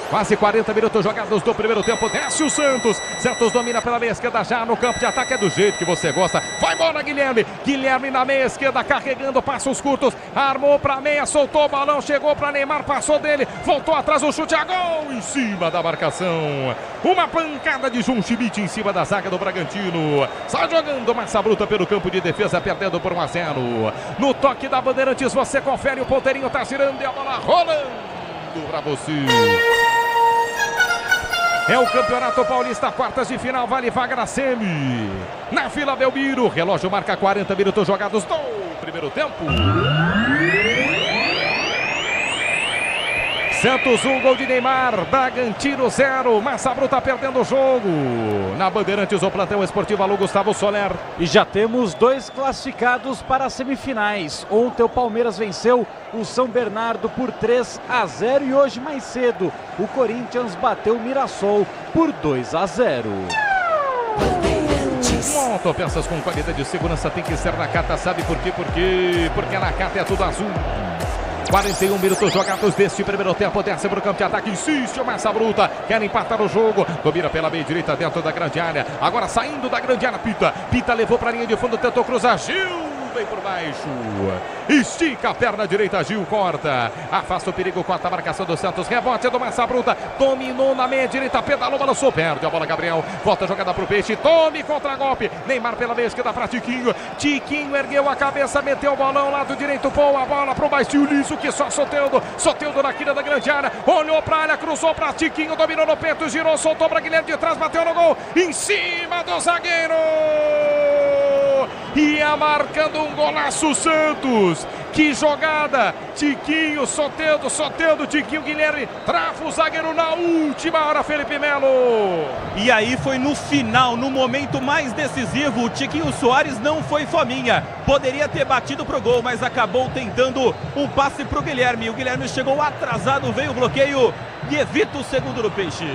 Quase 40 minutos jogados do primeiro tempo. Desce o Santos. Santos domina pela meia esquerda já no campo de ataque. É do jeito que você gosta. Vai bola, Guilherme. Guilherme na meia esquerda, carregando passos curtos. Armou pra meia, soltou o balão. Chegou pra Neymar, passou dele. Voltou atrás, o chute a gol em cima da marcação. Uma pancada de João Schmidt em cima da zaga do Bragantino. Sai jogando Massa Bruta pelo campo de defesa, perdendo por 1-0. No toque da Bandeirantes, você confere. O ponteirinho tá girando e a bola rolando pra você. É o Campeonato Paulista, quartas de final, vale vaga na semi. Na Vila Belmiro, relógio marca 40 minutos jogados do primeiro tempo. Santos 1, gol de Neymar, Bragantino 0, Massa Bruta perdendo o jogo. Na Bandeirantes, o plantão esportivo, alô Gustavo Soler. E já temos 2 classificados para as semifinais. Ontem o Palmeiras venceu o São Bernardo por 3-0 e hoje mais cedo o Corinthians bateu o Mirassol por 2-0. Motopeças com qualidade de segurança tem que ser na Cata, sabe por quê? Porque na Cata é tudo azul. 41 minutos jogados deste primeiro tempo. Desce para o campo de ataque, insiste o Massa Bruta. Quer empatar o jogo. Domina pela meia direita dentro da grande área. Agora saindo da grande área, Pita. Pita levou para a linha de fundo, tentou cruzar. Gil vem por baixo. Estica a perna direita, Gil corta. Afasta o perigo, corta a marcação do Santos. Rebote do Massa Bruta. Dominou na meia direita, pedalou, balançou. Perde a bola, Gabriel. Volta a jogada pro Peixe. Tome contra-golpe. Neymar pela meia esquerda para Tiquinho. Tiquinho ergueu a cabeça, meteu o bolão. Lado direito, boa bola pro baixo. Liso que só Soteldo. Soteldo na quina da grande área. Olhou pra área, cruzou pra Tiquinho. Dominou no peito, girou, soltou pra Guilherme de trás. Bateu no gol. Em cima do zagueiro. Ia marcando um golaço Santos. Que jogada! Tiquinho, Soteldo, Tiquinho, Guilherme. Trava o zagueiro na última hora, Felipe Melo. E aí foi no final, no momento mais decisivo. O Tiquinho Soares não foi fominha. Poderia ter batido pro gol, mas acabou tentando um passe pro Guilherme. O Guilherme chegou atrasado, veio o bloqueio e evita o segundo do Peixe.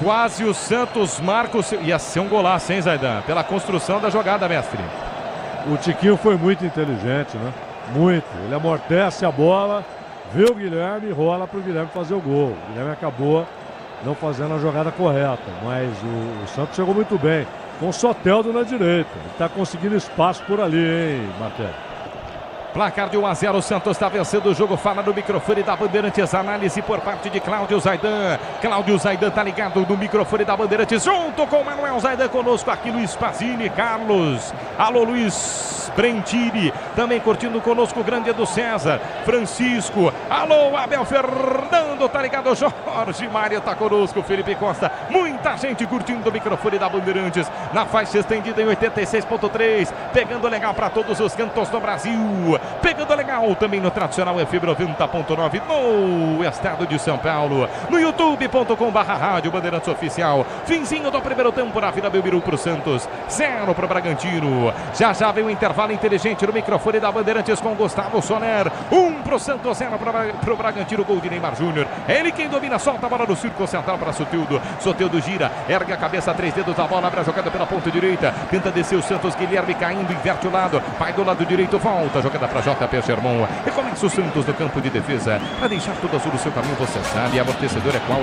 Quase o Santos marca o seu... Ia ser um golaço, hein, Zaidan? Pela construção da jogada, mestre. O Tiquinho foi muito inteligente, né? Muito. Ele amortece a bola, vê o Guilherme e rola para o Guilherme fazer o gol. O Guilherme acabou não fazendo a jogada correta, mas o Santos chegou muito bem. Com o Soteldo na direita. Ele está conseguindo espaço por ali, hein, Martelo? Placar de 1-0, o Santos está vencendo o jogo. Fala no microfone da Bandeirantes, análise por parte de Cláudio Zaidan. Cláudio Zaidan tá ligado no microfone da Bandeirantes, junto com Manuel Zaidan, conosco aqui Luiz Pazini, Carlos. Alô, Luiz Brentini, também curtindo conosco o grande Edu César, Francisco. Alô, Abel Fernando, tá ligado? Jorge Mário tá conosco, Felipe Costa. Muita gente curtindo o microfone da Bandeirantes na faixa estendida em 86.3, pegando legal para todos os cantos do Brasil. Pegando legal também no tradicional FM 90.9 no estado de São Paulo. No youtube.com/rádio Bandeirantes Oficial. Finzinho do primeiro tempo na Vila Belmiro pro Santos, 0 pro Bragantino. Já vem o intervalo inteligente no microfone da Bandeirantes com Gustavo Soler. 1 pro Santos, 0 pro Bragantino. Gol de Neymar Júnior. Ele quem domina, solta a bola no círculo central para Soteldo. Soteldo gira, ergue a cabeça, 3 dedos da bola, abre a jogada pela ponta direita. Tenta descer o Santos, Guilherme caindo, inverte o lado. Vai do lado direito, volta a jogada para JP Sherman. E começa o Santos no campo de defesa. Para deixar tudo azul no seu caminho, você sabe. Amortecedor é qual?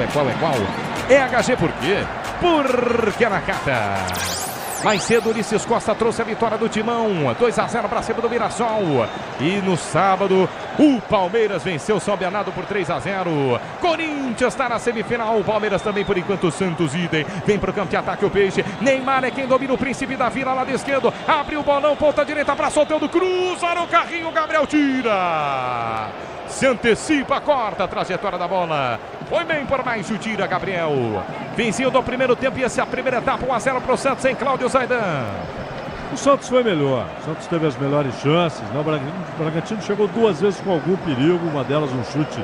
É HG, por quê? Porque é na Cata. Mais cedo, Ulisses Costa trouxe a vitória do Timão. 2-0 para cima do Mirassol. E no sábado, o Palmeiras venceu o São Bernardo por 3-0. Corinthians está na semifinal. O Palmeiras também, por enquanto, o Santos idem. Vem para o campo de ataque o Peixe. Neymar é quem domina o Príncipe da Vila, lado esquerdo. Abre o bolão, ponta direita para Soteldo. Cruza no carrinho, Gabriel tira. Se antecipa, corta a trajetória da bola. Foi bem por mais, o tira, Gabriel. Venceu do primeiro tempo e essa é a primeira etapa. 1-0 para o Santos em Cláudio Zaidan. O Santos foi melhor. O Santos teve as melhores chances. O Bragantino chegou 2 vezes com algum perigo. Uma delas um chute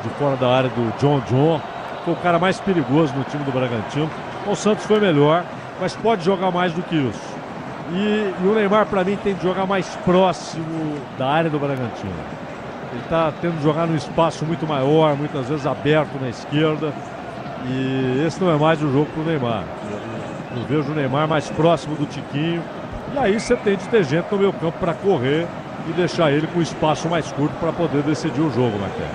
de fora da área do John. Foi o cara mais perigoso no time do Bragantino. O Santos foi melhor, mas pode jogar mais do que isso. E o Neymar, para mim, tem de jogar mais próximo da área do Bragantino. Ele está tendo de jogar num espaço muito maior, muitas vezes aberto na esquerda. E esse não é mais o jogo para o Neymar. Eu vejo o Neymar mais próximo do Tiquinho. E aí você tem de ter gente no meio campo para correr e deixar ele com espaço mais curto para poder decidir o jogo, Marquinhos.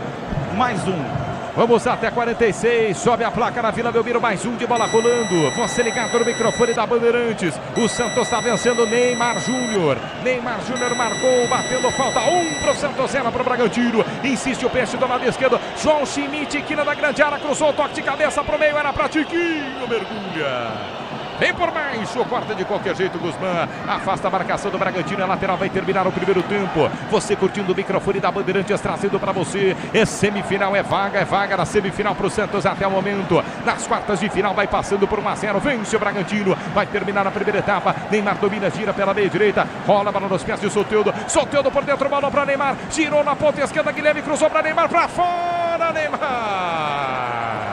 Mais um. Vamos até 46, sobe a placa na Vila Belmiro, mais um de bola rolando. Você ligado no microfone da Bandeirantes. O Santos está vencendo Neymar Júnior. Neymar Júnior marcou, batendo falta. 1 pro Santos, 0 pro Bragantino. Insiste o Peixe do lado esquerdo. João Schmidt, quina da grande área, cruzou o toque de cabeça pro meio, era pra Tiquinho, mergulha. Vem por baixo, corta de qualquer jeito, Guzmán. Afasta a marcação do Bragantino, a lateral vai terminar o primeiro tempo. Você curtindo o microfone da Bandeirantes, trazendo para você. É semifinal, é vaga na semifinal pro Santos até o momento. Nas quartas de final vai passando por 1-0, vence o Bragantino. Vai terminar a primeira etapa. Neymar domina, gira pela meia direita. Rola a bola nos pés de Soteldo. Soteldo por dentro, bola para Neymar. Girou na ponta esquerda, Guilherme cruzou para Neymar, para fora, Neymar.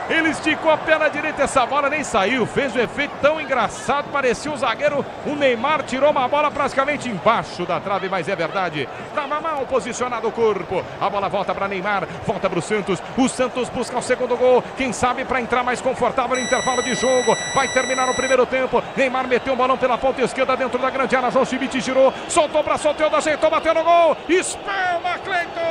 Ele esticou a perna direita, essa bola nem saiu, fez um efeito tão engraçado, parecia um zagueiro. O Neymar tirou uma bola praticamente embaixo da trave, mas é verdade, estava mal posicionado o corpo. A bola volta para Neymar, volta para o Santos busca o segundo gol, quem sabe para entrar mais confortável no intervalo de jogo. Vai terminar o primeiro tempo, Neymar meteu um balão pela ponta esquerda dentro da grande área, João Schmidt girou, soltou para Soteldo, ajeitou, bateu no gol, espelma Cleiton!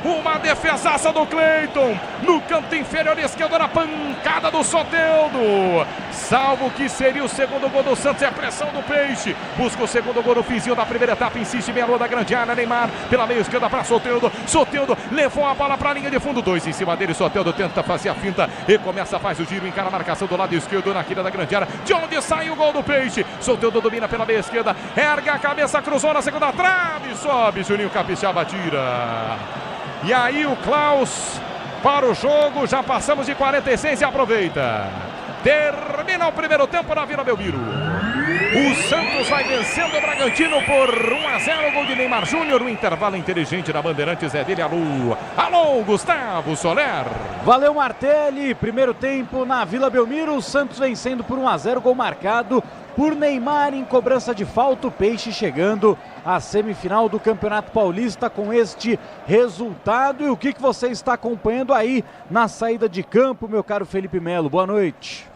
Uma defesaça do Cleiton no canto inferior esquerdo, na pancada do Soteldo. Salvo que seria o segundo gol do Santos, é a pressão do Peixe. Busca o segundo gol no finzinho da primeira etapa, insiste meia lua da grande área, Neymar pela meia esquerda para Soteldo. Soteldo levou a bola para a linha de fundo, 2 em cima dele, Soteldo tenta fazer a finta e começa, faz o giro, encara a marcação do lado esquerdo na quina da grande área, de onde sai o gol do Peixe. Soteldo domina pela meia esquerda, erga a cabeça, cruzou na segunda trave, sobe, Juninho Capixaba tira. E aí o Klaus para o jogo, já passamos de 46 e aproveita. Termina o primeiro tempo na Vila Belmiro. O Santos vai vencendo o Bragantino por 1-0, gol de Neymar Júnior. O intervalo inteligente da Bandeirantes é dele, alô, Gustavo Soler. Valeu, Martelli, primeiro tempo na Vila Belmiro, o Santos vencendo por 1-0, gol marcado por Neymar em cobrança de falta. O Peixe chegando à semifinal do Campeonato Paulista com este resultado. E o que você está acompanhando aí na saída de campo, meu caro Felipe Melo? Boa noite.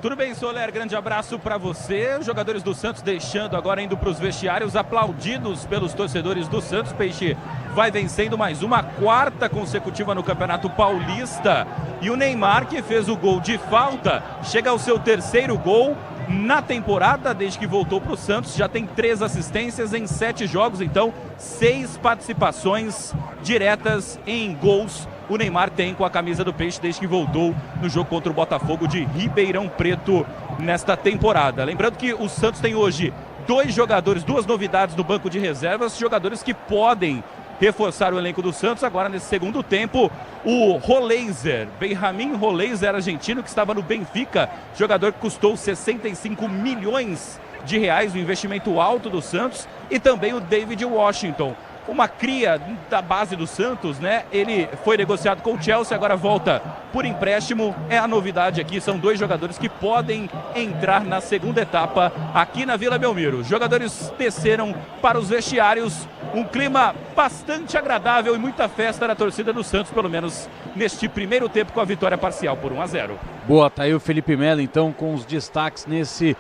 Tudo bem, Soler? Grande abraço para você. Os jogadores do Santos deixando agora, indo para os vestiários, aplaudidos pelos torcedores do Santos. Peixe vai vencendo mais uma quarta consecutiva no Campeonato Paulista. E o Neymar, que fez o gol de falta, chega ao seu terceiro gol na temporada, desde que voltou para o Santos. Já tem 3 assistências em 7 jogos, então 6 participações diretas em gols o Neymar tem com a camisa do Peixe desde que voltou no jogo contra o Botafogo de Ribeirão Preto nesta temporada. Lembrando que o Santos tem hoje 2 jogadores, 2 novidades no banco de reservas, jogadores que podem reforçar o elenco do Santos agora nesse segundo tempo. O Roleiser, Benjamin Roleiser, argentino, que estava no Benfica, jogador que custou 65 milhões de reais, um investimento alto do Santos, e também o David Washington, uma cria da base do Santos, né? Ele foi negociado com o Chelsea, agora volta por empréstimo. É a novidade aqui, são 2 jogadores que podem entrar na segunda etapa aqui na Vila Belmiro. Os jogadores desceram para os vestiários, um clima bastante agradável e muita festa na torcida do Santos, pelo menos neste primeiro tempo, com a vitória parcial por 1-0. Boa, tá aí o Felipe Melo então com os destaques nesse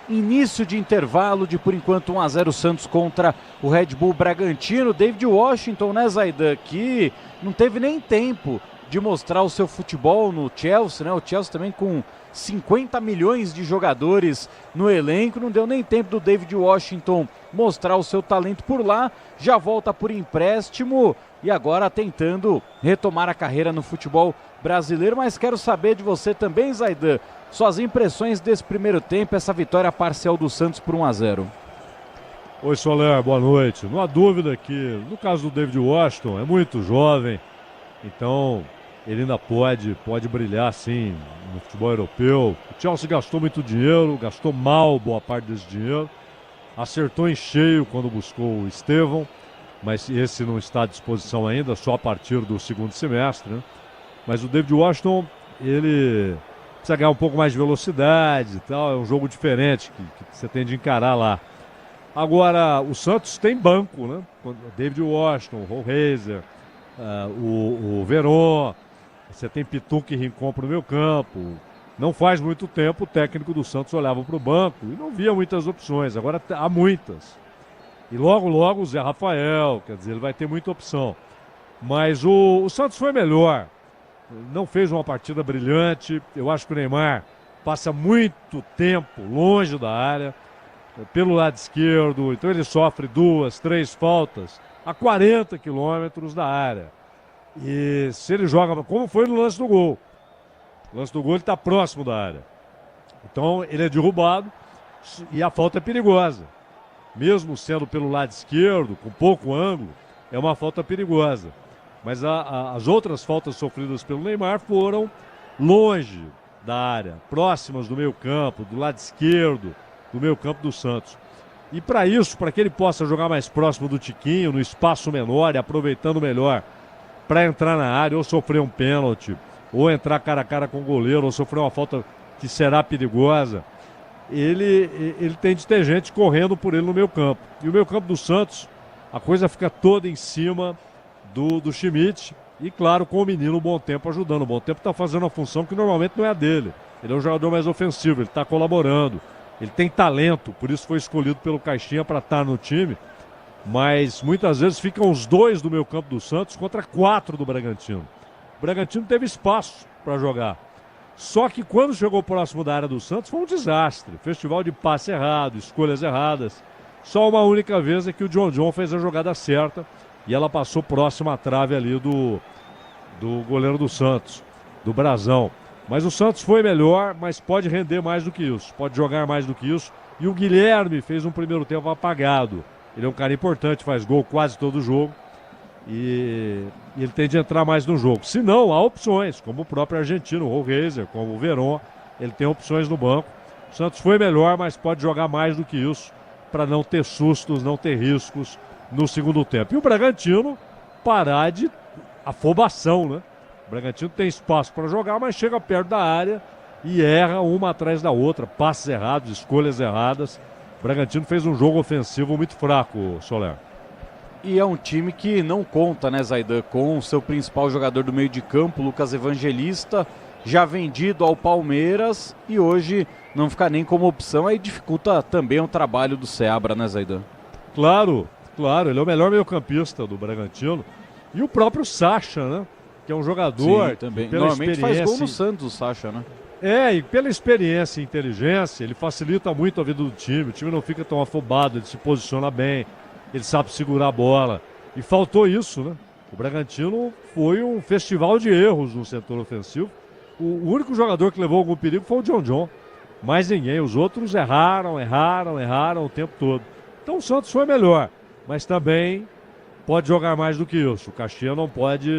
início de intervalo de, por enquanto, 1-0 Santos contra o Red Bull Bragantino. David Washington, né, Zaidan, que não teve nem tempo de mostrar o seu futebol no Chelsea, né? O Chelsea também com 50 milhões de jogadores no elenco, não deu nem tempo do David Washington mostrar o seu talento por lá, já volta por empréstimo e agora tentando retomar a carreira no futebol brasileiro. Mas quero saber de você também, Zaidan, suas impressões desse primeiro tempo, essa vitória parcial do Santos por 1-0. Oi, Soler, boa noite. Não há dúvida que, no caso do David Washington, é muito jovem, então ele ainda pode brilhar, sim, no futebol europeu. O Chelsea gastou muito dinheiro, gastou mal boa parte desse dinheiro, acertou em cheio quando buscou o Estevão, mas esse não está à disposição ainda, só a partir do segundo semestre, né? Mas o David Washington, ele precisa ganhar um pouco mais de velocidade e tal, é um jogo diferente que você tem de encarar lá. Agora, o Santos tem banco, né? David Washington, Roleiser, o Veron, você tem Pituca e Rincon para o meio campo. Não faz muito tempo o técnico do Santos olhava para o banco e não via muitas opções, agora há muitas. E logo o Zé Rafael, quer dizer, ele vai ter muita opção. Mas o Santos foi melhor. Não fez uma partida brilhante. Eu acho que o Neymar passa muito tempo longe da área, pelo lado esquerdo, então ele sofre 2, 3 faltas a 40 quilômetros da área. E se ele joga, como foi no lance do gol, o lance do gol ele está próximo da área, então ele é derrubado e a falta é perigosa, mesmo sendo pelo lado esquerdo, com pouco ângulo, é uma falta perigosa. Mas as outras faltas sofridas pelo Neymar foram longe da área, próximas do meio campo, do lado esquerdo do meio campo do Santos. E para isso, para que ele possa jogar mais próximo do Tiquinho, no espaço menor e aproveitando melhor para entrar na área, ou sofrer um pênalti, ou entrar cara a cara com o goleiro, ou sofrer uma falta que será perigosa, ele tem de ter gente correndo por ele no meio campo. E o meio campo do Santos, a coisa fica toda em cima do Schmidt, e claro, com o menino o Bom Tempo ajudando. O Bom Tempo está fazendo uma função que normalmente não é a dele. Ele é um jogador mais ofensivo, ele está colaborando, ele tem talento, por isso foi escolhido pelo Caixinha para estar no time, mas muitas vezes ficam os 2 do meio campo do Santos contra 4 do Bragantino. O Bragantino teve espaço para jogar, só que quando chegou próximo da área do Santos foi um desastre, festival de passe errado, escolhas erradas. Só uma única vez é que o John fez a jogada certa e ela passou próximo à trave ali do goleiro do Santos, do Brazão. Mas o Santos foi melhor, mas pode render mais do que isso, pode jogar mais do que isso. E o Guilherme fez um primeiro tempo apagado. Ele é um cara importante, faz gol quase todo jogo. E ele tem de entrar mais no jogo. Se não, há opções, como o próprio argentino, o Roleiser, como o Veron. Ele tem opções no banco. O Santos foi melhor, mas pode jogar mais do que isso, para não ter sustos, não ter riscos no segundo tempo. E o Bragantino parar de afobação, né? O Bragantino tem espaço para jogar, mas chega perto da área e erra uma atrás da outra. Passes errados, escolhas erradas. O Bragantino fez um jogo ofensivo muito fraco, Soler. E é um time que não conta, né, Zaidan, com o seu principal jogador do meio de campo, Lucas Evangelista, já vendido ao Palmeiras e hoje não fica nem como opção. Aí dificulta também o trabalho do Seabra, né, Zaidan? Claro, ele é o melhor meio-campista do Bragantino. E o próprio Sacha, né? Que é um jogador. Sim, também. Normalmente faz gol no Santos, o Sacha, né? E pela experiência e inteligência, ele facilita muito a vida do time. O time não fica tão afobado, ele se posiciona bem, ele sabe segurar a bola. E faltou isso, né? O Bragantino foi um festival de erros no setor ofensivo. O único jogador que levou algum perigo foi o John. Mais ninguém. Os outros erraram o tempo todo. Então o Santos foi melhor, mas também pode jogar mais do que isso. O Caxias não pode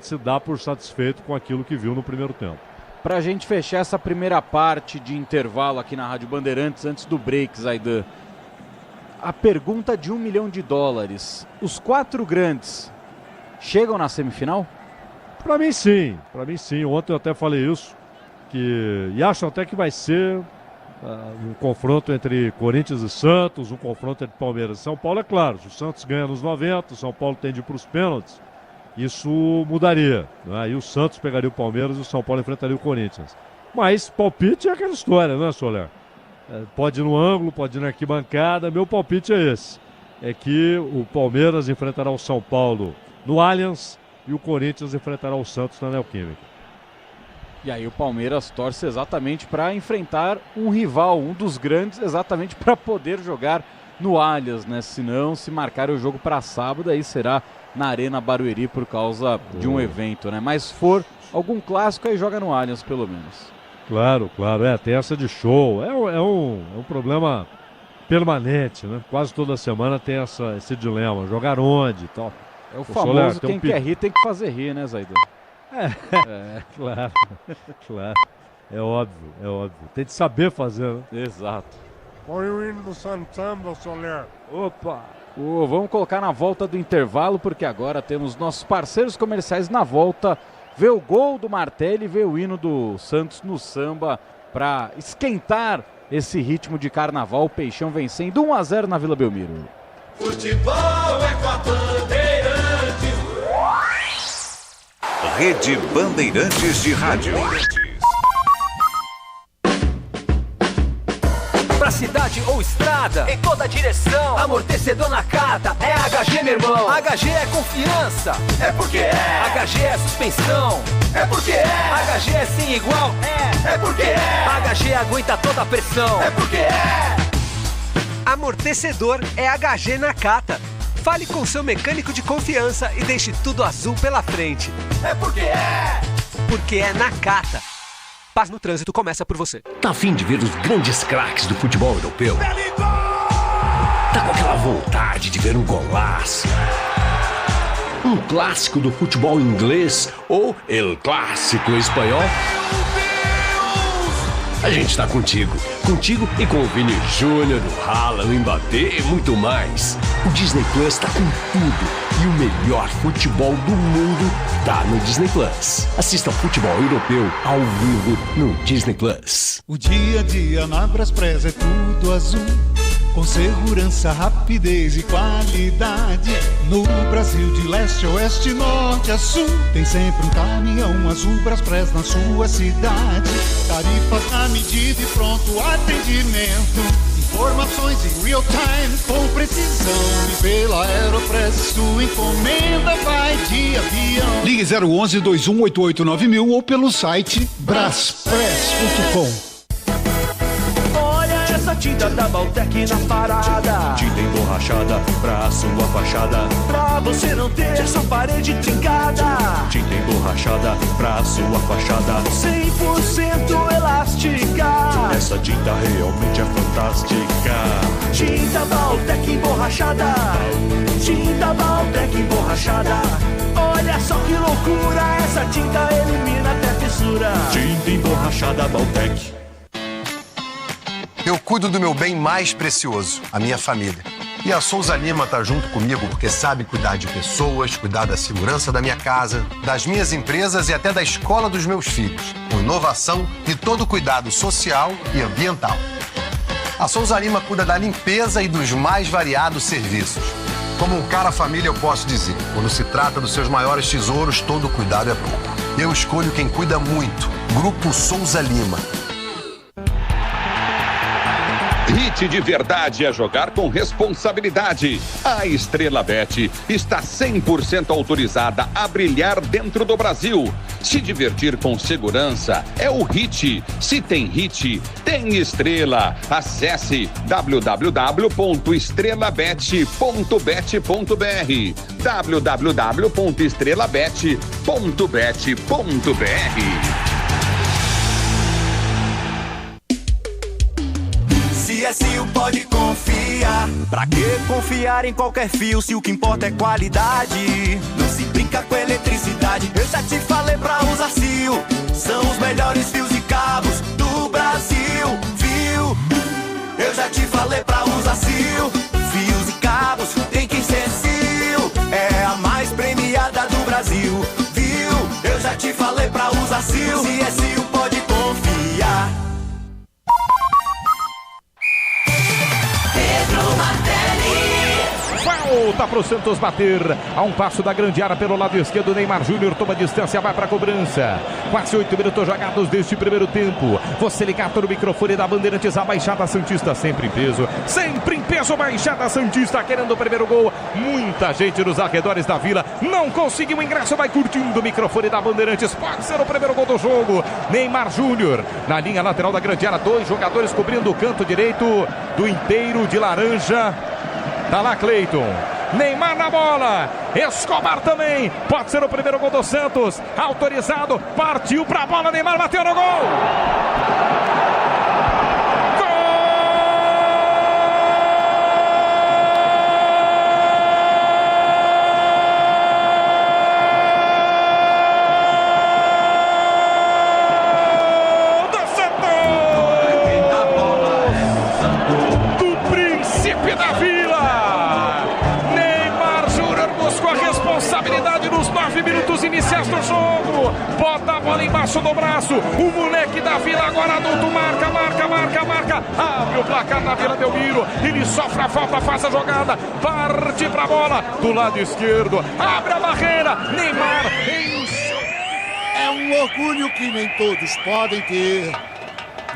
se dar por satisfeito com aquilo que viu no primeiro tempo. Pra gente fechar essa primeira parte de intervalo aqui na Rádio Bandeirantes, antes do break, Zaidan, a pergunta de $1 milhão. Os 4 grandes chegam na semifinal? Pra mim sim. Ontem eu até falei isso. E acho até que vai ser um confronto entre Corinthians e Santos, um confronto entre Palmeiras e São Paulo. É claro, se o Santos ganha nos 90, o São Paulo tende para os pênaltis, isso mudaria, né? Aí o Santos pegaria o Palmeiras e o São Paulo enfrentaria o Corinthians. Mas palpite é aquela história, né, Soler? Pode ir no ângulo, pode ir na arquibancada. Meu palpite é esse. É que o Palmeiras enfrentará o São Paulo no Allianz e o Corinthians enfrentará o Santos na Neoquímica. E aí o Palmeiras torce exatamente para enfrentar um rival, um dos grandes, exatamente para poder jogar no Allianz, né? Senão, se marcar o jogo para sábado, aí será na Arena Barueri por causa de um evento, né? Mas se for algum clássico, aí joga no Allianz pelo menos. Claro, tem essa de show. É um problema permanente, né? Quase toda semana tem esse dilema, jogar onde e tal. É o famoso quem quer rir tem que fazer rir, né, Zaidan? Claro. É óbvio. Tem de saber fazer, né? Exato. Põe o hino do Santamba, Soler. Opa! Vamos colocar na volta do intervalo, porque agora temos nossos parceiros comerciais na volta. Vê o gol do Martelli, vê o hino do Santos no samba para esquentar esse ritmo de carnaval. O Peixão vencendo 1-0 na Vila Belmiro. Futebol é com a Bandeirantes. Rede Bandeirantes de Rádio. Pra cidade ou estrada, em toda direção, amortecedor Nakata é HG, meu irmão. HG é confiança, é porque é. HG é suspensão, é porque é. HG é sem igual, é porque é. HG aguenta toda a pressão, é porque é. Amortecedor é HG Nakata. Fale com seu mecânico de confiança e deixe tudo azul pela frente. É porque é. Porque é Nakata. Paz no trânsito começa por você. Tá a fim de ver os grandes craques do futebol europeu? Tá com aquela vontade de ver um golaço? Um clássico do futebol inglês ou El Clássico espanhol? A gente tá contigo e com o Vini Júnior, o Haaland, o Mbappé e muito mais. O Disney Plus tá com tudo e o melhor futebol do mundo tá no Disney Plus. Assista ao futebol europeu ao vivo no Disney Plus. O dia a dia na Braspress é tudo azul, com segurança, rapidez e qualidade. No Brasil de leste a oeste, norte a sul, tem sempre um caminhão azul Braspress na sua cidade. Tarifas na medida e pronto atendimento. Informações em real time com precisão. E pela Aeropress sua encomenda vai de avião. Ligue 011-2188-9000 ou pelo site braspress.com. Tinta da Baltec na parada. Tinta emborrachada pra sua fachada. Pra você não ter essa parede trincada. Tinta emborrachada pra sua fachada. 100% elástica. Essa tinta realmente é fantástica. Tinta Baltec emborrachada. Tinta Baltec emborrachada. Olha só que loucura. Essa tinta elimina até fissura. Tinta emborrachada Baltec. Eu cuido do meu bem mais precioso, a minha família. E a Souza Lima tá junto comigo porque sabe cuidar de pessoas, cuidar da segurança da minha casa, das minhas empresas e até da escola dos meus filhos, com inovação e todo cuidado social e ambiental. A Souza Lima cuida da limpeza e dos mais variados serviços. Como um cara família eu posso dizer, quando se trata dos seus maiores tesouros, todo cuidado é pouco. Eu escolho quem cuida muito, Grupo Souza Lima. Hit de verdade é jogar com responsabilidade. A Estrela Bet está 100% autorizada a brilhar dentro do Brasil. Se divertir com segurança é o Hit. Se tem Hit, tem estrela. Acesse www.estrelabet.bet.br www.estrelabet.bet.br. CSU pode confiar. Pra que confiar em qualquer fio se o que importa é qualidade? Não se brinca com eletricidade. Eu já te falei pra usar Sil. São os melhores fios e cabos do Brasil, viu? Eu já te falei pra usar Sil. Fios e cabos tem que ser Sil. É a mais premiada do Brasil, viu? Eu já te falei pra usar Sil. CSU pode confiar. Volta pro Santos bater. A um passo da grande área pelo lado esquerdo. Neymar Júnior toma distância, vai pra cobrança. Quase 8 minutos jogados deste primeiro tempo. Você ligado no microfone da Bandeirantes, a Baixada Santista sempre em peso. Sempre em peso, Baixada Santista querendo o primeiro gol. Muita gente nos arredores da Vila. Não conseguiu o ingresso, vai curtindo o microfone da Bandeirantes. Pode ser o primeiro gol do jogo. Neymar Júnior na linha lateral da grande área. 2 jogadores cobrindo o canto direito do inteiro de laranja. Tá lá Cleiton, Neymar na bola, Escobar também, pode ser o primeiro gol do Santos, autorizado, partiu pra bola, Neymar bateu no gol! Iniciais do jogo, bota a bola embaixo do braço, o moleque da Vila agora adulto, marca, abre o placar na Vila Belmiro, ele sofre a falta, faz a jogada, parte pra bola, do lado esquerdo, abre a barreira, Neymar, é um orgulho que nem todos podem ter,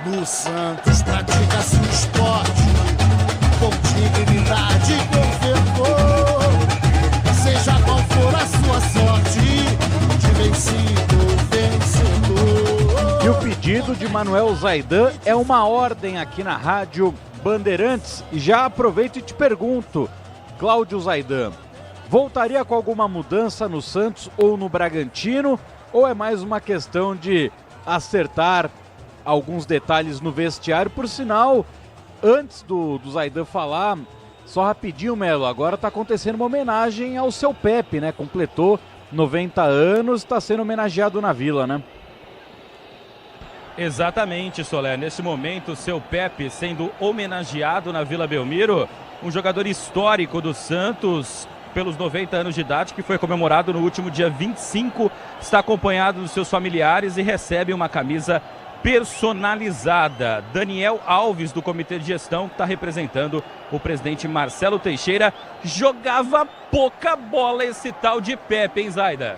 no Santos pratica-se um esporte, com dignidade e com fervor, seja qual for a sua sorte, de vencido, vencedor. E o pedido de Manuel Zaidan é uma ordem aqui na Rádio Bandeirantes. E já aproveito e te pergunto, Cláudio Zaidan, voltaria com alguma mudança no Santos ou no Bragantino? Ou é mais uma questão de acertar alguns detalhes no vestiário? Por sinal, antes do Zaidan falar, só rapidinho, Melo, agora está acontecendo uma homenagem ao seu Pepe, né? Completou 90 anos, está sendo homenageado na Vila, né? Exatamente, Soler. Nesse momento, o seu Pepe sendo homenageado na Vila Belmiro, um jogador histórico do Santos, pelos 90 anos de idade, que foi comemorado no último dia 25, está acompanhado dos seus familiares e recebe uma camisa personalizada. Daniel Alves, do Comitê de Gestão, que está representando o presidente Marcelo Teixeira. Jogava pouca bola esse tal de Pepe, hein, Zaida?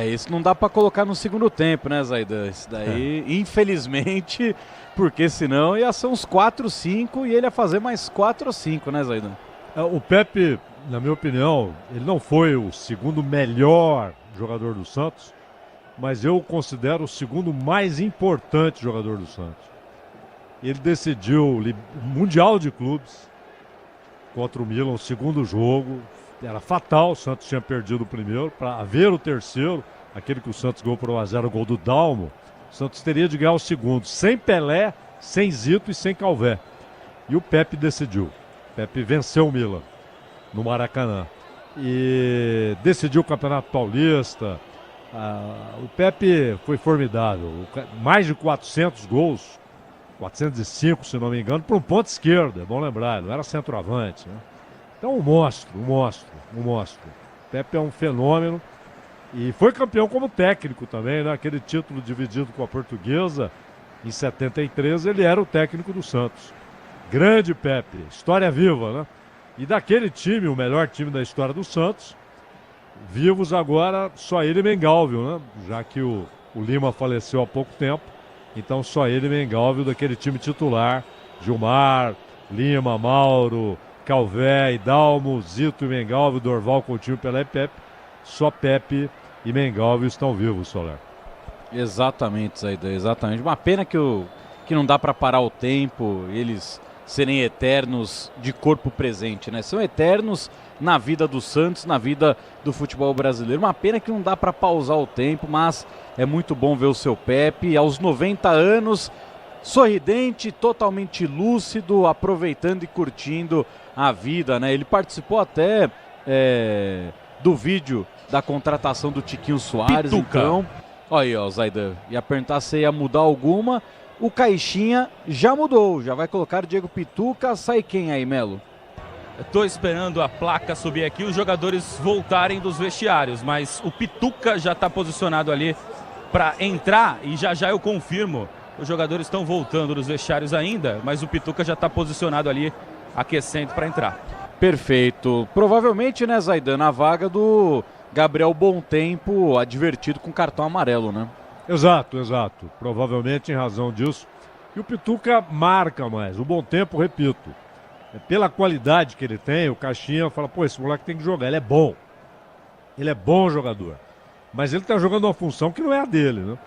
Isso não dá para colocar no segundo tempo, né, Zaida? Isso daí, infelizmente, porque senão ia ser uns 4, 5 e ele ia fazer mais 4 ou 5, né, Zaida? O Pepe, na minha opinião, ele não foi o segundo melhor jogador do Santos, mas eu o considero o segundo mais importante jogador do Santos. Ele decidiu o Mundial de Clubes contra o Milan, o segundo jogo. Era fatal, o Santos tinha perdido o primeiro. Para haver o terceiro, aquele que o Santos ganhou por 1-0, o gol do Dalmo, o Santos teria de ganhar o segundo, sem Pelé, sem Zito e sem Calvé. E o Pepe decidiu. O Pepe venceu o Milan no Maracanã. E decidiu o Campeonato Paulista. O Pepe foi formidável, mais de 400 gols, 405 se não me engano, para um ponto esquerdo, é bom lembrar, não era centroavante, né? Então um monstro. O Pepe é um fenômeno e foi campeão como técnico também, né? Aquele título dividido com a Portuguesa em 73, ele era o técnico do Santos. Grande Pepe, história viva, né? E daquele time, o melhor time da história do Santos, vivos agora só ele e Mengalvio, né? Já que o Lima faleceu há pouco tempo, então só ele e Mengalvio daquele time titular. Gilmar, Lima, Mauro, Calvé, Dalmo, Zito e Mengalvio, Dorval, Coutinho, Pelé e Pepe. Só Pepe e Mengalvio estão vivos, Soler. Exatamente, Zaidan, exatamente. Uma pena que não dá para parar o tempo, eles serem eternos de corpo presente, né? São eternos na vida do Santos, na vida do futebol brasileiro. Uma pena que não dá para pausar o tempo, mas é muito bom ver o seu Pepe aos 90 anos, sorridente, totalmente lúcido, aproveitando e curtindo a vida, né? Ele participou até do vídeo da contratação do Tiquinho Soares, Pituca. então... Olha aí, ó, Zaidan, ia perguntar se ia mudar alguma, o Caixinha já mudou, já vai colocar o Diego Pituca, sai quem aí, Melo? Estou esperando a placa subir aqui, os jogadores voltarem dos vestiários, mas o Pituca já está posicionado ali para entrar e já eu confirmo. Os jogadores estão voltando dos vestiários ainda, mas o Pituca já está posicionado ali, aquecendo para entrar. Perfeito. Provavelmente, né, Zaidan, na vaga do Gabriel Bontempo, advertido com cartão amarelo, né? Exato. Provavelmente em razão disso. E o Pituca marca mais. O Bontempo, repito, pela qualidade que ele tem, o Caixinha fala, pô, esse moleque tem que jogar, ele é bom. Ele é bom jogador. Mas ele tá jogando uma função que não é a dele, né?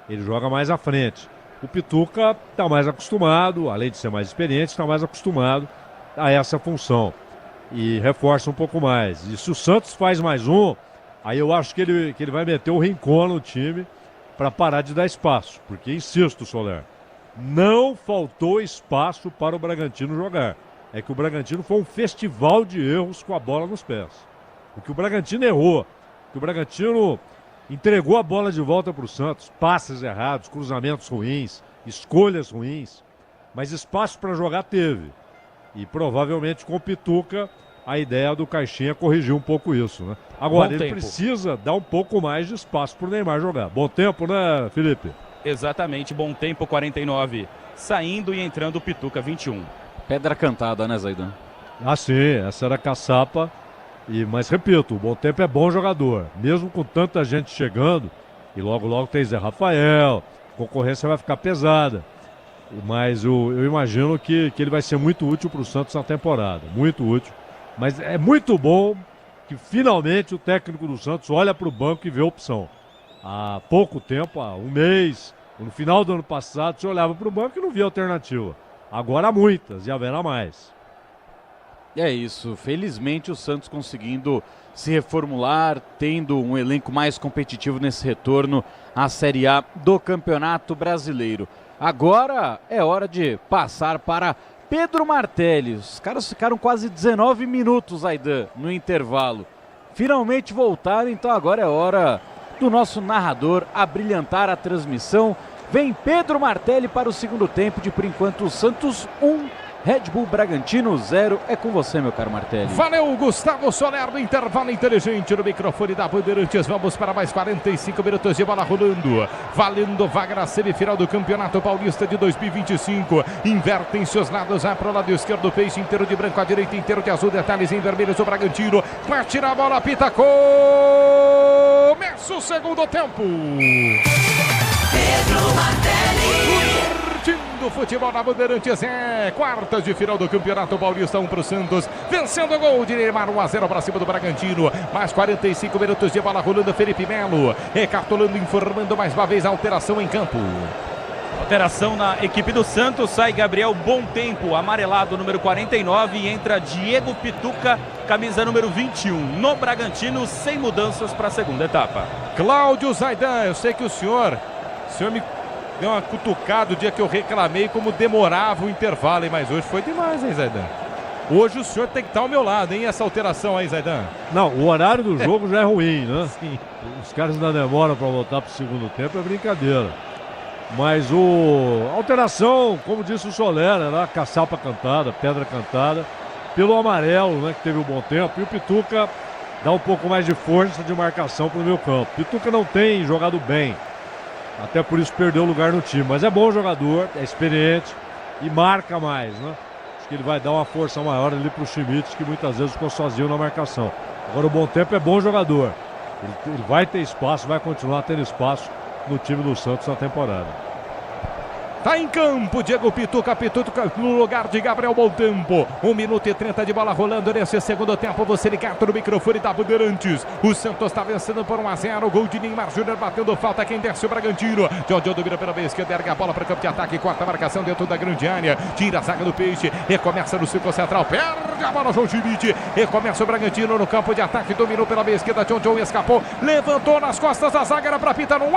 Ele joga mais à frente. O Pituca tá mais acostumado, além de ser mais experiente, está mais acostumado a essa função. E reforça um pouco mais. E se o Santos faz mais um, aí eu acho que ele vai meter o Rincon no time para parar de dar espaço. Porque, insisto, Soler, não faltou espaço para o Bragantino jogar. É que o Bragantino foi um festival de erros com a bola nos pés. O que o Bragantino errou, que o Bragantino entregou a bola de volta para o Santos, passes errados, cruzamentos ruins, escolhas ruins, mas espaço para jogar teve. E provavelmente com o Pituca, a ideia do Caixinha corrigir um pouco isso, né? Agora, ele precisa dar um pouco mais de espaço para o Neymar jogar. Bom tempo, né, Felipe? Exatamente, bom tempo, 49. Saindo e entrando o Pituca, 21. Pedra cantada, né, Zaidan? Ah, sim, essa era a caçapa. Mas, repito, o Bontempo é bom jogador. Mesmo com tanta gente chegando, e logo tem Zé Rafael, a concorrência vai ficar pesada. Mas eu imagino que ele vai ser muito útil para o Santos na temporada. Muito útil. Mas é muito bom que finalmente o técnico do Santos olha para o banco e vê a opção. Há pouco tempo, há um mês, no final do ano passado, você olhava para o banco e não via alternativa. Agora há muitas e haverá mais. É isso, felizmente o Santos conseguindo se reformular, tendo um elenco mais competitivo nesse retorno à Série A do Campeonato Brasileiro. Agora é hora de passar para Pedro Martelli. Os caras ficaram quase 19 minutos, Aidan, no intervalo. Finalmente voltaram, então agora é hora do nosso narrador abrilhantar a transmissão. Vem Pedro Martelli para o segundo tempo de, por enquanto, Santos 1, Red Bull Bragantino 0. É com você, meu caro Martelli. Valeu, Gustavo Soler, no intervalo inteligente no microfone da Bandeirantes. Vamos para mais 45 minutos de bola rolando. Valendo vaga na semifinal do Campeonato Paulista de 2025. Invertem-se os lados, para o lado esquerdo, Peixe inteiro de branco, à direita inteiro de azul, detalhes em vermelhos o Bragantino. Vai tirar a bola, pita, começa o segundo tempo. Pedro Martelli. Do futebol na Bandeirantes, quartas de final do Campeonato Paulista, 1 para o Santos, vencendo o gol de Neymar, 1-0 para cima do Bragantino, mais 45 minutos de bola rolando, Felipe Melo, recapitulando, informando mais uma vez a alteração em campo. Alteração na equipe do Santos, sai Gabriel Bontempo, amarelado, número 49, e entra Diego Pituca, camisa número 21, no Bragantino, sem mudanças para a segunda etapa. Cláudio Zaidan, eu sei que o senhor me deu uma cutucada o dia que eu reclamei como demorava o intervalo, hein? Mas hoje foi demais, hein, Zaidan? Hoje o senhor tem que estar ao meu lado, hein? Essa alteração aí, Zaidan. Não, o horário do jogo já é ruim, né? Sim. Os caras ainda demoram para voltar para o segundo tempo, é brincadeira. Mas a alteração, como disse o Soler, era a caçapa cantada, pedra cantada, pelo amarelo, né? Que teve um bom tempo. E o Pituca dá um pouco mais de força de marcação para o meio campo. Pituca não tem jogado bem. Até por isso perdeu lugar no time, mas é bom jogador, é experiente e marca mais, né? Acho que ele vai dar uma força maior ali para o Schmidt, que muitas vezes ficou sozinho na marcação. Agora o Bontempo é bom jogador, ele vai ter espaço, vai continuar tendo espaço no time do Santos na temporada. Tá em campo, Diego Pituca no lugar de Gabriel Montempo. 1 minuto e 30 de bola rolando nesse segundo tempo. Você ligado no microfone da Bandeirantes. O Santos está vencendo por 1-0. Gol de Neymar Júnior batendo falta. Quem desce o Bragantino. Jojo domina pela vez, que erga a bola para o campo de ataque. Corta a marcação dentro da grande área. Tira a zaga do Peixe. Recomeça no círculo central. Perde a bola, João Schmidt. Recomeça o Bragantino no campo de ataque. Dominou pela vez esquerda. Jojo escapou. Levantou nas costas da zaga. Era para pintar no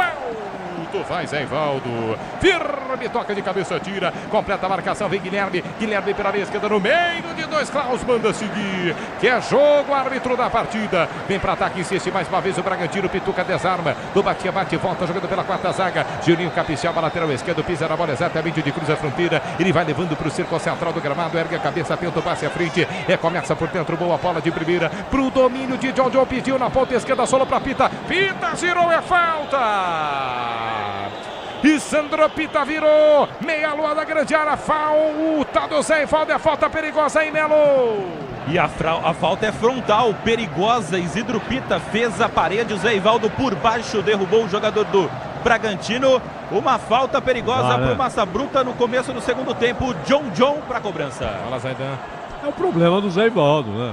vai Zé Ivaldo, firme, toca de cabeça, tira, completa a marcação, vem Guilherme pela vez esquerda no meio de dois, Klaus manda seguir, que é jogo, árbitro da partida, vem para ataque, insiste mais uma vez o Bragantino, Pituca desarma, do bate, volta jogando pela quarta zaga, Juninho Capixaba, lateral esquerdo, pisa na bola exatamente de cruz a fronteira, ele vai levando para o círculo central do gramado, ergue a cabeça, tenta o passe à frente, começa por dentro, boa bola de primeira, pro domínio de John, pediu na ponta esquerda, solo para Pita, girou, é falta! E Sandro Pita virou, meia lua da grande área, falta do Zé Ivaldo, é falta perigosa aí, Melo. E a falta é frontal, perigosa, Isidro Pita fez a parede, o Zé Ivaldo por baixo derrubou o jogador do Bragantino. Uma falta perigosa para o Massa Bruta no começo do segundo tempo, John para a cobrança. Fala, Zaidan. É o problema do Zé Ivaldo, né?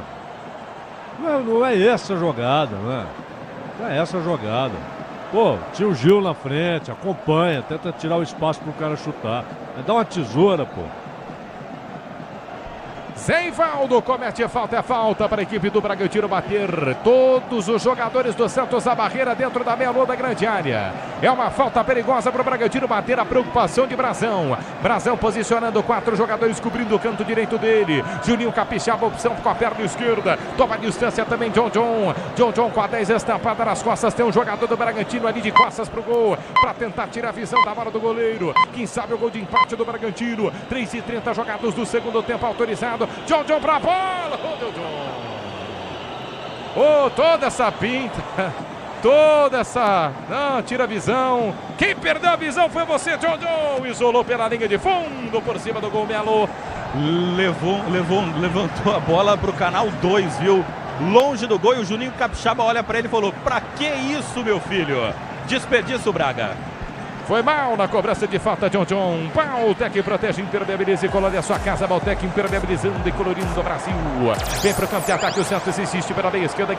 Não é essa jogada, né? Não é essa jogada. Pô, tinha o Gil na frente, acompanha, tenta tirar o espaço pro cara chutar. Dá uma tesoura, pô. Zé Ivaldo comete falta, é falta para a equipe do Bragantino bater. Todos os jogadores do Santos a barreira dentro da meia-lua da grande área. É uma falta perigosa para o Bragantino bater, a preocupação de Brazão. Brazão posicionando 4 jogadores cobrindo o canto direito dele. Juninho Capixaba, opção com a perna esquerda. Toma distância também John. John com a 10 estampada nas costas. Tem um jogador do Bragantino ali de costas pro gol. Para tentar tirar a visão da bola do goleiro. Quem sabe o gol de empate do Bragantino. 3:30 jogados do segundo tempo autorizado. John pra bola. Toda essa pinta. Toda essa... Não, tira a visão. Quem perdeu a visão foi você, John. Isolou pela linha de fundo por cima do gol, Melo. Levantou a bola pro canal 2, viu? Longe do gol e o Juninho Capixaba olha pra ele e falou: pra que isso, meu filho? Desperdício, Braga. Foi mal na cobrança de falta, John. Baltec protege, impermeabiliza e colore a sua casa. Baltec impermeabilizando e colorindo o Brasil. Vem para o campo de ataque, o Santos insiste pela meia esquerda.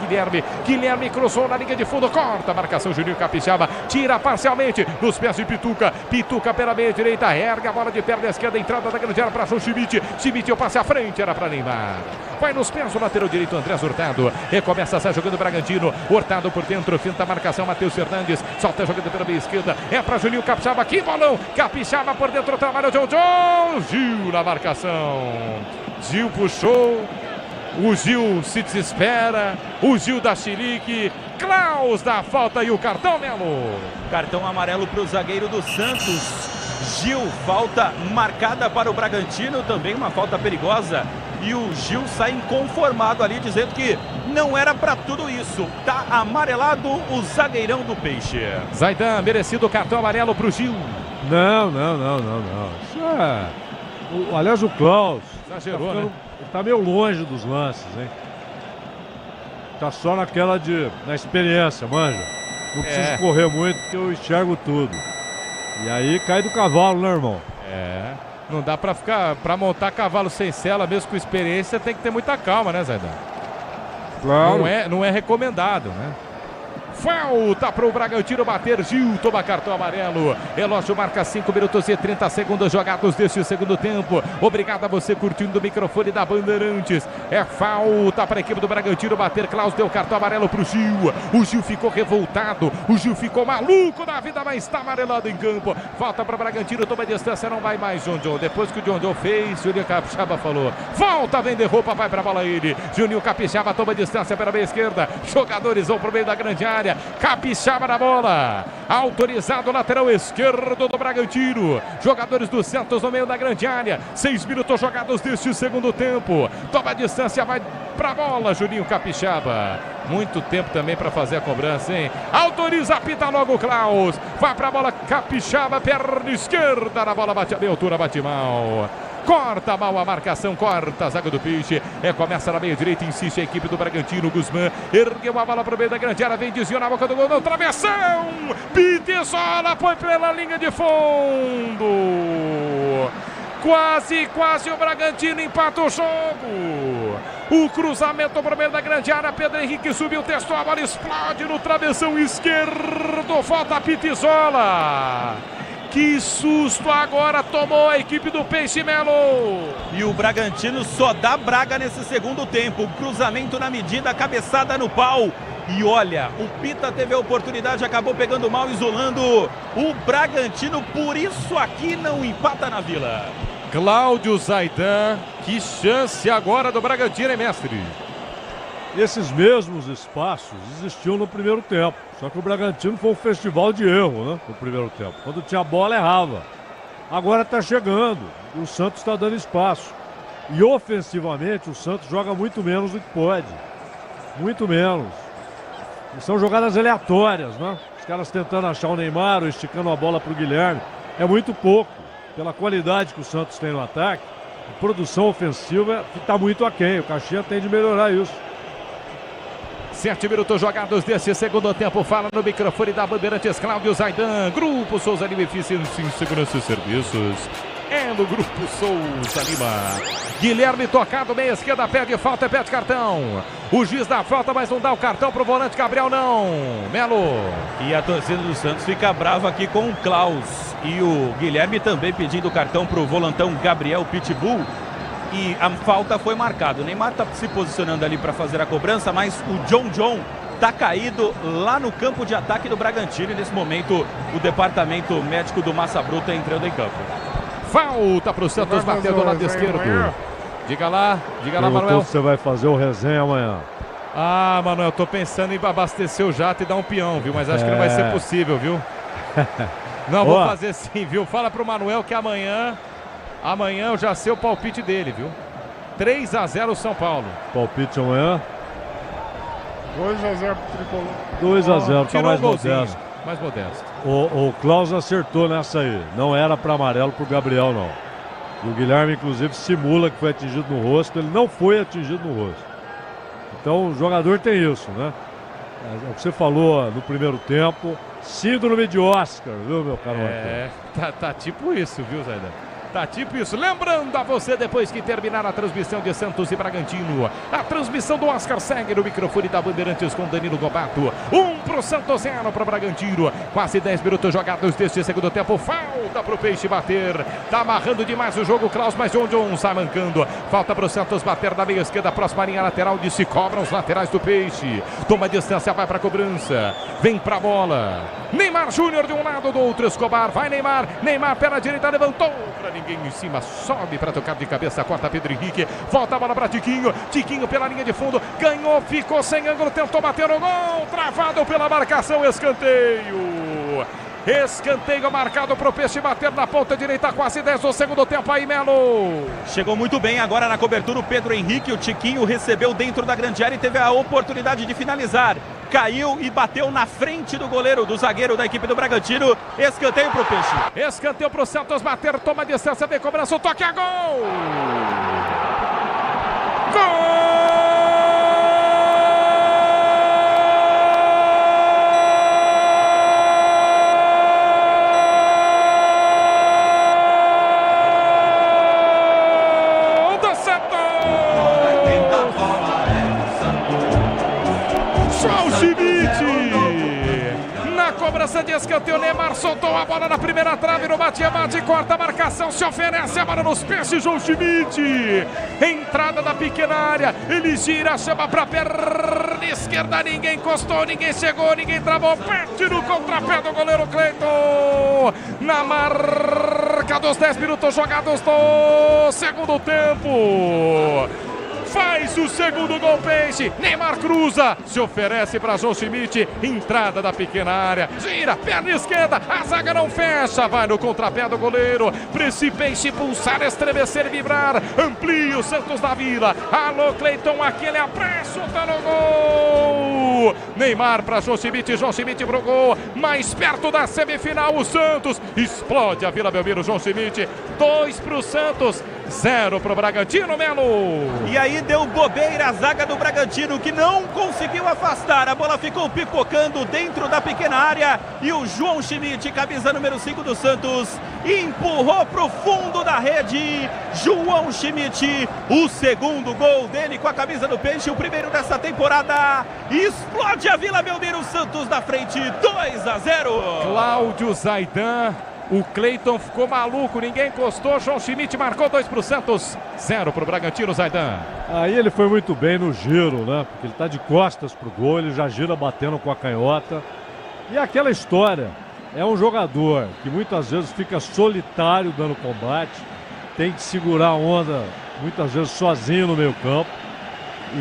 Guilherme cruzou na linha de fundo, corta a marcação. Juninho Capixaba tira parcialmente nos pés de Pituca pela meia direita, erga a bola de perna esquerda, entrada da grande área para João Schmidt, o passe à frente, era para Neymar. Vai nos pés o lateral direito, Andrés Hurtado. Recomeça a sair jogando o Bragantino. Hurtado por dentro, finta a marcação, Matheus Fernandes. Solta jogando pela meia esquerda. É para Juninho Capixaba, que bolão. Capixaba por dentro, trabalha o John. Gil na marcação. Gil puxou. O Gil se desespera. O Gil da chilique. Klaus dá falta e o cartão, Melo. Cartão amarelo para o zagueiro do Santos. Gil, falta marcada para o Bragantino. Também uma falta perigosa. E o Gil sai inconformado ali, dizendo que não era para tudo isso. Tá amarelado o zagueirão do Peixe. Zaidan, merecido cartão amarelo pro Gil. Não. Isso aliás, o Klaus exagerou, né? Ele tá meio longe dos lances, hein? Tá só na experiência, manja. Não preciso correr muito, porque eu enxergo tudo. E aí cai do cavalo, né, irmão? Não dá pra montar cavalo sem sela, mesmo com experiência, tem que ter muita calma, né, Zaidan? Claro. Não é recomendado, né? Falta para o Bragantino bater. Gil toma cartão amarelo. Relógio marca 5 minutos e 30 segundos jogados deste segundo tempo. Obrigado a você curtindo o microfone da Bandeirantes. É falta para a equipe do Bragantino bater. Klaus deu cartão amarelo para o Gil. O Gil ficou revoltado. O Gil ficou maluco da vida, mas está amarelado em campo. Falta para o Bragantino, toma distância, não vai mais John. Depois que o John fez, Juninho Capixaba falou: volta, vender roupa, vai para a bola ele. Juninho Capixaba toma distância pela meia esquerda. Jogadores vão para o meio da grande área. Capixaba na bola, autorizado o lateral esquerdo do Bragantino. Jogadores do Santos no meio da grande área. 6 minutos jogados deste segundo tempo. Toma a distância, vai pra bola Juninho Capixaba. Muito tempo também para fazer a cobrança, hein? Autoriza, apita logo o Klaus. Vai pra bola Capixaba, perna esquerda na bola, bate a meia altura, bate mal. Corta mal a marcação, corta a zaga do Peixe. Começa na meia direita, insiste a equipe do Bragantino. Guzmán ergueu a bola para o meio da grande área, vem desviou na boca do gol, não, travessão. Pita Pitizola foi pela linha de fundo. Quase o Bragantino empata o jogo. O cruzamento para o meio da grande área. Pedro Henrique subiu, testou a bola, explode no travessão esquerdo. Falta Pitizola. Que susto agora tomou a equipe do Peixe Melo. E o Bragantino só dá Braga nesse segundo tempo. Cruzamento na medida, cabeçada no pau. E olha, o Pita teve a oportunidade, acabou pegando mal, isolando o Bragantino. Por isso aqui não empata na Vila. Cláudio Zaidan, que chance agora do Bragantino, hein, mestre? Esses mesmos espaços existiam no primeiro tempo. Só que o Bragantino foi um festival de erro, né? No primeiro tempo. Quando tinha bola, errava. Agora está chegando. E o Santos está dando espaço. E ofensivamente, o Santos joga muito menos do que pode. Muito menos. E são jogadas aleatórias, né? Os caras tentando achar o Neymar ou esticando a bola para o Guilherme. É muito pouco. Pela qualidade que o Santos tem no ataque, a produção ofensiva está muito aquém. O Caxias tem de melhorar isso. 7 minutos jogados desse segundo tempo. Fala no microfone da Bandeirantes, Cláudio Zaidan. Grupo Souza Lima, eficiência em segurança e serviços. É no Grupo Souza Lima. Guilherme tocado, meia esquerda, pede falta e pede cartão. O juiz dá falta, mas não dá o cartão pro volante Gabriel, não. Melo. E a torcida do Santos fica brava aqui com o Klaus. E o Guilherme também pedindo cartão pro volantão Gabriel Pitbull. E a falta foi marcada. O Neymar está se posicionando ali para fazer a cobrança, mas o John está caído lá no campo de ataque do Bragantino. E nesse momento o departamento médico do Massa Bruta entrando em campo. Falta para o Santos bater do lado esquerdo. Diga lá, Manuel. Você vai fazer o resenha amanhã. Ah, Manuel, tô pensando em abastecer o jato e dar um peão, viu? Mas acho que não vai ser possível, viu? Não, vou fazer sim, viu? Fala pro Manuel que amanhã eu já sei o palpite dele, viu? 3-0 São Paulo. Palpite amanhã? 2-0 pro Tricolor. 2-0, tá mais modesto. Mais modesto. O Klaus acertou nessa aí. Não era para amarelo pro Gabriel, não. E o Guilherme, inclusive, simula que foi atingido no rosto. Ele não foi atingido no rosto. Então, o jogador tem isso, né? É o que você falou no primeiro tempo. Síndrome de Oscar, viu, meu caro Marcos? Tá tipo isso, viu, Zaidan? Tá tipo isso. Lembrando a você, depois que terminar a transmissão de Santos e Bragantino, a transmissão do Oscar segue no microfone da Bandeirantes com Danilo Gobato. 1 pro Santos, 0 pro Bragantino. Quase 10 minutos jogados deste segundo tempo. Falta pro Peixe bater. Tá amarrando demais o jogo, Klaus, mas John sai mancando. Falta pro Santos bater da meia esquerda, próxima linha lateral, de se cobram os laterais do Peixe. Toma distância, vai pra cobrança. Vem pra bola. Neymar Júnior de um lado, do outro Escobar. Vai Neymar. Neymar pela direita, levantou pra ninguém em cima, sobe para tocar de cabeça, corta Pedro Henrique, volta a bola para Tiquinho pela linha de fundo, ganhou, ficou sem ângulo, tentou bater no gol, travado pela marcação, escanteio marcado para o Peixe bater na ponta direita, quase 10 do segundo tempo aí, Melo. Chegou muito bem agora na cobertura o Pedro Henrique, o Tiquinho recebeu dentro da grande área e teve a oportunidade de finalizar. Caiu e bateu na frente do goleiro, do zagueiro da equipe do Bragantino. Escanteio pro Peixe. Escanteio pro Santos bater, toma distância, vem cobrança, o toque a gol! Gol! Cobrança de escanteio, Neymar soltou a bola na primeira trave, no bate-bate, corta a marcação, se oferece a bola nos pés, João Schmidt, entrada da pequena área, ele gira, chama pra perna esquerda, ninguém encostou, ninguém chegou, ninguém travou, perde no contrapé do goleiro Cleiton, na marca dos 10 minutos jogados do segundo tempo. Faz o segundo gol, Peixe. Neymar cruza, se oferece para João Schmidt. Entrada da pequena área. Gira, perna esquerda. A zaga não fecha. Vai no contrapé do goleiro. Para esse Peixe pulsar, estremecer e vibrar. Amplia o Santos da Vila. Alô, Cleiton, aquele apresso. Tá no gol. Neymar para João Schmidt. João Schmidt pro gol. Mais perto da semifinal, o Santos. Explode a Vila Belmiro. João Schmidt. 2 pro Santos. 0 pro Bragantino, Melo. E aí deu bobeira a zaga do Bragantino, que não conseguiu afastar. A bola ficou pipocando dentro da pequena área e o João Schmidt, camisa número 5 do Santos, empurrou pro fundo da rede. João Schmidt, o segundo gol dele com a camisa do Peixe, o primeiro dessa temporada. Explode a Vila Belmiro, Santos na frente, 2-0. Cláudio Zaidan. O Cleiton ficou maluco, ninguém encostou. João Schmidt marcou 2 pro Santos, 0 pro Bragantino, Zaidan. Aí ele foi muito bem no giro, né? Porque ele tá de costas pro gol, ele já gira batendo com a canhota. E aquela história, é um jogador que muitas vezes fica solitário dando combate, tem que segurar a onda muitas vezes sozinho no meio campo.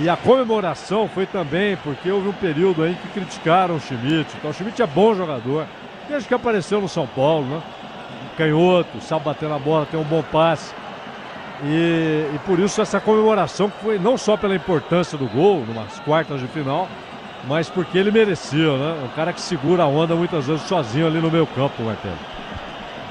E a comemoração foi também porque houve um período aí que criticaram o Schmidt. Então o Schmidt é bom jogador, desde que apareceu no São Paulo, né? Canhoto, sabe bater na bola, tem um bom passe. E por isso essa comemoração que foi não só pela importância do gol, numas quartas de final, mas porque ele merecia, né? Um cara que segura a onda muitas vezes sozinho ali no meio campo, Martelo.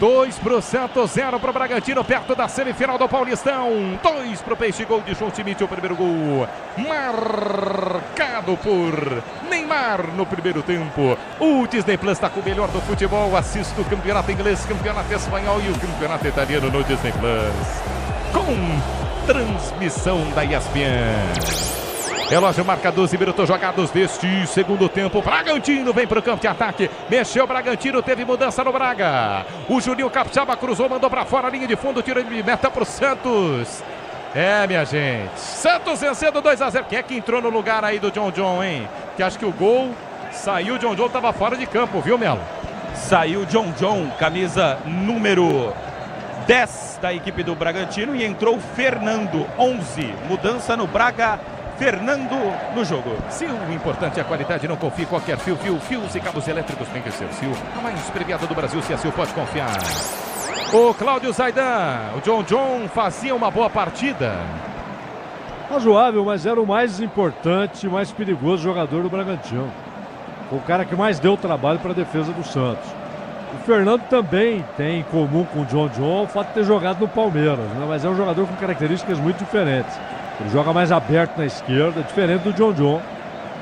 2 pro Santos, 0 pro Bragantino, perto da semifinal do Paulistão. 2 pro Peixe, gol de João Schmidt, o primeiro gol marcado por Neymar no primeiro tempo. O Disney Plus está com o melhor do futebol. Assista o campeonato inglês, campeonato espanhol e o campeonato italiano no Disney Plus, com transmissão da ESPN. Relógio marca 12 minutos jogados deste segundo tempo. Bragantino vem para o campo de ataque. Mexeu o Bragantino, teve mudança no Braga. O Juninho Capixaba cruzou, mandou para fora a linha de fundo, tirou de meta para o Santos. É, minha gente. Santos vencendo 2-0. Quem é que entrou no lugar aí do John, hein? Que acho que o gol saiu, o John estava fora de campo, viu, Melo? Saiu John, camisa número 10 da equipe do Bragantino, e entrou Fernando, 11. Mudança no Braga. Fernando no jogo. Se o importante é a qualidade, não confie em qualquer fio. Fios e cabos elétricos tem que ser Sil. A mais premiada do Brasil, se a Sil pode confiar. O Cláudio Zaidan, o John fazia uma boa partida. Razoável, mas era o mais importante, mais perigoso jogador do Bragantino. O cara que mais deu trabalho para a defesa do Santos. O Fernando também tem em comum com o John o fato de ter jogado no Palmeiras, né? Mas é um jogador com características muito diferentes. Ele joga mais aberto na esquerda, diferente do John.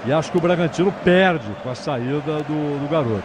E acho que o Bragantino perde com a saída do garoto.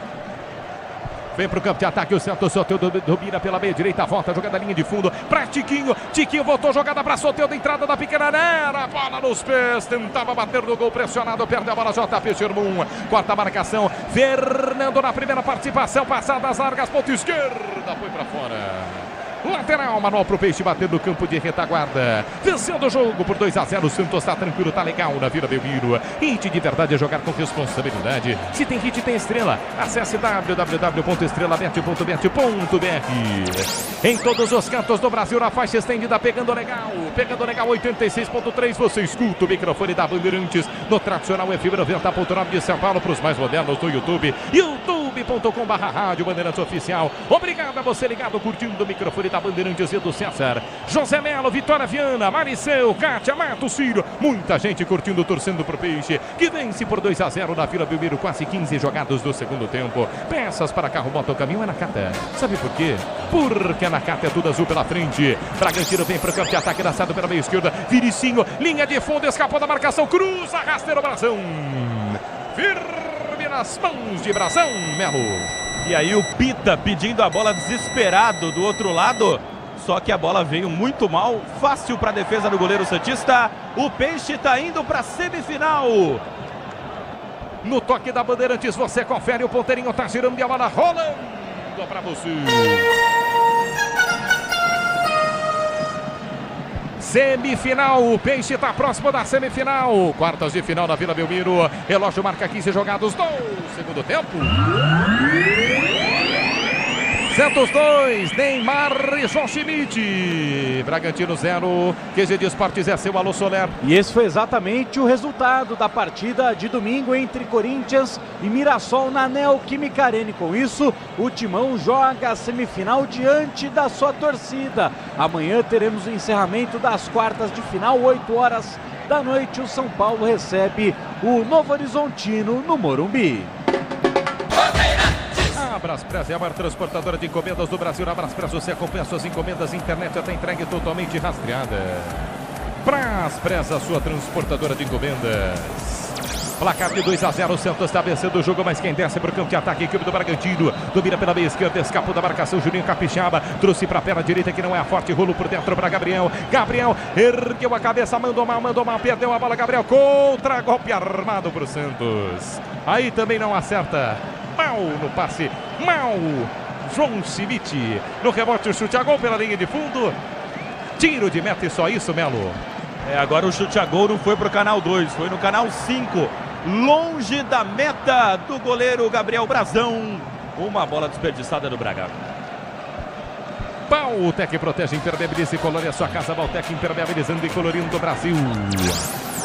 Vem para o campo de ataque, o Santos. Soteldo domina pela meia direita, volta, jogada linha de fundo para Tiquinho. Tiquinho voltou, jogada para Soteldo, entrada da pequena área, bola nos pés, tentava bater no gol, pressionado, perde a bola, JP Sherman, quarta marcação. Fernando na primeira participação, passadas largas, ponta esquerda, foi para fora. Lateral, manual pro Peixe, bater no campo de retaguarda. Vencendo o jogo por 2-0. O Santos tá tranquilo, tá legal na Vila Belmiro. Hit de verdade é jogar com responsabilidade. Se tem hit, tem estrela. Acesse www.estrelabet.bet.br. Em todos os cantos do Brasil, na faixa estendida, pegando legal. Pegando legal 86.3. Você escuta o microfone da Bandeirantes no tradicional FM 90.9 de São Paulo, pros mais modernos do YouTube. youtube.com/rádio Bandeirantes Oficial. Obrigado a você ligado, curtindo o microfone da Bandeirantes e do César. José Melo, Vitória Viana, Maricel, Kátia, Mato Ciro. Muita gente curtindo, torcendo pro Peixe, que vence por 2-0 na Vila Belmiro, quase 15 jogados do segundo tempo. Peças para carro, moto, caminhão é Nakata. Sabe por quê? Porque a Nakata é tudo azul pela frente. Bragantino vem pro campo de ataque, lançado pela meia esquerda. Vinicinho, linha de fundo, escapou da marcação, cruza, rasteiro, Brasão. Firme nas mãos de Brasão, Melo. E aí o Pita pedindo a bola desesperado do outro lado. Só que a bola veio muito mal. Fácil para a defesa do goleiro santista. O Peixe está indo para a semifinal. No toque da Bandeirantes, você confere, o ponteirinho tá girando e a bola rolando para você. Semifinal, o Peixe está próximo da semifinal. Quartas de final na Vila Belmiro. Relógio marca 15 jogados do segundo tempo. Santos 2, Neymar e João Schmidt. Bragantino 0, QG de Esportes é seu, Alô Soler. E esse foi exatamente o resultado da partida de domingo entre Corinthians e Mirassol na Neoquímica Arena. Com isso, o Timão joga a semifinal diante da sua torcida. Amanhã teremos o encerramento das quartas de final, 8 horas da noite. O São Paulo recebe o Novo Horizontino no Morumbi. Braspress é a maior transportadora de encomendas do Brasil. Na Braspress você acompanha suas encomendas, internet até entregue totalmente rastreada. Braspress, a sua transportadora de encomendas. Placar de 2-0, o Santos está vencendo o jogo, mas quem desce para o campo de ataque, a equipe do Bragantino, domina pela meia esquerda, escapou da marcação, Juninho Capixaba, trouxe para a perna direita que não é a forte, rolo por dentro para Gabriel, ergueu a cabeça, mandou mal, perdeu a bola, Gabriel, contra, golpe armado para o Santos, aí também não acerta, mal no passe, mal, João Civite, no rebote, o chute a gol pela linha de fundo, tiro de meta e só isso, Melo. Agora o chute a gol não foi para o canal 2, foi no canal 5. Longe da meta do goleiro Gabriel Brazão. Uma bola desperdiçada do Braga. Valtec protege, impermeabiliza e colore a sua casa. Valtec impermeabilizando e colorindo o Brasil.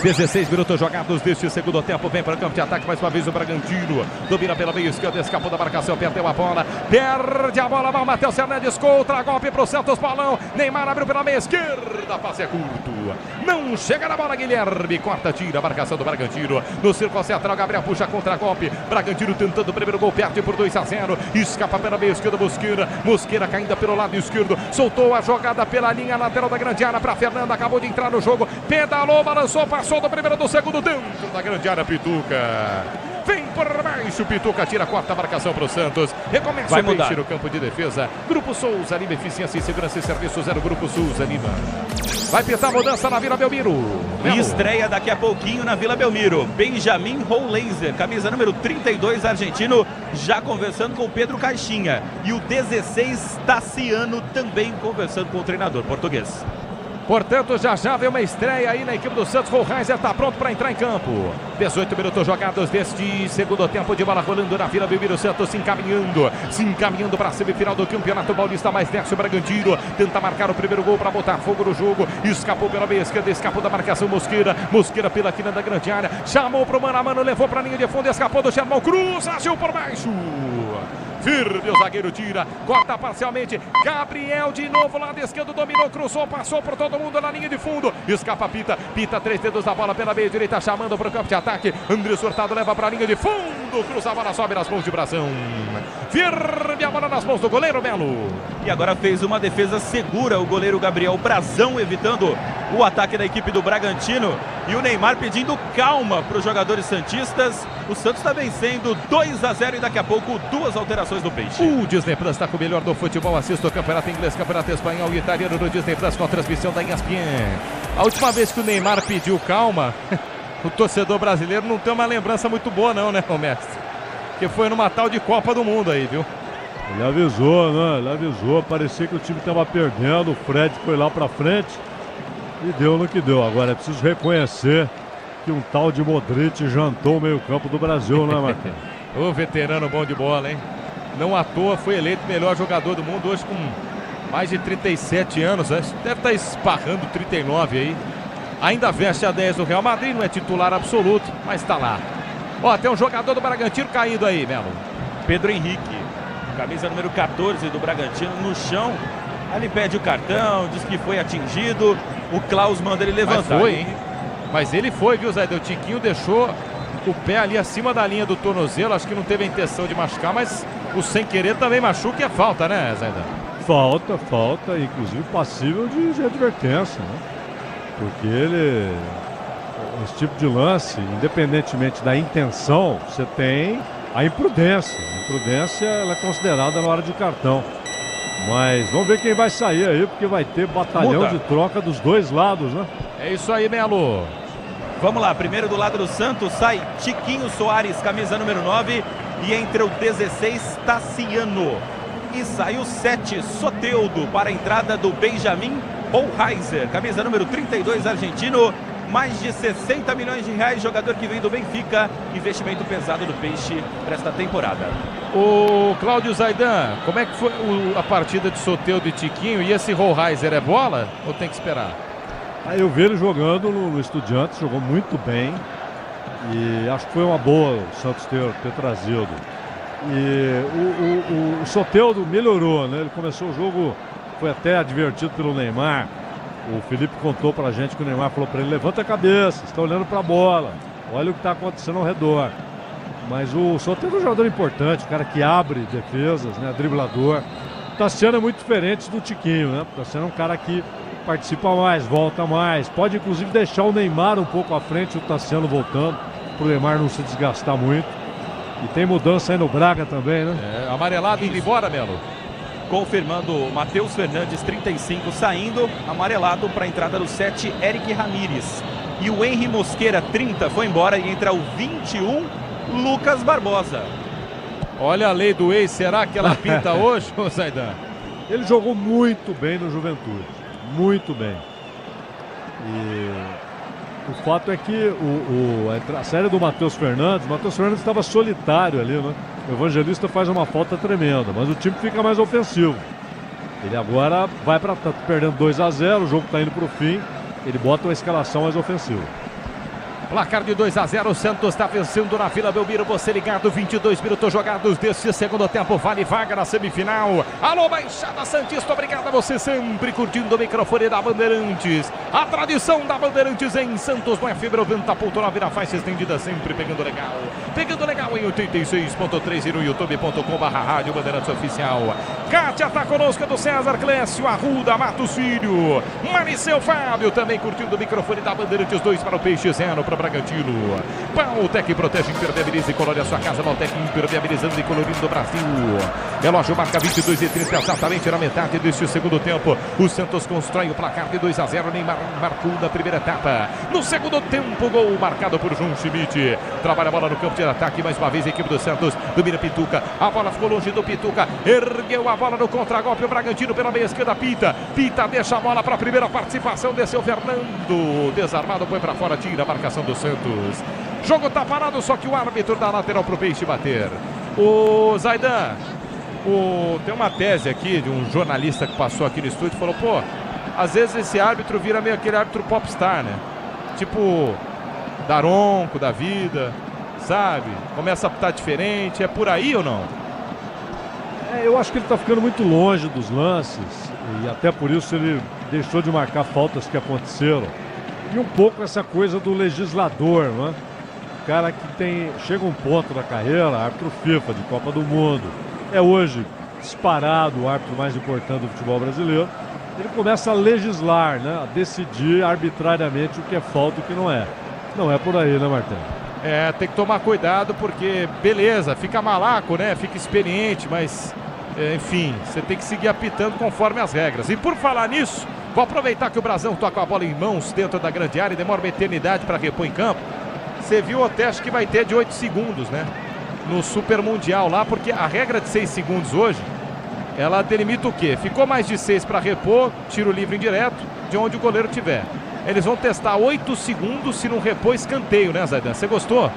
16 minutos jogados deste segundo tempo. Vem para o campo de ataque mais uma vez o Bragantino. Domina pela meia esquerda, escapou da marcação, perdeu a bola. Perde a bola, mal Matheus Hernandes contra, golpe para o Santos, balão. Neymar abriu pela meia esquerda, passe é curto. Não chega na bola, Guilherme. Corta, tira a marcação do Bragantino. No círculo central, Gabriel puxa contra golpe. Bragantino tentando o primeiro gol, perde por 2-0. Escapa pela meia esquerda, Mosqueira caindo pelo lado esquerdo. Soltou a jogada pela linha lateral da grande área para Fernanda. Acabou de entrar no jogo. Pedalou, balançou, passou do primeiro do segundo dentro da grande área, Pituca. Vem por baixo, Pituca tira a quarta marcação para o Santos. Recomeça o Peixe no campo de defesa. Grupo Souza Lima, eficiência e segurança e serviços. Era o Grupo Souza Lima. Vai pintar mudança na Vila Belmiro. E estreia daqui a pouquinho na Vila Belmiro. Benjamin Roulaser, camisa número 32, argentino, já conversando com o Pedro Caixinha. E o 16, Tassiano, também conversando com o treinador português. Portanto, já vem uma estreia aí na equipe do Santos. Rollheiser está pronto para entrar em campo. 18 minutos jogados deste segundo tempo, de bola rolando na Vila Belmiro. Santos se encaminhando para a semifinal do Campeonato Paulista. Mais desce o Bragantino, tenta marcar o primeiro gol para botar fogo no jogo. Escapou pela meia esquerda, escapou da marcação Mosqueira pela quina da grande área. Chamou para o mano a mano, levou para a linha de fundo, escapou do Sherman Cruz, agiu por baixo. Firme, o zagueiro tira, corta parcialmente. Gabriel de novo, lado esquerdo, dominou, cruzou, passou por todo mundo na linha de fundo. Escapa, Pita, 3 dedos da bola pela meia direita, chamando para o campo de ataque. Andrés Hurtado leva para a linha de fundo, cruza a bola, sobe nas mãos de Brazão. Firme, a bola nas mãos do goleiro Melo. E agora fez uma defesa segura o goleiro Gabriel Brazão, evitando o ataque da equipe do Bragantino. E o Neymar pedindo calma para os jogadores santistas. O Santos está vencendo 2-0 e daqui a pouco 2 alterações do Peixe. O Disney Plus está com o melhor do futebol. Assista o Campeonato Inglês, Campeonato Espanhol e Italiano no Disney Plus com a transmissão da ESPN. A última vez que o Neymar pediu calma, o torcedor brasileiro não tem uma lembrança muito boa não, né, o mestre? Que foi numa tal de Copa do Mundo aí, viu? Ele avisou, né? Ele avisou. Parecia que o time estava perdendo. O Fred foi lá pra frente e deu no que deu. Agora é preciso reconhecer que um tal de Modric jantou o meio-campo do Brasil, né, Marcos? O veterano bom de bola, hein? Não à toa foi eleito melhor jogador do mundo hoje com mais de 37 anos. Né? Deve estar esparrando 39 aí. Ainda veste a 10 do Real Madrid, não é titular absoluto, mas está lá. Ó, tem um jogador do Bragantino caído aí, Melo. Pedro Henrique, camisa número 14 do Bragantino, no chão. Ali pede o cartão, diz que foi atingido. O Klaus manda ele levantar. Mas foi, hein? Mas ele foi, viu, Zé? O Tiquinho deixou o pé ali acima da linha do tornozelo. Acho que não teve a intenção de machucar, mas o sem querer também machuca e é falta, né, Zé? Falta, inclusive passível de advertência, né? Porque esse tipo de lance, independentemente da intenção, você tem a imprudência. A imprudência ela é considerada na hora de cartão. Mas vamos ver quem vai sair aí, porque vai ter batalhão de troca dos dois lados, né? É isso aí, Melo. Vamos lá, primeiro do lado do Santos sai Tiquinho Soares, camisa número 9, e entra o 16, Tassiano. E sai o 7, Soteldo, para a entrada do Benjamin Rollheiser, camisa número 32, argentino. Mais de 60 milhões de reais, jogador que vem do Benfica, investimento pesado do Peixe para esta temporada. O Cláudio Zaidan, como é que foi a partida de Soteldo e Tiquinho? E esse Rollheiser é bola ou tem que esperar? Eu vi ele jogando no Estudiantes, jogou muito bem e acho que foi uma boa o Santos ter trazido. E o Soteldo melhorou, né? Ele começou o jogo, foi até advertido pelo Neymar. O Felipe contou pra gente que o Neymar falou pra ele: levanta a cabeça, você está olhando pra bola, olha o que está acontecendo ao redor. Mas o Soteldo é um jogador importante, um cara que abre defesas, né? Driblador. O Tassiano é muito diferente do Tiquinho, né? O Tassiano é um cara que participa mais, volta mais. Pode inclusive deixar o Neymar um pouco à frente, o Tassiano voltando, para o Neymar não se desgastar muito. E tem mudança aí no Braga também, né? Amarelado indo embora, Melo. Confirmando o Matheus Fernandes, 35, saindo. Amarelado para a entrada do 7, Eric Ramírez. E o Henry Mosqueira, 30, foi embora e entra o 21, Lucas Barbosa. Olha a lei do ex, será que ela pinta hoje, Zaidan? Ele jogou muito bem no Juventude, muito bem. E o fato é que a série do Matheus Fernandes estava solitário ali, né? O Evangelista faz uma falta tremenda, mas o time fica mais ofensivo. Ele agora vai para perdendo 2-0, o jogo está indo para o fim, ele bota uma escalação mais ofensiva. Placar de 2-0, o Santos está vencendo na Vila Belmiro. Você ligado, 22 minutos jogados deste segundo tempo. Vale vaga na semifinal. Alô, Baixada Santista, obrigado a você sempre curtindo o microfone da Bandeirantes. A tradição da Bandeirantes em Santos no FM 90.9 na faixa estendida, sempre pegando legal. Pegando legal em 86.3 e no youtube.com/rádio Bandeirantes Oficial. Kátia está conosco, do César Clécio, Arruda, Matos Filho. Maricel Fábio também curtindo o microfone da Bandeirantes. 2 para o Peixe, 0 para o Bragantino. Baltec protege, impermeabiliza e colore a sua casa. Baltec impermeabilizando e colorindo o Brasil. Relógio marca 22:30, exatamente na metade deste segundo tempo. O Santos constrói o placar de 2-0. Neymar marcou na primeira etapa. No segundo tempo, gol marcado por João Schmidt. Trabalha a bola no campo de ataque. Mais uma vez a equipe do Santos domina Pituca. A bola ficou longe do Pituca. Ergueu a bola no contragolpe. O Bragantino pela meia esquerda. Pita deixa a bola para a primeira participação. Desceu Fernando. Desarmado, foi para fora. Tira a marcação do Santos. Jogo tá parado, só que o árbitro dá lateral pro Peixe bater. O Zaidan, tem uma tese aqui de um jornalista que passou aqui no estúdio e falou, pô, às vezes esse árbitro vira meio aquele árbitro popstar, né? Tipo Daronco da vida, sabe? Começa a apitar diferente, é por aí ou não? Eu acho que ele tá ficando muito longe dos lances e até por isso ele deixou de marcar faltas que aconteceram. E um pouco essa coisa do legislador, né? O cara que chega um ponto da carreira, árbitro FIFA de Copa do Mundo, é hoje disparado o árbitro mais importante do futebol brasileiro. Ele começa a legislar, né? A decidir arbitrariamente o que é falta e o que não é. Não é por aí, né, Martelo? Tem que tomar cuidado porque, beleza, fica malaco, né? Fica experiente, mas, enfim, você tem que seguir apitando conforme as regras. E por falar nisso, vou aproveitar que o Brasão toca a bola em mãos dentro da grande área e demora uma eternidade para repor em campo. Você viu o teste que vai ter de 8 segundos, né? No Super Mundial lá, porque a regra de 6 segundos hoje, ela delimita o quê? Ficou mais de 6 para repor, tiro livre indireto, de onde o goleiro tiver. Eles vão testar 8 segundos se não repor escanteio, né, Zaidan? Você gostou?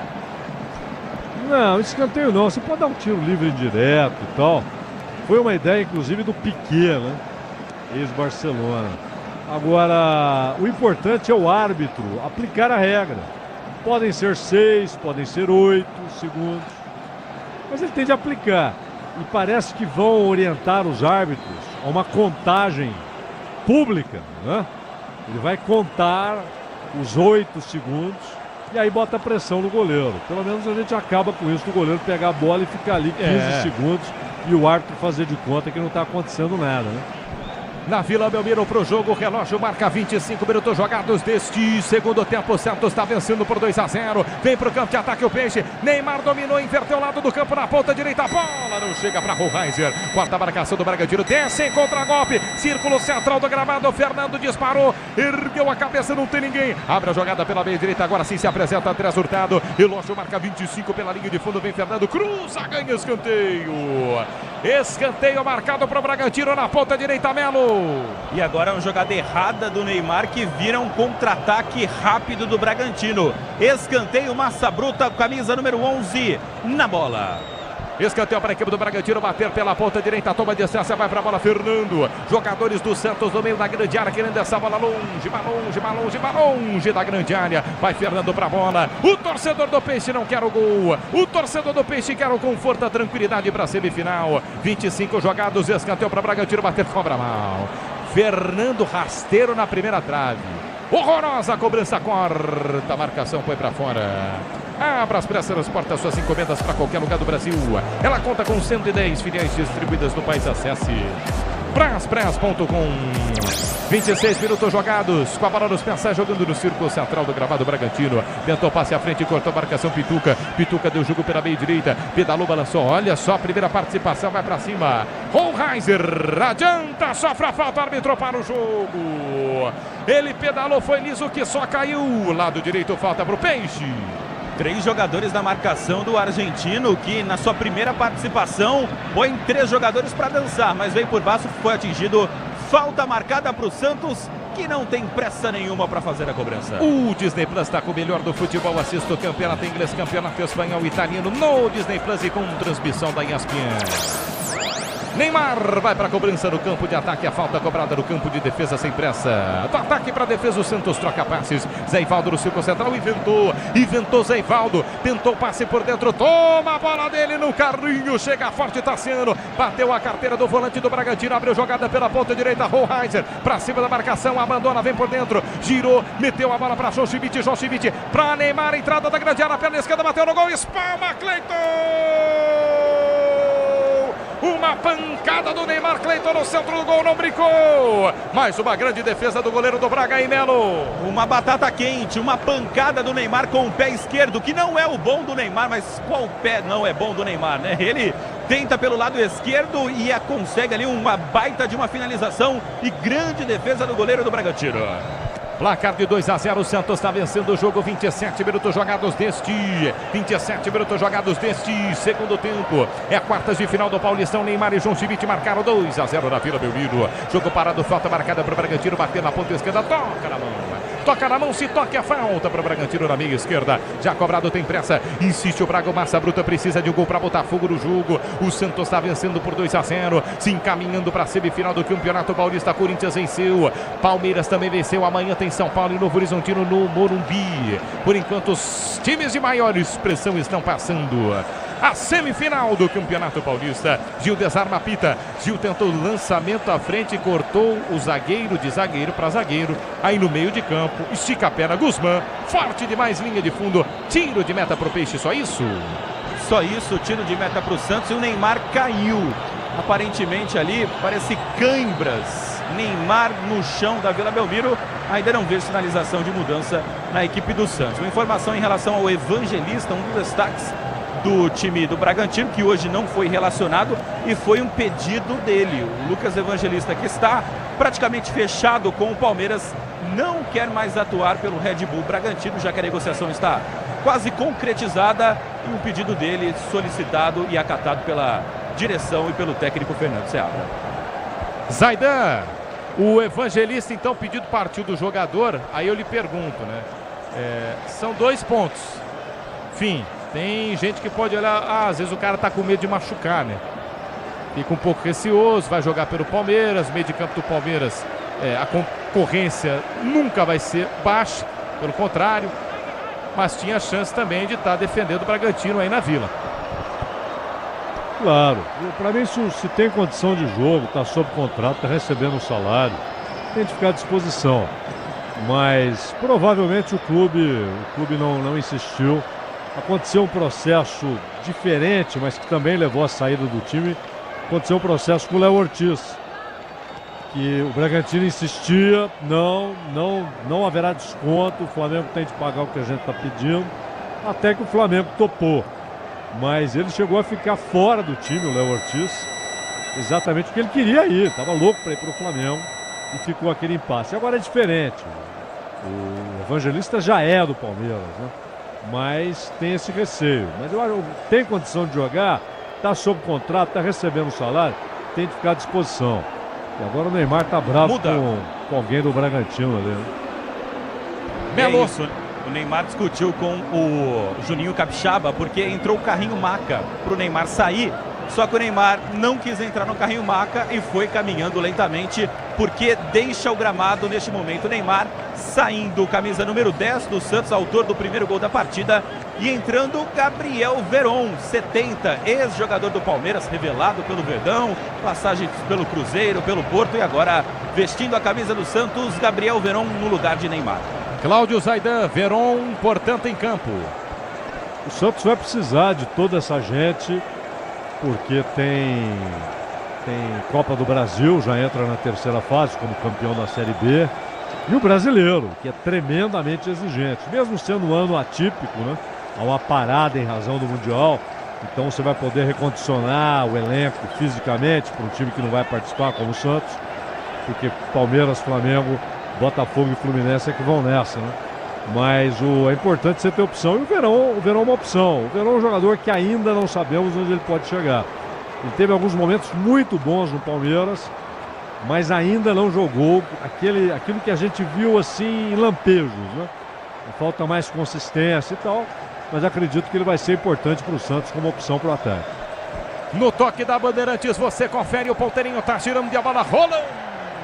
Não, escanteio não. Você pode dar um tiro livre indireto e tal. Foi uma ideia, inclusive, do Piquet, né? Ex-Barcelona. Agora, o importante é o árbitro aplicar a regra. Podem ser 6, podem ser 8 segundos, mas ele tem de aplicar. E parece que vão orientar os árbitros a uma contagem pública, né? Ele vai contar os 8 segundos e aí bota pressão no goleiro. Pelo menos a gente acaba com isso, do goleiro pegar a bola e ficar ali 15 segundos e o árbitro fazer de conta que não está acontecendo nada, né? Na Vila Belmiro pro jogo, o relógio marca 25 minutos jogados deste segundo tempo. O Santos está vencendo por 2-0. Vem pro campo de ataque o Peixe. Neymar dominou, inverteu o lado do campo na ponta direita. A bola não chega para Rohraiser. Quarta marcação do Bragantino. Desce em contra-golpe. Círculo central do gramado. Fernando disparou. Ergueu a cabeça, não tem ninguém. Abre a jogada pela meia direita. Agora sim se apresenta Andrés Hurtado. Relógio marca 25 pela linha de fundo. Vem Fernando. Cruza, ganha escanteio. Escanteio marcado para o Bragantino na ponta direita, Melo. E agora é uma jogada errada do Neymar que vira um contra-ataque rápido do Bragantino. Escanteio, massa bruta, camisa número 11 na bola. Escanteio para a equipe do Bragantino bater pela ponta direita, toma distância, vai para a bola Fernando. Jogadores do Santos no meio da grande área, querendo essa bola longe da grande área. Vai Fernando para a bola. O torcedor do Peixe não quer o gol. O torcedor do Peixe quer o conforto, a tranquilidade para a semifinal. 25 jogados, escanteio para o Bragantino bater, cobra mal. Fernando rasteiro na primeira trave. Horrorosa cobrança, corta, a marcação foi para fora. A Braspress transporta suas encomendas para qualquer lugar do Brasil. Ela conta com 110 filiais distribuídas no país. Acesse braspress.com. 26 minutos jogados, com a bola nos pés, jogando no círculo central do gramado Bragantino. Tentou passe à frente, cortou a marcação Pituca. Pituca deu jogo pela meia direita, pedalou, balançou. Olha só, a primeira participação vai para cima. Hohenheiser adianta, sofre a falta, árbitro para o jogo. Ele pedalou, foi liso que só caiu. Lado direito, falta para o Peixe. 3 jogadores na marcação do argentino, que na sua primeira participação põe 3 jogadores para dançar, mas veio por baixo, foi atingido. Falta marcada para o Santos, que não tem pressa nenhuma para fazer a cobrança. O Disney Plus está com o melhor do futebol. Assista o campeonato inglês, campeonato espanhol e italiano no Disney Plus e com transmissão da ESPN. Neymar vai para a cobrança no campo de ataque. A falta cobrada no campo de defesa sem pressa. Do ataque para a defesa, o Santos troca passes. Zé Ivaldo no círculo central, inventou Zé Ivaldo. Tentou passe por dentro, toma a bola dele no carrinho. Chega forte Tassiano, bateu a carteira do volante do Bragantino. Abriu jogada pela ponta direita, Hohenheiser para cima da marcação, abandona, vem por dentro. Girou, meteu a bola para João Schmidt para Neymar, entrada da grande área, perna esquerda, bateu no gol, espalma Cleiton. Uma pancada do Neymar, Cleiton no centro do gol, não brincou. Mais uma grande defesa do goleiro do Braga e Melo. Uma batata quente, uma pancada do Neymar com o pé esquerdo, que não é o bom do Neymar, mas qual pé não é bom do Neymar, né? Ele tenta pelo lado esquerdo e consegue ali uma baita de uma finalização e grande defesa do goleiro do Bragantino. Placar de 2-0, o Santos está vencendo o jogo. 27 minutos jogados deste segundo tempo. É a quartas de final do Paulistão. Neymar e João Schmidt marcaram 2-0 na Vila Belmiro. Jogo parado, falta marcada para o Bragantino, bater na ponta esquerda, toca na mão, se toca a falta para o Bragantino na meia esquerda. Já cobrado, tem pressa, insiste o Braga, o Massa Bruta precisa de um gol para botar fogo no jogo. O Santos está vencendo por 2-0, se encaminhando para a semifinal do Campeonato Paulista. Corinthians venceu, Palmeiras também venceu. Amanhã tem São Paulo e Novo Horizontino no Morumbi. Por enquanto, os times de maior expressão estão passando a semifinal do Campeonato Paulista. Gil desarma a pita. Gil tentou o lançamento à frente, cortou o zagueiro de zagueiro para zagueiro. Aí no meio de campo, estica a perna, Guzmán, forte demais, linha de fundo, tiro de meta para o Peixe, só isso? Só isso, tiro de meta para o Santos e o Neymar caiu. Aparentemente ali, parece cãibras. Neymar no chão da Vila Belmiro. Ainda não vejo sinalização de mudança na equipe do Santos. Uma informação em relação ao Evangelista, um dos destaques do time do Bragantino, que hoje não foi relacionado e foi um pedido dele. O Lucas Evangelista, que está praticamente fechado com o Palmeiras, não quer mais atuar pelo Red Bull Bragantino, já que a negociação está quase concretizada e um pedido dele solicitado e acatado pela direção e pelo técnico Fernando Seabra. Zaidan, o Evangelista então pedido partiu do jogador, aí eu lhe pergunto, né? São 2 pontos. Enfim, tem gente que pode olhar, às vezes o cara tá com medo de machucar, né? Fica um pouco receoso, vai jogar pelo Palmeiras, meio de campo do Palmeiras, a concorrência nunca vai ser baixa, pelo contrário, mas tinha chance também de estar defendendo o Bragantino aí na Vila. Claro, para mim se tem condição de jogo, está sob contrato, está recebendo um salário, tem de ficar à disposição. Mas provavelmente o clube não insistiu. Aconteceu um processo diferente, mas que também levou à saída do time. Aconteceu um processo com o Léo Ortiz, que o Bragantino insistia, não haverá desconto, o Flamengo tem de pagar o que a gente está pedindo, até que o Flamengo topou. Mas ele chegou a ficar fora do time, o Léo Ortiz, exatamente porque ele queria ir, estava louco para ir para o Flamengo e ficou aquele impasse. Agora é diferente, o Evangelista já é do Palmeiras, né? Mas tem esse receio. Mas eu acho que tem condição de jogar, está sob contrato, está recebendo salário, tem de ficar à disposição. E agora o Neymar está bravo com alguém do Bragantino ali, né? É isso. O Neymar discutiu com o Juninho Capixaba porque entrou o carrinho maca para o Neymar sair. Só que o Neymar não quis entrar no carrinho maca e foi caminhando lentamente porque deixa o gramado neste momento. O Neymar saindo, camisa número 10 do Santos, autor do primeiro gol da partida. E entrando Gabriel Veron, 70, ex-jogador do Palmeiras, revelado pelo Verdão, passagem pelo Cruzeiro, pelo Porto e agora vestindo a camisa do Santos, Gabriel Veron no lugar de Neymar. Cláudio Zaidan, Veron, portanto, em campo. O Santos vai precisar de toda essa gente, porque tem Copa do Brasil, já entra na terceira fase como campeão da Série B. E o brasileiro, que é tremendamente exigente, mesmo sendo um ano atípico, né? Há uma parada em razão do Mundial. Então você vai poder recondicionar o elenco fisicamente para um time que não vai participar, como o Santos, porque Palmeiras, Flamengo, Botafogo e Fluminense é que vão nessa, né? Mas é importante você ter opção, e o Verón é uma opção. O Verón é um jogador que ainda não sabemos onde ele pode chegar. Ele teve alguns momentos muito bons no Palmeiras, mas ainda não jogou aquilo que a gente viu assim em lampejos, né? Falta mais consistência e tal, mas acredito que ele vai ser importante para o Santos como opção para o ataque. No toque da Bandeirantes, você confere, o ponteirinho tá girando e a bola rolando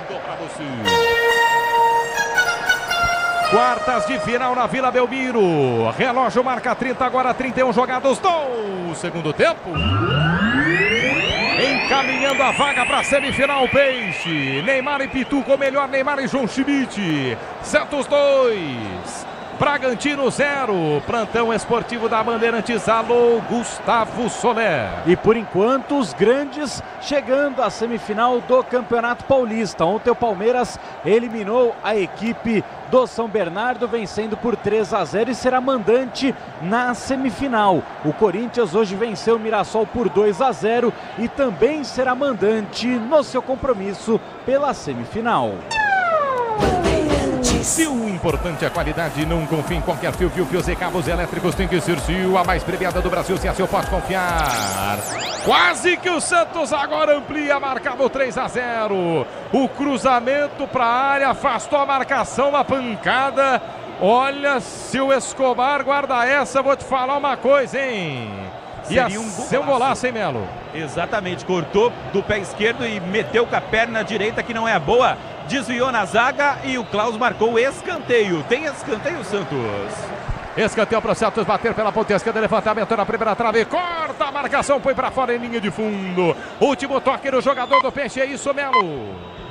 para você. Quartas de final na Vila Belmiro. Relógio marca 30, agora 31 jogados do segundo tempo. Encaminhando a vaga para a semifinal, Peixe. Neymar e Pituco, melhor Neymar e João Schmidt. Santos 2, Bragantino 0. Plantão esportivo da Bandeirantes. Alô, Gustavo Soler. E por enquanto os grandes chegando à semifinal do Campeonato Paulista. Ontem o Palmeiras eliminou a equipe do São Bernardo, vencendo por 3-0 e será mandante na semifinal. O Corinthians hoje venceu o Mirassol por 2-0 e também será mandante no seu compromisso pela semifinal. Sil, importante a qualidade, não confie em qualquer fio, fios e cabos elétricos, tem que ser Sil, a mais premiada do Brasil, se a Sil pode confiar. Quase que o Santos agora amplia, marcava o 3-0. O cruzamento para a área, afastou a marcação, uma pancada. Olha, se o Escobar guarda essa, vou te falar uma coisa, hein? Seria um golaço, hein, Melo? Exatamente, cortou do pé esquerdo e meteu com a perna direita, que não é a boa. Desviou na zaga e o Klaus marcou o escanteio. Tem escanteio, Santos. Escanteio para o Santos bater pela ponta esquerda, levantamento na primeira trave, corta a marcação, foi para fora em linha de fundo. Último toque no jogador do Peixe, é isso, Melo?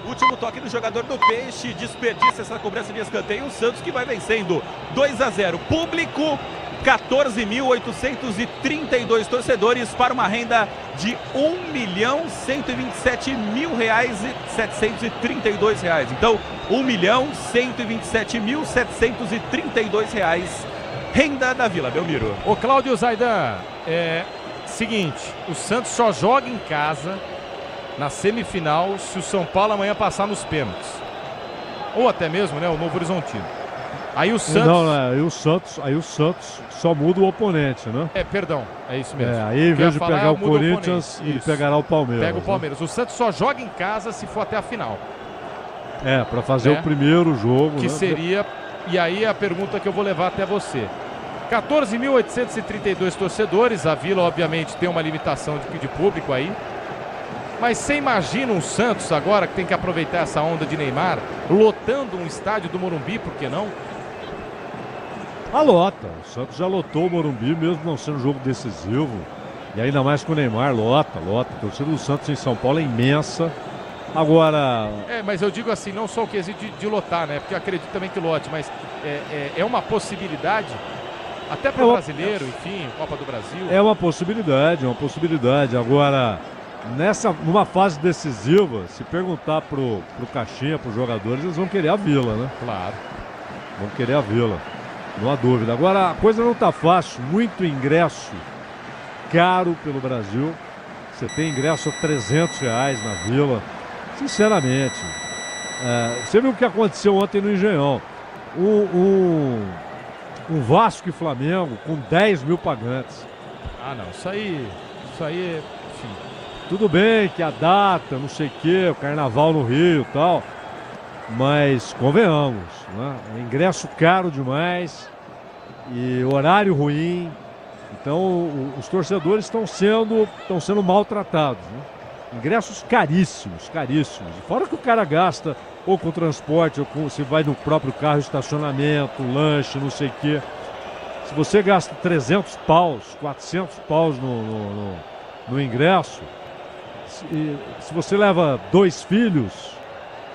Último toque no jogador do Peixe, desperdiça essa cobrança de escanteio. O Santos que vai vencendo 2-0. Público 14.832 torcedores para uma renda de R$1.127.732. Então, R$1.127.732, renda da Vila Belmiro. Ô Cláudio Zaidan, seguinte, o Santos só joga em casa na semifinal se o São Paulo amanhã passar nos pênaltis. Ou até mesmo, né, o Novo Horizontino. Aí o Santos... Não, aí o Santos só muda o oponente, né? Perdão, é isso mesmo. Aí em vez de pegar o Corinthians, ele pegará o Palmeiras. Pega o Palmeiras. Né? O Santos só joga em casa se for até a final. Para fazer o primeiro jogo. Que né? seria... E aí a pergunta que eu vou levar até você. 14.832 torcedores. A Vila, obviamente, tem uma limitação de público aí. Mas você imagina um Santos agora que tem que aproveitar essa onda de Neymar, lotando um estádio do Morumbi, por que não? Lota. O Santos já lotou o Morumbi, mesmo não sendo um jogo decisivo. E ainda mais com o Neymar, lota. A torcida do Santos em São Paulo é imensa. Agora... mas eu digo assim, não só o quesito de lotar, né? Porque eu acredito também que lote, mas é uma possibilidade, até para o brasileiro, enfim, Copa do Brasil. É uma possibilidade. Agora, numa fase decisiva, se perguntar pro Caixinha, pros jogadores, eles vão querer a Vila, né? Claro. Vão querer a Vila. Não há dúvida. Agora, a coisa não está fácil. Muito ingresso caro pelo Brasil. Você tem ingresso a R$300 na Vila. Sinceramente. Você viu o que aconteceu ontem no Engenhão. Um Vasco e Flamengo com 10 mil pagantes. Não. Isso aí, enfim. Tudo bem que a data, não sei o quê, o carnaval no Rio e tal. Mas convenhamos, né? Ingresso caro demais e horário ruim. Então os torcedores estão sendo maltratados, né? Ingressos caríssimos. Fora que o cara gasta ou com transporte, ou se vai no próprio carro, estacionamento, lanche, não sei o quê. Se você gasta 300 paus, 400 paus no ingresso, se você leva 2 filhos,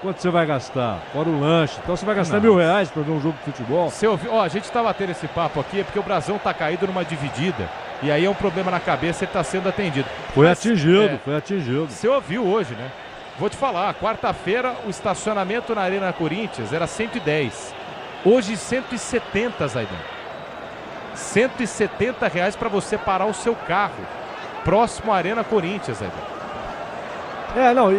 Quanto você vai gastar? Fora o lanche. Então você vai gastar R$1.000 para ver um jogo de futebol? A gente estava tendo esse papo aqui porque o Brasão tá caído numa dividida. E aí é um problema na cabeça, ele está sendo atendido. Foi atingido. Você ouviu hoje, né? Vou te falar, quarta-feira o estacionamento na Arena Corinthians era 110. Hoje 170, Zaidan. R$170 para você parar o seu carro próximo à Arena Corinthians, Zaidan.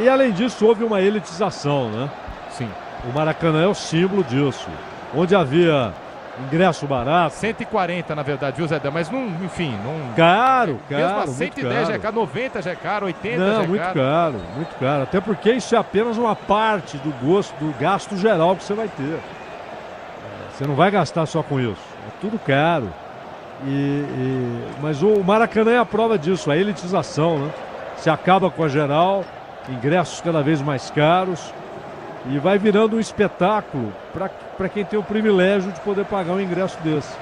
E além disso houve uma elitização, né? Sim. O Maracanã é o símbolo disso. Onde havia ingresso barato. 140 na verdade, viu, Zaidan? Mas não, enfim, não. Caro. Mesmo a 110 já é caro, 90 já é caro, 80 já é caro. Muito caro. Até porque isso é apenas uma parte do gasto geral que você vai ter. Você não vai gastar só com isso. É tudo caro. Mas o Maracanã é a prova disso, a elitização, né? Se acaba com a geral, ingressos cada vez mais caros e vai virando um espetáculo para quem tem o privilégio de poder pagar um ingresso desse.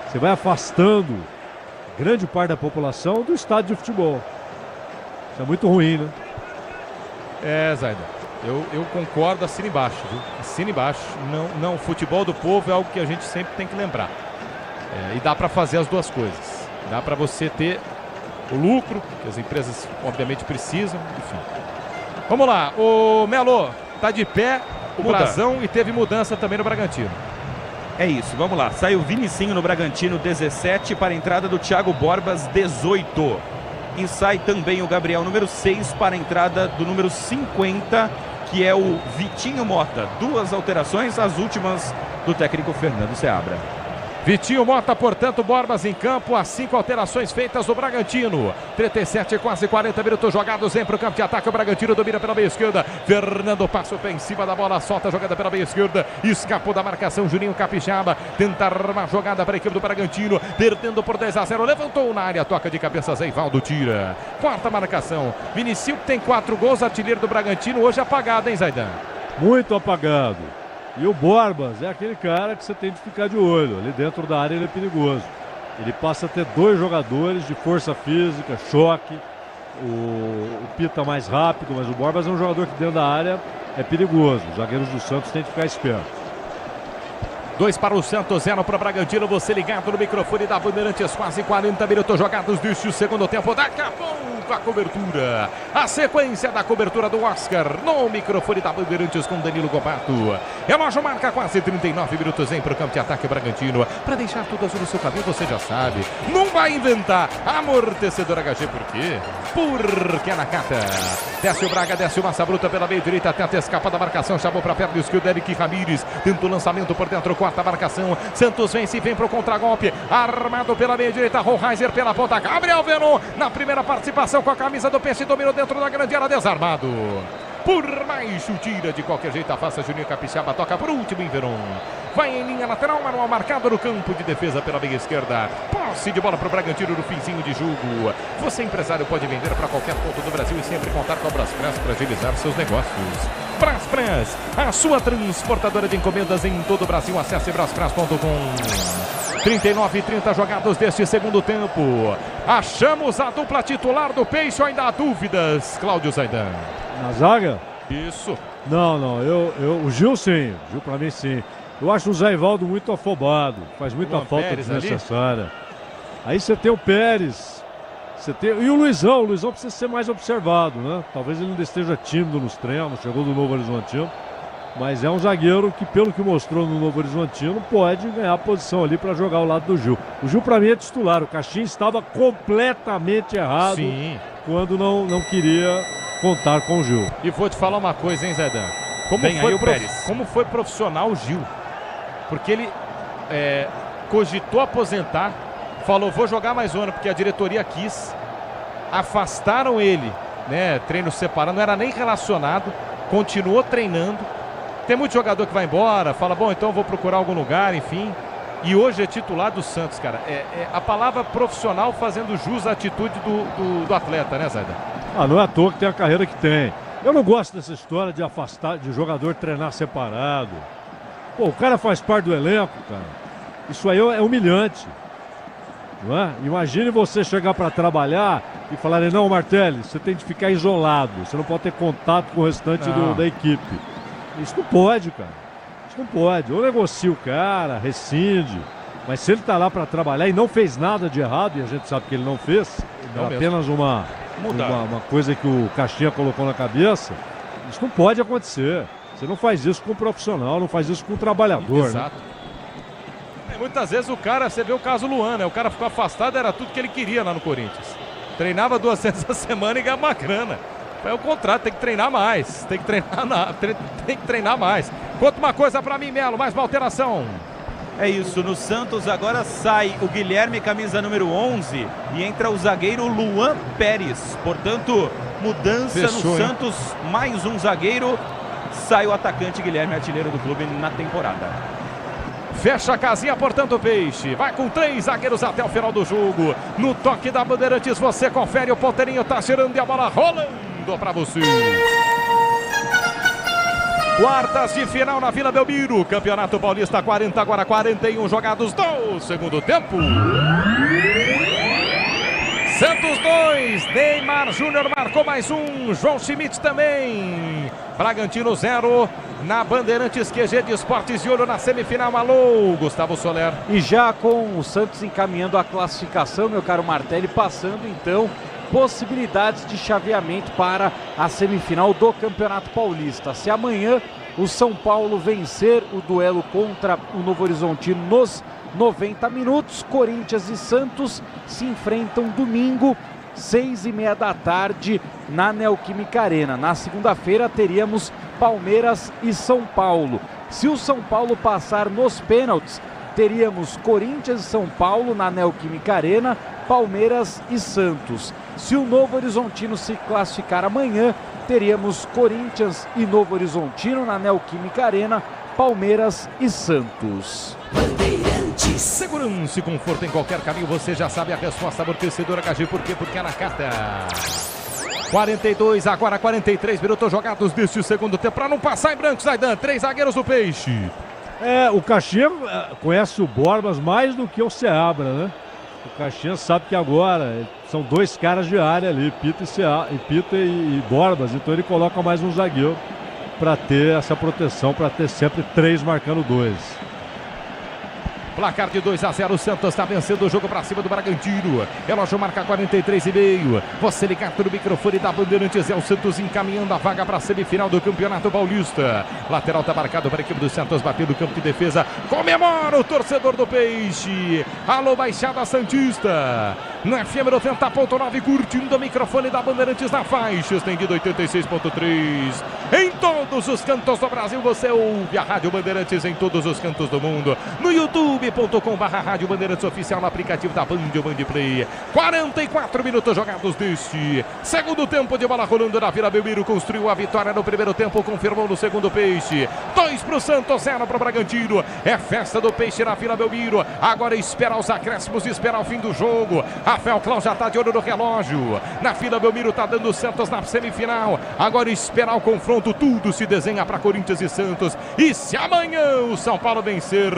Você vai afastando grande parte da população do estádio de futebol. Isso é muito ruim, né? Zaidan, eu concordo, assina embaixo, viu? Assina embaixo. Não, futebol do povo é algo que a gente sempre tem que lembrar. E dá para fazer as duas coisas. Dá para você ter o lucro, que as empresas obviamente precisam, enfim. Vamos lá, o Melo tá de pé, o Brasão, e teve mudança também no Bragantino. É isso, vamos lá. Sai o Vinicinho no Bragantino, 17, para a entrada do Thiago Borbas, 18. E sai também o Gabriel, número 6, para a entrada do número 50, que é o Vitinho Mota. 2 alterações, as últimas do técnico Fernando Seabra. Vitinho Mota, portanto, Borbas em campo, as 5 alterações feitas do Bragantino. 37, quase 40 minutos jogados, vem para o campo de ataque, o Bragantino domina pela meia esquerda. Fernando passa o pé em cima da bola, solta a jogada pela meia esquerda, escapou da marcação, Juninho Capixaba, tenta armar jogada para a equipe do Bragantino, perdendo por 10-0, levantou na área, toca de cabeça, Zeivaldo tira. Quarta marcação, Vinicius tem 4 gols, artilheiro do Bragantino, hoje apagado, hein, Zaidan? Muito apagado. E o Borbas é aquele cara que você tem de ficar de olho. Ali dentro da área ele é perigoso. Ele passa a ter 2 jogadores de força física, choque. O Pita mais rápido, mas o Borbas é um jogador que dentro da área é perigoso. Os zagueiros do Santos têm de ficar espertos. 2 para o Santos, 0 para o Bragantino. Você ligado no microfone da Bandeirantes, quase 40 minutos jogados deste segundo tempo. Daqui a pouco a cobertura, a sequência da cobertura do Oscar no microfone da Bandeirantes com Danilo Gobato. Relógio marca quase 39 minutos, vem para o campo de ataque Bragantino. Para deixar tudo azul no seu caminho, você já sabe. Não vai inventar amortecedor HG, por quê? Porque é na Cata. Desce o Braga, desce o Massa Bruta pela meia direita, tenta escapar da marcação, chamou para a perna esquerda, Eric Ramírez, tenta o lançamento por dentro, quarta marcação, Santos vence e vem para o contragolpe, armado pela meia direita, Rollheiser pela ponta, Gabriel Veron, na primeira participação com a camisa do Peixe, dominou dentro da grande área, desarmado. Por mais tira de qualquer jeito, afasta Juninho Capixaba, toca por último em Veron. Vai em linha lateral, manual marcado no campo de defesa pela meia esquerda. Posse de bola para o Bragantino no finzinho de jogo. Você, empresário, pode vender para qualquer ponto do Brasil e sempre contar com a Braspress para agilizar seus negócios. Braspress, a sua transportadora de encomendas em todo o Brasil. Acesse braspress.com. 39 e 30 jogados deste segundo tempo. Achamos a dupla titular do Peixe ou ainda há dúvidas, Cláudio Zaidan? Na zaga? Isso. Não, o Gil sim, Gil pra mim sim. Eu acho o Zeivaldo muito afobado, faz muita falta desnecessária. Aí você tem o Pérez, e o Luizão precisa ser mais observado, né? Talvez ele não esteja tímido nos treinos, chegou do Novo Horizontino, mas é um zagueiro que, pelo que mostrou no Novo Horizontino, pode ganhar a posição ali para jogar ao lado do Gil. O Gil para mim é titular, o Caixinha estava completamente errado quando não queria contar com o Gil. E vou te falar uma coisa, hein, Zaidan? Como foi profissional o Gil? Porque ele cogitou aposentar, falou, vou jogar mais um ano, porque a diretoria quis. Afastaram ele, né? Treino separado, não era nem relacionado, continuou treinando. Tem muito jogador que vai embora, fala, bom, então vou procurar algum lugar, enfim. E hoje é titular do Santos, cara. A palavra profissional fazendo jus à atitude do atleta, né, Zaidan? Não é à toa que tem a carreira que tem. Eu não gosto dessa história de afastar, de jogador treinar separado. Pô, o cara faz parte do elenco, cara. Isso aí é humilhante. Não é? Imagine você chegar para trabalhar e falarem, não, Martelli, você tem de ficar isolado. Você não pode ter contato com o restante da equipe. Isso não pode, cara. Isso não pode. Ou negocia o cara, rescinde. Mas se ele tá lá para trabalhar e não fez nada de errado, e a gente sabe que ele não fez, é apenas uma coisa que o Caixinha colocou na cabeça, isso não pode acontecer. Você não faz isso com um profissional, não faz isso com um trabalhador. Exato. Né? Muitas vezes o cara, você vê o caso Luan, né? O cara ficou afastado, era tudo que ele queria lá no Corinthians. Treinava 2 vezes a semana e ganhava uma grana. É o contrário, tem que treinar mais. Tem que treinar mais. Conta uma coisa pra mim, Melo, mais uma alteração. É isso, no Santos agora sai o Guilherme, camisa número 11, e entra o zagueiro Luan Pérez. Portanto, mudança no Santos, mais um zagueiro. Sai o atacante Guilherme, artilheiro do clube na temporada. Fecha a casinha, portanto, o Peixe. Vai com 3 zagueiros até o final do jogo. No toque da Bandeirantes, você confere. O ponteirinho tá girando e a bola rolando pra você. Quartas de final na Vila Belmiro. Campeonato Paulista 40, agora 41 jogados do segundo tempo. Santos 2, Neymar Júnior marcou mais um, João Schmidt também. Bragantino 0, na Bandeirantes QG de Esportes, de olho na semifinal. Alô, Gustavo Soler. E já com o Santos encaminhando a classificação, meu caro Martelli, passando então possibilidades de chaveamento para a semifinal do Campeonato Paulista. Se amanhã o São Paulo vencer o duelo contra o Novo Horizontino nos 90 minutos, Corinthians e Santos se enfrentam domingo, 6h30 da tarde, na Neoquímica Arena. Na segunda-feira teríamos Palmeiras e São Paulo. Se o São Paulo passar nos pênaltis, teríamos Corinthians e São Paulo na Neoquímica Arena, Palmeiras e Santos. Se o Novo Horizontino se classificar amanhã, teríamos Corinthians e Novo Horizontino na Neoquímica Arena, Palmeiras e Santos. Bandeirantes. Segurança e conforto em qualquer caminho, você já sabe a resposta. Amortecedor HG, por quê? Porque é na Nakata. 42, agora 43 minutos jogados deste segundo tempo. Para não passar em branco, Zaidan, 3 zagueiros do Peixe. O Caxias conhece o Borbas mais do que o Seabra, né? O Caxias sabe que agora são 2 caras de área ali, Pita e Borbas. Então ele coloca mais um zagueiro para ter essa proteção, para ter sempre 3 marcando 2. Placar de 2-0, o Santos está vencendo o jogo para cima do Bragantino. Relógio marca 43,5. Você ligado no microfone da Bandeirantes, é o Santos encaminhando a vaga para a semifinal do Campeonato Paulista. Lateral está marcado para a equipe do Santos, bater no campo de defesa. Comemora o torcedor do Peixe. Alô, Baixada Santista. No FM 90.9, curtindo o microfone da Bandeirantes na faixa, estendido 86.3. Em todos os cantos do Brasil, você ouve a Rádio Bandeirantes em todos os cantos do mundo. No youtube.com/Rádio Bandeirantes Oficial, no aplicativo da Band ou Band Play. 44 minutos jogados deste segundo tempo, de bola rolando na Vila Belmiro. Construiu a vitória no primeiro tempo, confirmou no segundo. Peixe. 2 para o Santos, 0 para o Bragantino. É festa do Peixe na Vila Belmiro. Agora esperar os acréscimos, esperar o fim do jogo. Rafael Claus já está de olho no relógio. Na Vila Belmiro está dando o Santos na semifinal. Agora esperar o confronto. Tudo se desenha para Corinthians e Santos. E se amanhã o São Paulo vencer,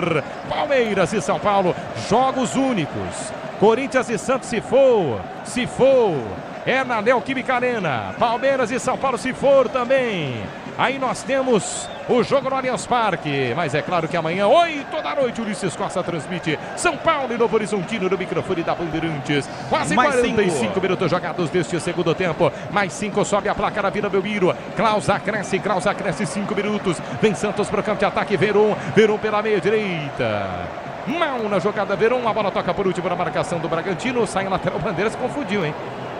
Palmeiras e São Paulo, jogos únicos. Corinthians e Santos, se for, é na Neoquímica Arena. Palmeiras e São Paulo, se for também. Aí nós temos o jogo no Allianz Parque. Mas é claro que amanhã, 8 da noite, Ulisses Costa transmite São Paulo e Novo Horizontino no microfone da Bandeirantes. Quase mais 45 minutos jogados deste segundo tempo. Mais 5, sobe a placa da Vila Belmiro. Klaus acresce 5 minutos. Vem Santos para o campo de ataque. Veron pela meia direita. Mal na jogada, Veron. A bola toca por último na marcação do Bragantino. Sai em lateral, Bandeira se confundiu, hein?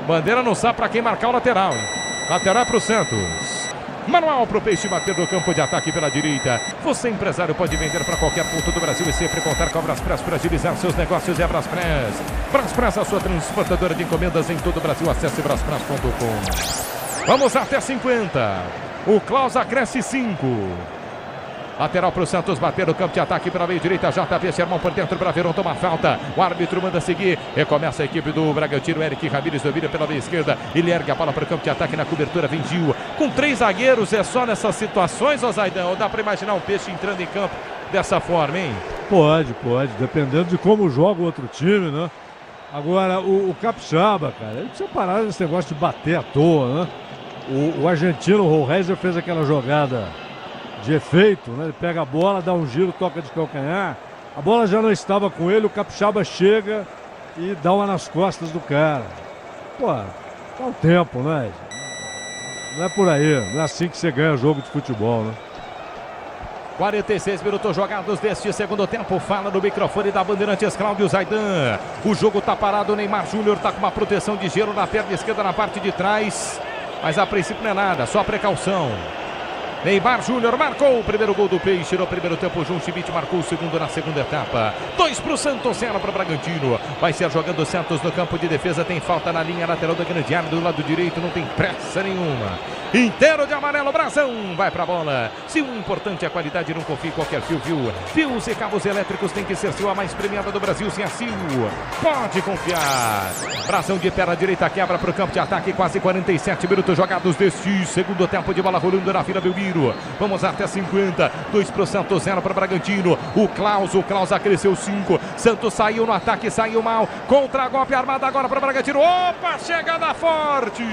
Bandeira não sabe para quem marcar o lateral, hein? Lateral é para o Santos. Manual para o Peixe bater no campo de ataque pela direita. Você, empresário, pode vender para qualquer ponto do Brasil e sempre contar com a Braspress para agilizar seus negócios. É a Braspress. Braspress, a sua transportadora de encomendas em todo o Brasil. Acesse braspress.com. Vamos até 50. O Klaus acresce 5. Lateral para o Santos bater no campo de ataque pela meia direita. JP Sermão por dentro para Verão tomar falta. O árbitro manda seguir. Recomeça a equipe do Bragantino. Eric Ramírez domina pela meia esquerda. Ele ergue a bola para o campo de ataque na cobertura. Vem Gil. Com 3 zagueiros, é só nessas situações, ô Zaidan? Ou dá para imaginar um Peixe entrando em campo dessa forma, hein? Pode. Dependendo de como joga o outro time, né? Agora, o Capixaba, cara, ele precisa parar desse negócio de bater à toa, né? O argentino, o Reiser, fez aquela jogada de efeito, né? Ele pega a bola, dá um giro, toca de calcanhar. A bola já não estava com ele, o Capixaba chega e dá uma nas costas do cara. Pô, dá um tempo, né? Não é por aí, não é assim que você ganha jogo de futebol, né? 46 minutos jogados deste segundo tempo. Fala no microfone da Bandeirantes, Cláudio Zaidan. O jogo tá parado, o Neymar Júnior tá com uma proteção de gelo na perna esquerda na parte de trás. Mas a princípio não é nada, só precaução. Neymar Júnior marcou o primeiro gol do Peixe no primeiro tempo. João Schmidt marcou o segundo na segunda etapa. 2 para o Santos, 0 para o Bragantino. Vai ser jogando o Santos no campo de defesa. Tem falta na linha lateral da grande área do lado direito. Não tem pressa nenhuma. Inteiro de amarelo, Brasão. Vai para a bola. Se o importante é a qualidade, não confie em qualquer fio, viu? Fios e cabos elétricos tem que ser seu, a mais premiada do Brasil. Se é Sil, pode confiar. Brasão de perna direita, quebra para o campo de ataque. Quase 47 minutos jogados deste segundo tempo de bola rolando na Vila Belmiro. Vamos até 50. 2 para o Santos, 0 para o Bragantino. O Klaus acresceu 5. Santos saiu no ataque, saiu mal. Contra-golpe armado agora para o Bragantino. Opa, chegada forte.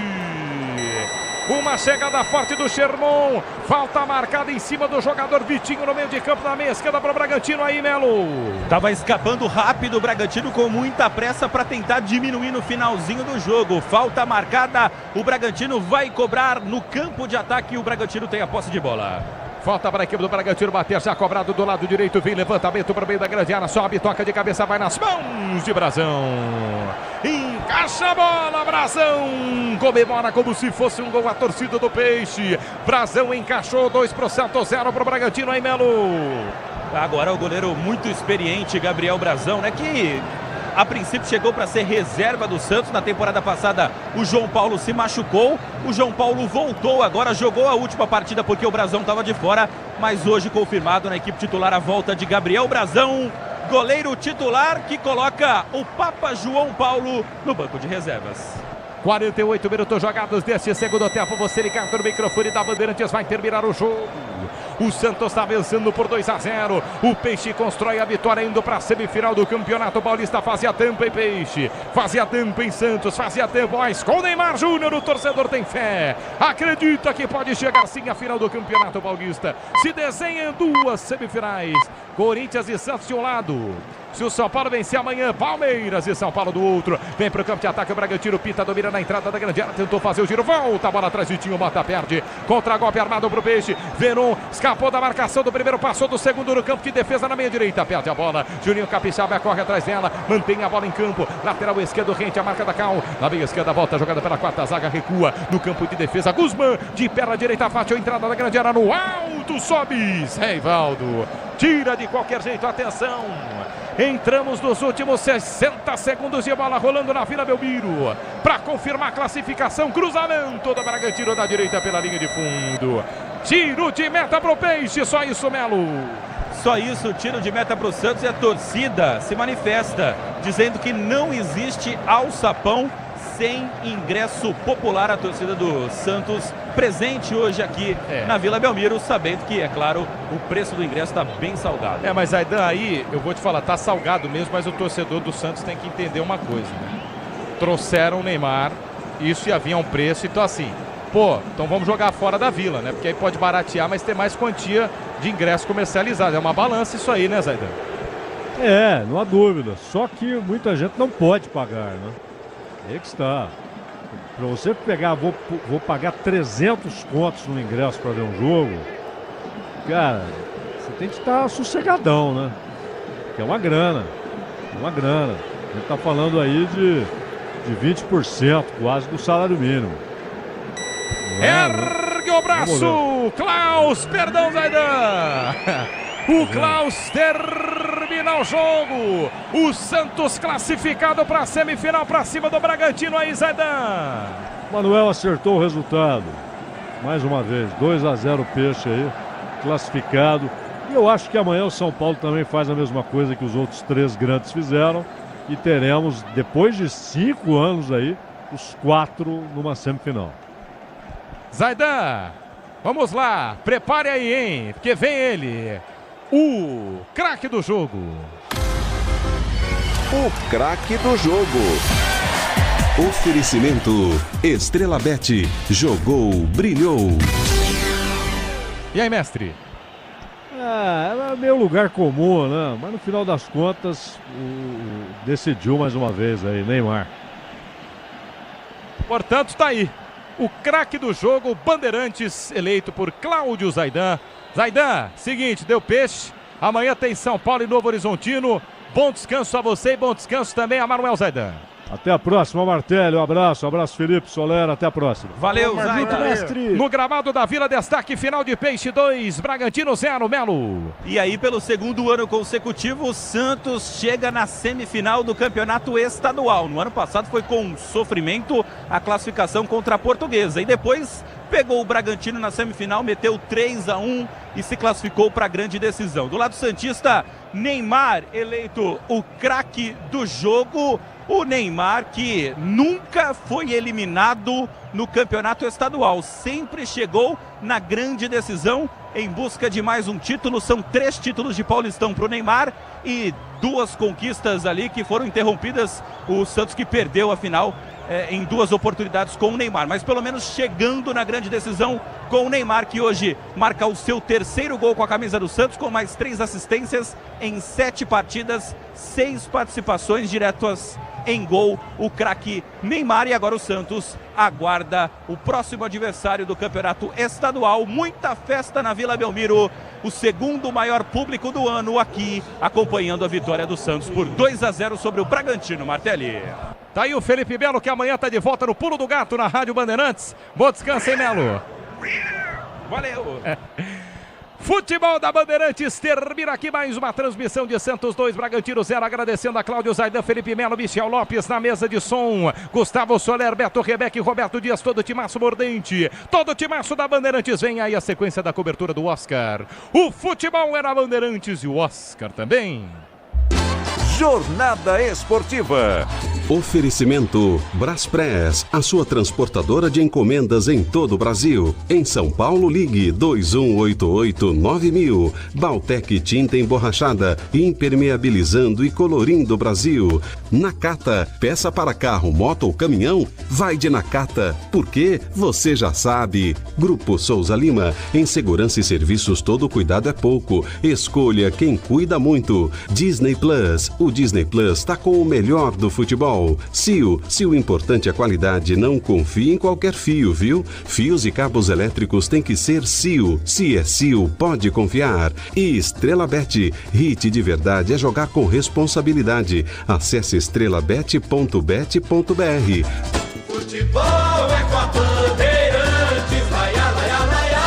Uma chegada forte do Sherman. Falta marcada em cima do jogador Vitinho no meio de campo, na meia esquerda para o Bragantino. Aí, Melo. Tava escapando rápido o Bragantino com muita pressa para tentar diminuir no finalzinho do jogo. Falta marcada. O Bragantino vai cobrar no campo de ataque. O Bragantino tem a posse de bola. Falta para a equipe do Bragantino bater, já cobrado do lado direito, vem levantamento para o meio da grande área, sobe, toca de cabeça, vai nas mãos de Brasão. Encaixa a bola, Brasão. Comemora como se fosse um gol a torcida do Peixe. Brasão encaixou, 2 para o Santos, 0 para o Bragantino, aí Melo. Agora o goleiro muito experiente, Gabriel Brasão, né, que a princípio chegou para ser reserva do Santos. Na temporada passada o João Paulo se machucou. O João Paulo voltou agora, jogou a última partida porque o Brasão estava de fora. Mas hoje confirmado na equipe titular a volta de Gabriel Brasão. Goleiro titular que coloca o Papa João Paulo no banco de reservas. 48 minutos jogados desse segundo tempo. Você ligado no microfone da Bandeirantes, vai terminar o jogo. O Santos está vencendo por 2-0. O Peixe constrói a vitória indo para a semifinal do Campeonato Paulista. Fazia tampa em Peixe, fazia tampa em Santos, fazia tampa, mas com o Neymar Júnior o torcedor tem fé. Acredita que pode chegar sim à final do Campeonato Paulista. Se desenha em 2 semifinais. Corinthians e Santos de um lado. Se o São Paulo vencer amanhã, Palmeiras e São Paulo do outro. Vem para o campo de ataque o Bragantino, Pita domina na entrada da grande área, tentou fazer o giro, volta a bola atrás, Vitinho, Mota perde. Contra-golpe armado para o Peixe. Veron escapou da marcação do primeiro, passou do segundo no campo de defesa na meia direita, perde a bola. Juninho Capixaba corre atrás dela, mantém a bola em campo. Lateral esquerdo, rente a marca da Cal. Na meia esquerda, volta jogada pela quarta zaga, recua no campo de defesa. Guzmán de perna direita, fácil, entrada da grande área no alto, sobe. Reivaldo tira de qualquer jeito, atenção. Entramos nos últimos 60 segundos de bola rolando na Vila Belmiro. Para confirmar a classificação, cruzamento do Bragantino da direita pela linha de fundo. Tiro de meta para o Peixe, só isso, Melo. Só isso, tiro de meta para o Santos e a torcida se manifesta, dizendo que não existe alçapão sem ingresso popular. A torcida do Santos presente hoje aqui na Vila Belmiro, sabendo que, é claro, o preço do ingresso está bem salgado. Mas Zaidan, aí, eu vou te falar, tá salgado mesmo, mas o torcedor do Santos tem que entender uma coisa, né? Trouxeram o Neymar, isso ia vir a um preço, então assim, então vamos jogar fora da Vila, né? Porque aí pode baratear, mas ter mais quantia de ingresso comercializado. É uma balança isso aí, né, Zaidan? Não há dúvida. Só que muita gente não pode pagar, né? Aí que está. Para você pegar, vou pagar 300 contos no ingresso para ver um jogo, cara, você tem que estar sossegadão, né? Que é uma grana. A gente está falando aí de 20% quase do salário mínimo. Ergue o braço, Klaus, perdão, Zaidan. O Klaus termina o jogo. O Santos classificado para a semifinal, para cima do Bragantino aí, Zaidan. Manuel acertou o resultado. Mais uma vez, 2-0 Peixe aí, classificado. E eu acho que amanhã o São Paulo também faz a mesma coisa que os outros 3 grandes fizeram. E teremos, depois de 5 anos aí, os 4 numa semifinal. Zaidan, vamos lá, prepare aí, hein? Porque vem ele, o craque do jogo. O craque do jogo. Oferecimento Estrela Bet. Jogou, brilhou. E aí, mestre? É meio lugar comum, né? Mas no final das contas, decidiu mais uma vez aí, Neymar. Portanto, tá aí. O craque do jogo, Bandeirantes, eleito por Cláudio Zaidan. Zaidan, seguinte, deu peixe. Amanhã tem São Paulo e Novo Horizontino. Bom descanso a você e bom descanso também a Manuel Zaidan. Até a próxima, Martelli. Um abraço Felipe Soler. Até a próxima. Valeu, Zaidan. No gramado da Vila, destaque final de Peixe 2, Bragantino 0, Melo. E aí, pelo segundo ano consecutivo, o Santos chega na semifinal do campeonato estadual. No ano passado foi com sofrimento a classificação contra a Portuguesa. E depois pegou o Bragantino na semifinal, meteu 3-1 e se classificou para a grande decisão. Do lado santista, Neymar eleito o craque do jogo. O Neymar, que nunca foi eliminado no campeonato estadual, sempre chegou na grande decisão em busca de mais um título. São 3 títulos de Paulistão para o Neymar e 2 conquistas ali que foram interrompidas. O Santos que perdeu a final em 2 oportunidades com o Neymar, mas pelo menos chegando na grande decisão com o Neymar, que hoje marca o seu 3º gol com a camisa do Santos, com mais 3 assistências em 7 partidas, 6 participações diretas em gol, o craque Neymar. E agora o Santos aguarda o próximo adversário do campeonato estadual. Muita festa na Vila Belmiro, o segundo maior público do ano aqui, acompanhando a vitória do Santos por 2-0 sobre o Bragantino, Martelli. Tá aí o Felipe Melo, que amanhã tá de volta no Pulo do Gato na Rádio Bandeirantes. Bom descanso, hein, Melo? Valeu! Futebol da Bandeirantes, termina aqui mais uma transmissão de Santos 2, Bragantino 0, agradecendo a Cláudio Zaidan, Felipe Melo, Michel Lopes na mesa de som, Gustavo Soler, Beto Rebeck, Roberto Dias, todo o timaço mordente, todo o timaço da Bandeirantes. Vem aí a sequência da cobertura do Oscar. O futebol é na Bandeirantes e o Oscar também. Jornada Esportiva. Oferecimento Braspress, a sua transportadora de encomendas em todo o Brasil. Em São Paulo, ligue 2188-9000. Baltec Tinta Emborrachada, impermeabilizando e colorindo o Brasil. Nakata, peça para carro, moto ou caminhão? Vai de Nakata, porque você já sabe. Grupo Souza Lima, em segurança e serviços todo cuidado é pouco. Escolha quem cuida muito. Disney Plus, o Disney Plus está com o melhor do futebol. Cio, se o importante é a qualidade, não confie em qualquer fio, viu? Fios e cabos elétricos tem que ser Cio. Se é Cio, pode confiar. E Estrela Bet, hit de verdade é jogar com responsabilidade. Acesse estrelabet.bet.br. Futebol é com a Bandeirantes, laia, laia, laia,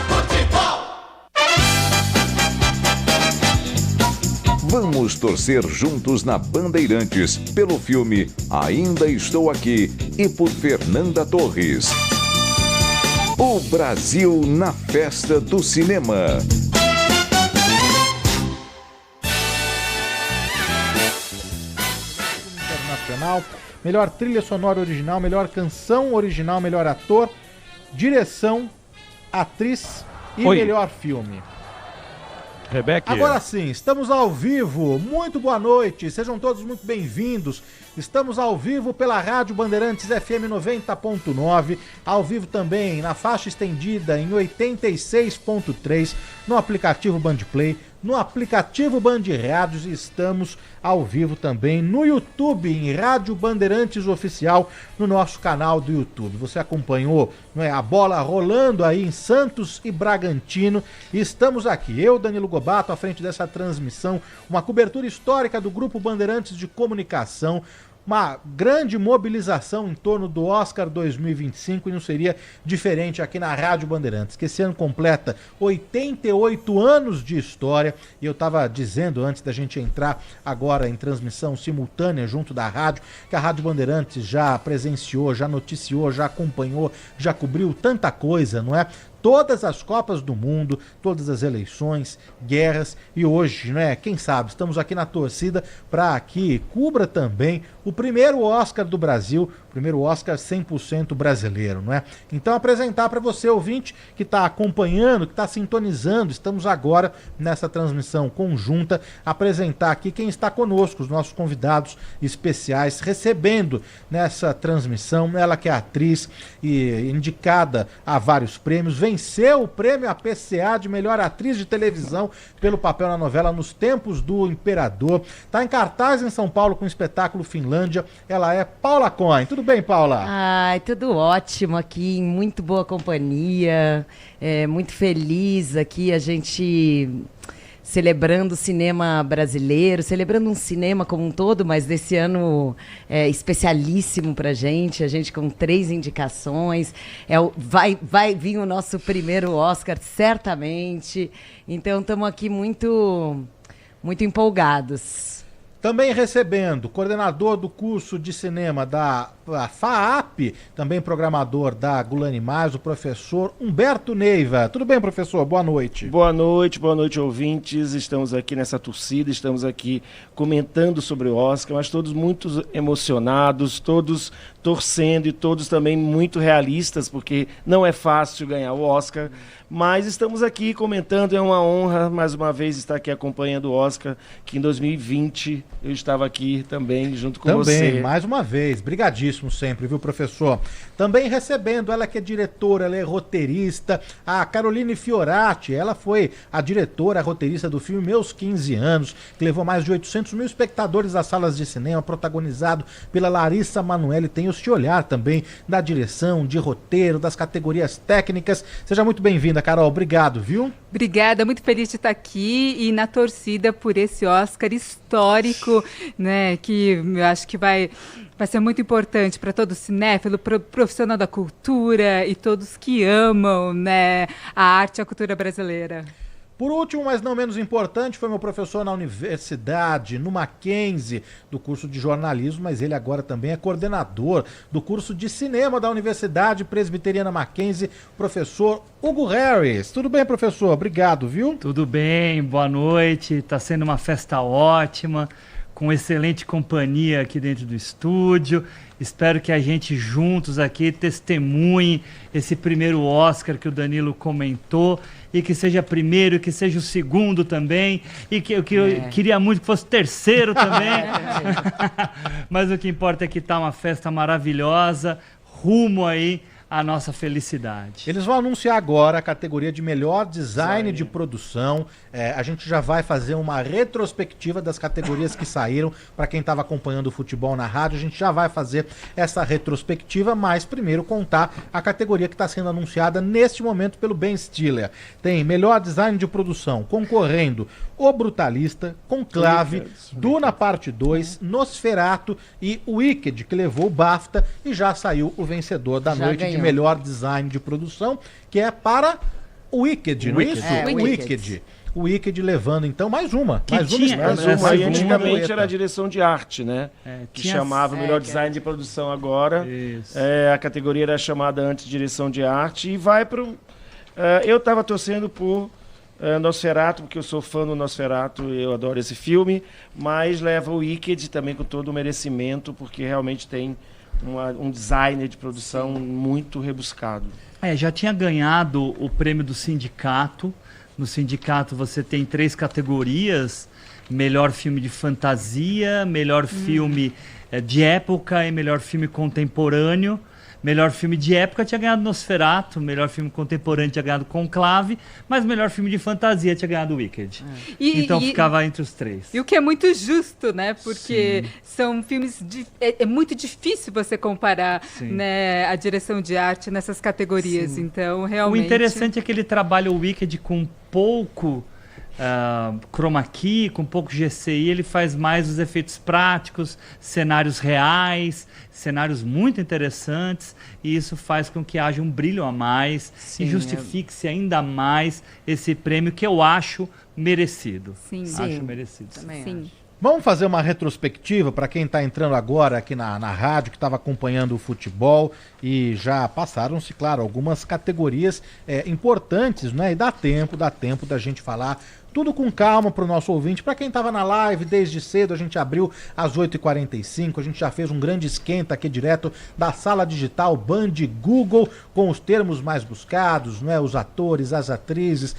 futebol! Vamos torcer juntos na Bandeirantes pelo filme Ainda Estou Aqui e por Fernanda Torres. O Brasil na festa do cinema. Internacional, melhor trilha sonora original, melhor canção original, melhor ator, direção, atriz e melhor filme. Rebeca. Agora sim, estamos ao vivo. Muito boa noite, sejam todos muito bem-vindos. Estamos ao vivo pela Rádio Bandeirantes FM 90.9, ao vivo também na faixa estendida em 86.3, no aplicativo Bandplay, no aplicativo Band Rádios, e estamos ao vivo também no YouTube, em Rádio Bandeirantes Oficial, no nosso canal do YouTube. Você acompanhou, não é, a bola rolando aí em Santos e Bragantino, e estamos aqui, eu, Danilo Gobato, à frente dessa transmissão, uma cobertura histórica do Grupo Bandeirantes de Comunicação, uma grande mobilização em torno do Oscar 2025, e não seria diferente aqui na Rádio Bandeirantes, que esse ano completa 88 anos de história, e eu estava dizendo antes da gente entrar agora em transmissão simultânea junto da rádio, que a Rádio Bandeirantes já presenciou, já noticiou, já acompanhou, já cobriu tanta coisa, não é? Todas as Copas do Mundo, todas as eleições, guerras, e hoje, né, quem sabe, estamos aqui na torcida para que cubra também o primeiro Oscar do Brasil, o primeiro Oscar 100% brasileiro, não é? Então apresentar para você, ouvinte, que está acompanhando, que está sintonizando, estamos agora nessa transmissão conjunta, apresentar aqui quem está conosco, os nossos convidados especiais, recebendo nessa transmissão, ela que é atriz e indicada a vários prêmios, vem venceu o prêmio APCA de melhor atriz de televisão pelo papel na novela Nos Tempos do Imperador. Está em cartaz em São Paulo com o espetáculo Finlândia. Ela é Paula Cohen. Tudo bem, Paula? Ai, tudo ótimo aqui, em muito boa companhia, muito feliz aqui, a gente celebrando o cinema brasileiro, celebrando um cinema como um todo, mas desse ano especialíssimo pra gente, a gente com 3 indicações, vai vir o nosso primeiro Oscar, certamente, então estamos aqui muito empolgados. Também recebendo o coordenador do curso de cinema da FAAP, também programador da Gulani Mais, o professor Humberto Neiva. Tudo bem, professor? Boa noite. Boa noite, ouvintes. Estamos aqui nessa torcida, estamos aqui comentando sobre o Oscar, mas todos muito emocionados, todos torcendo e todos também muito realistas, porque não é fácil ganhar o Oscar, mas estamos aqui comentando, é uma honra mais uma vez estar aqui acompanhando o Oscar, que em 2020 eu estava aqui também junto com você. Também, mais uma vez, brigadíssimo sempre, viu, professor? Também recebendo, ela que é diretora, ela é roteirista, a Caroline Fiorati, ela foi a diretora, a roteirista do filme Meus 15 Anos, que levou mais de 800 mil espectadores às salas de cinema, protagonizado pela Larissa Manoeli, tem este olhar também da direção, de roteiro, das categorias técnicas. Seja muito bem-vinda, Carol, obrigado, viu? Obrigada, muito feliz de estar aqui e na torcida por esse Oscar histórico, né, que eu acho que vai ser muito importante para todo cinéfilo, profissional da cultura e todos que amam, né, a arte e a cultura brasileira. Por último, mas não menos importante, foi meu professor na universidade, no Mackenzie, do curso de jornalismo, mas ele agora também é coordenador do curso de cinema da Universidade Presbiteriana Mackenzie, professor Hugo Harris. Tudo bem, professor? Obrigado, viu? Tudo bem, boa noite. Está sendo uma festa ótima, com excelente companhia aqui dentro do estúdio. Espero que a gente juntos aqui testemunhe esse primeiro Oscar que o Danilo comentou, e que seja primeiro, que seja o segundo também, e que eu queria muito que fosse terceiro também. Mas o que importa é que tá uma festa maravilhosa, rumo aí à nossa felicidade. Eles vão anunciar agora a categoria de melhor design de produção. A gente já vai fazer uma retrospectiva das categorias que saíram. Para quem estava acompanhando o futebol na rádio, a gente já vai fazer essa retrospectiva, mas primeiro contar a categoria que está sendo anunciada neste momento pelo Ben Stiller. Tem melhor design de produção, concorrendo O Brutalista, Conclave, Duna Parte 2, Nosferatu e Wicked, que levou o BAFTA, e já saiu o vencedor da noite de melhor design de produção, que é para o Wicked, não é isso? Wicked. O Wicked levando, então, mais uma. Mais uma. E antigamente era a direção de arte, né? Que chamava melhor design de produção agora. A categoria era chamada antes direção de arte. E vai para eu estava torcendo por Nosferatu, porque eu sou fã do Nosferatu, eu adoro esse filme, mas leva o Wicked também com todo o merecimento, porque realmente tem um designer de produção muito rebuscado. Já tinha ganhado o prêmio do sindicato. No sindicato você tem 3 categorias: melhor filme de fantasia, melhor filme de época e melhor filme contemporâneo. Melhor filme de época tinha ganhado Nosferatu, melhor filme contemporâneo tinha ganhado Conclave, mas melhor filme de fantasia tinha ganhado Wicked. Então ficava entre os 3. E o que é muito justo, né? Porque são filmes... É muito difícil você comparar, né, a direção de arte nessas categorias. Então, realmente... O interessante é que ele trabalha o Wicked com pouco chroma key, com pouco GCI, ele faz mais os efeitos práticos, cenários reais, cenários muito interessantes, e isso faz com que haja um brilho a mais e justifique-se ainda mais esse prêmio, que eu acho merecido. Acho merecido. Sim. Vamos fazer uma retrospectiva para quem está entrando agora aqui na rádio, que estava acompanhando o futebol, e já passaram-se, claro, algumas categorias importantes, né? E dá tempo da gente falar tudo com calma para o nosso ouvinte. Para quem estava na live desde cedo, a gente abriu às 8h45, a gente já fez um grande esquenta aqui direto da sala digital Band Google, com os termos mais buscados, não é? Os atores, as atrizes,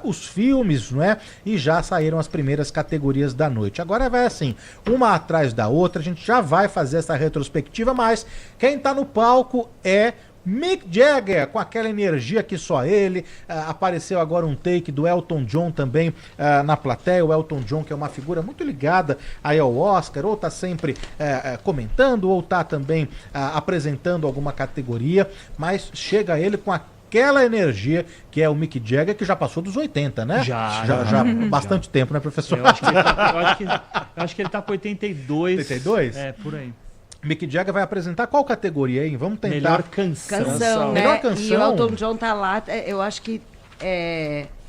os filmes, não é? E já saíram as primeiras categorias da noite. Agora vai assim, uma atrás da outra, a gente já vai fazer essa retrospectiva, mas quem está no palco é Mick Jagger, com aquela energia que só ele. Apareceu agora um take do Elton John também na plateia. O Elton John, que é uma figura muito ligada aí ao Oscar, ou tá sempre comentando, ou tá também apresentando alguma categoria, mas chega ele com aquela energia que é o Mick Jagger, que já passou dos 80, né? Já bastante tempo, né, professor? Eu acho que ele tá com 82. 82? É, por aí. Mick Jagger vai apresentar qual categoria, hein? Vamos tentar. Melhor canção. Né? Melhor canção. E o Elton John tá lá, eu acho que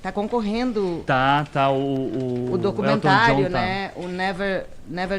tá concorrendo. Tá. O documentário, né? O Never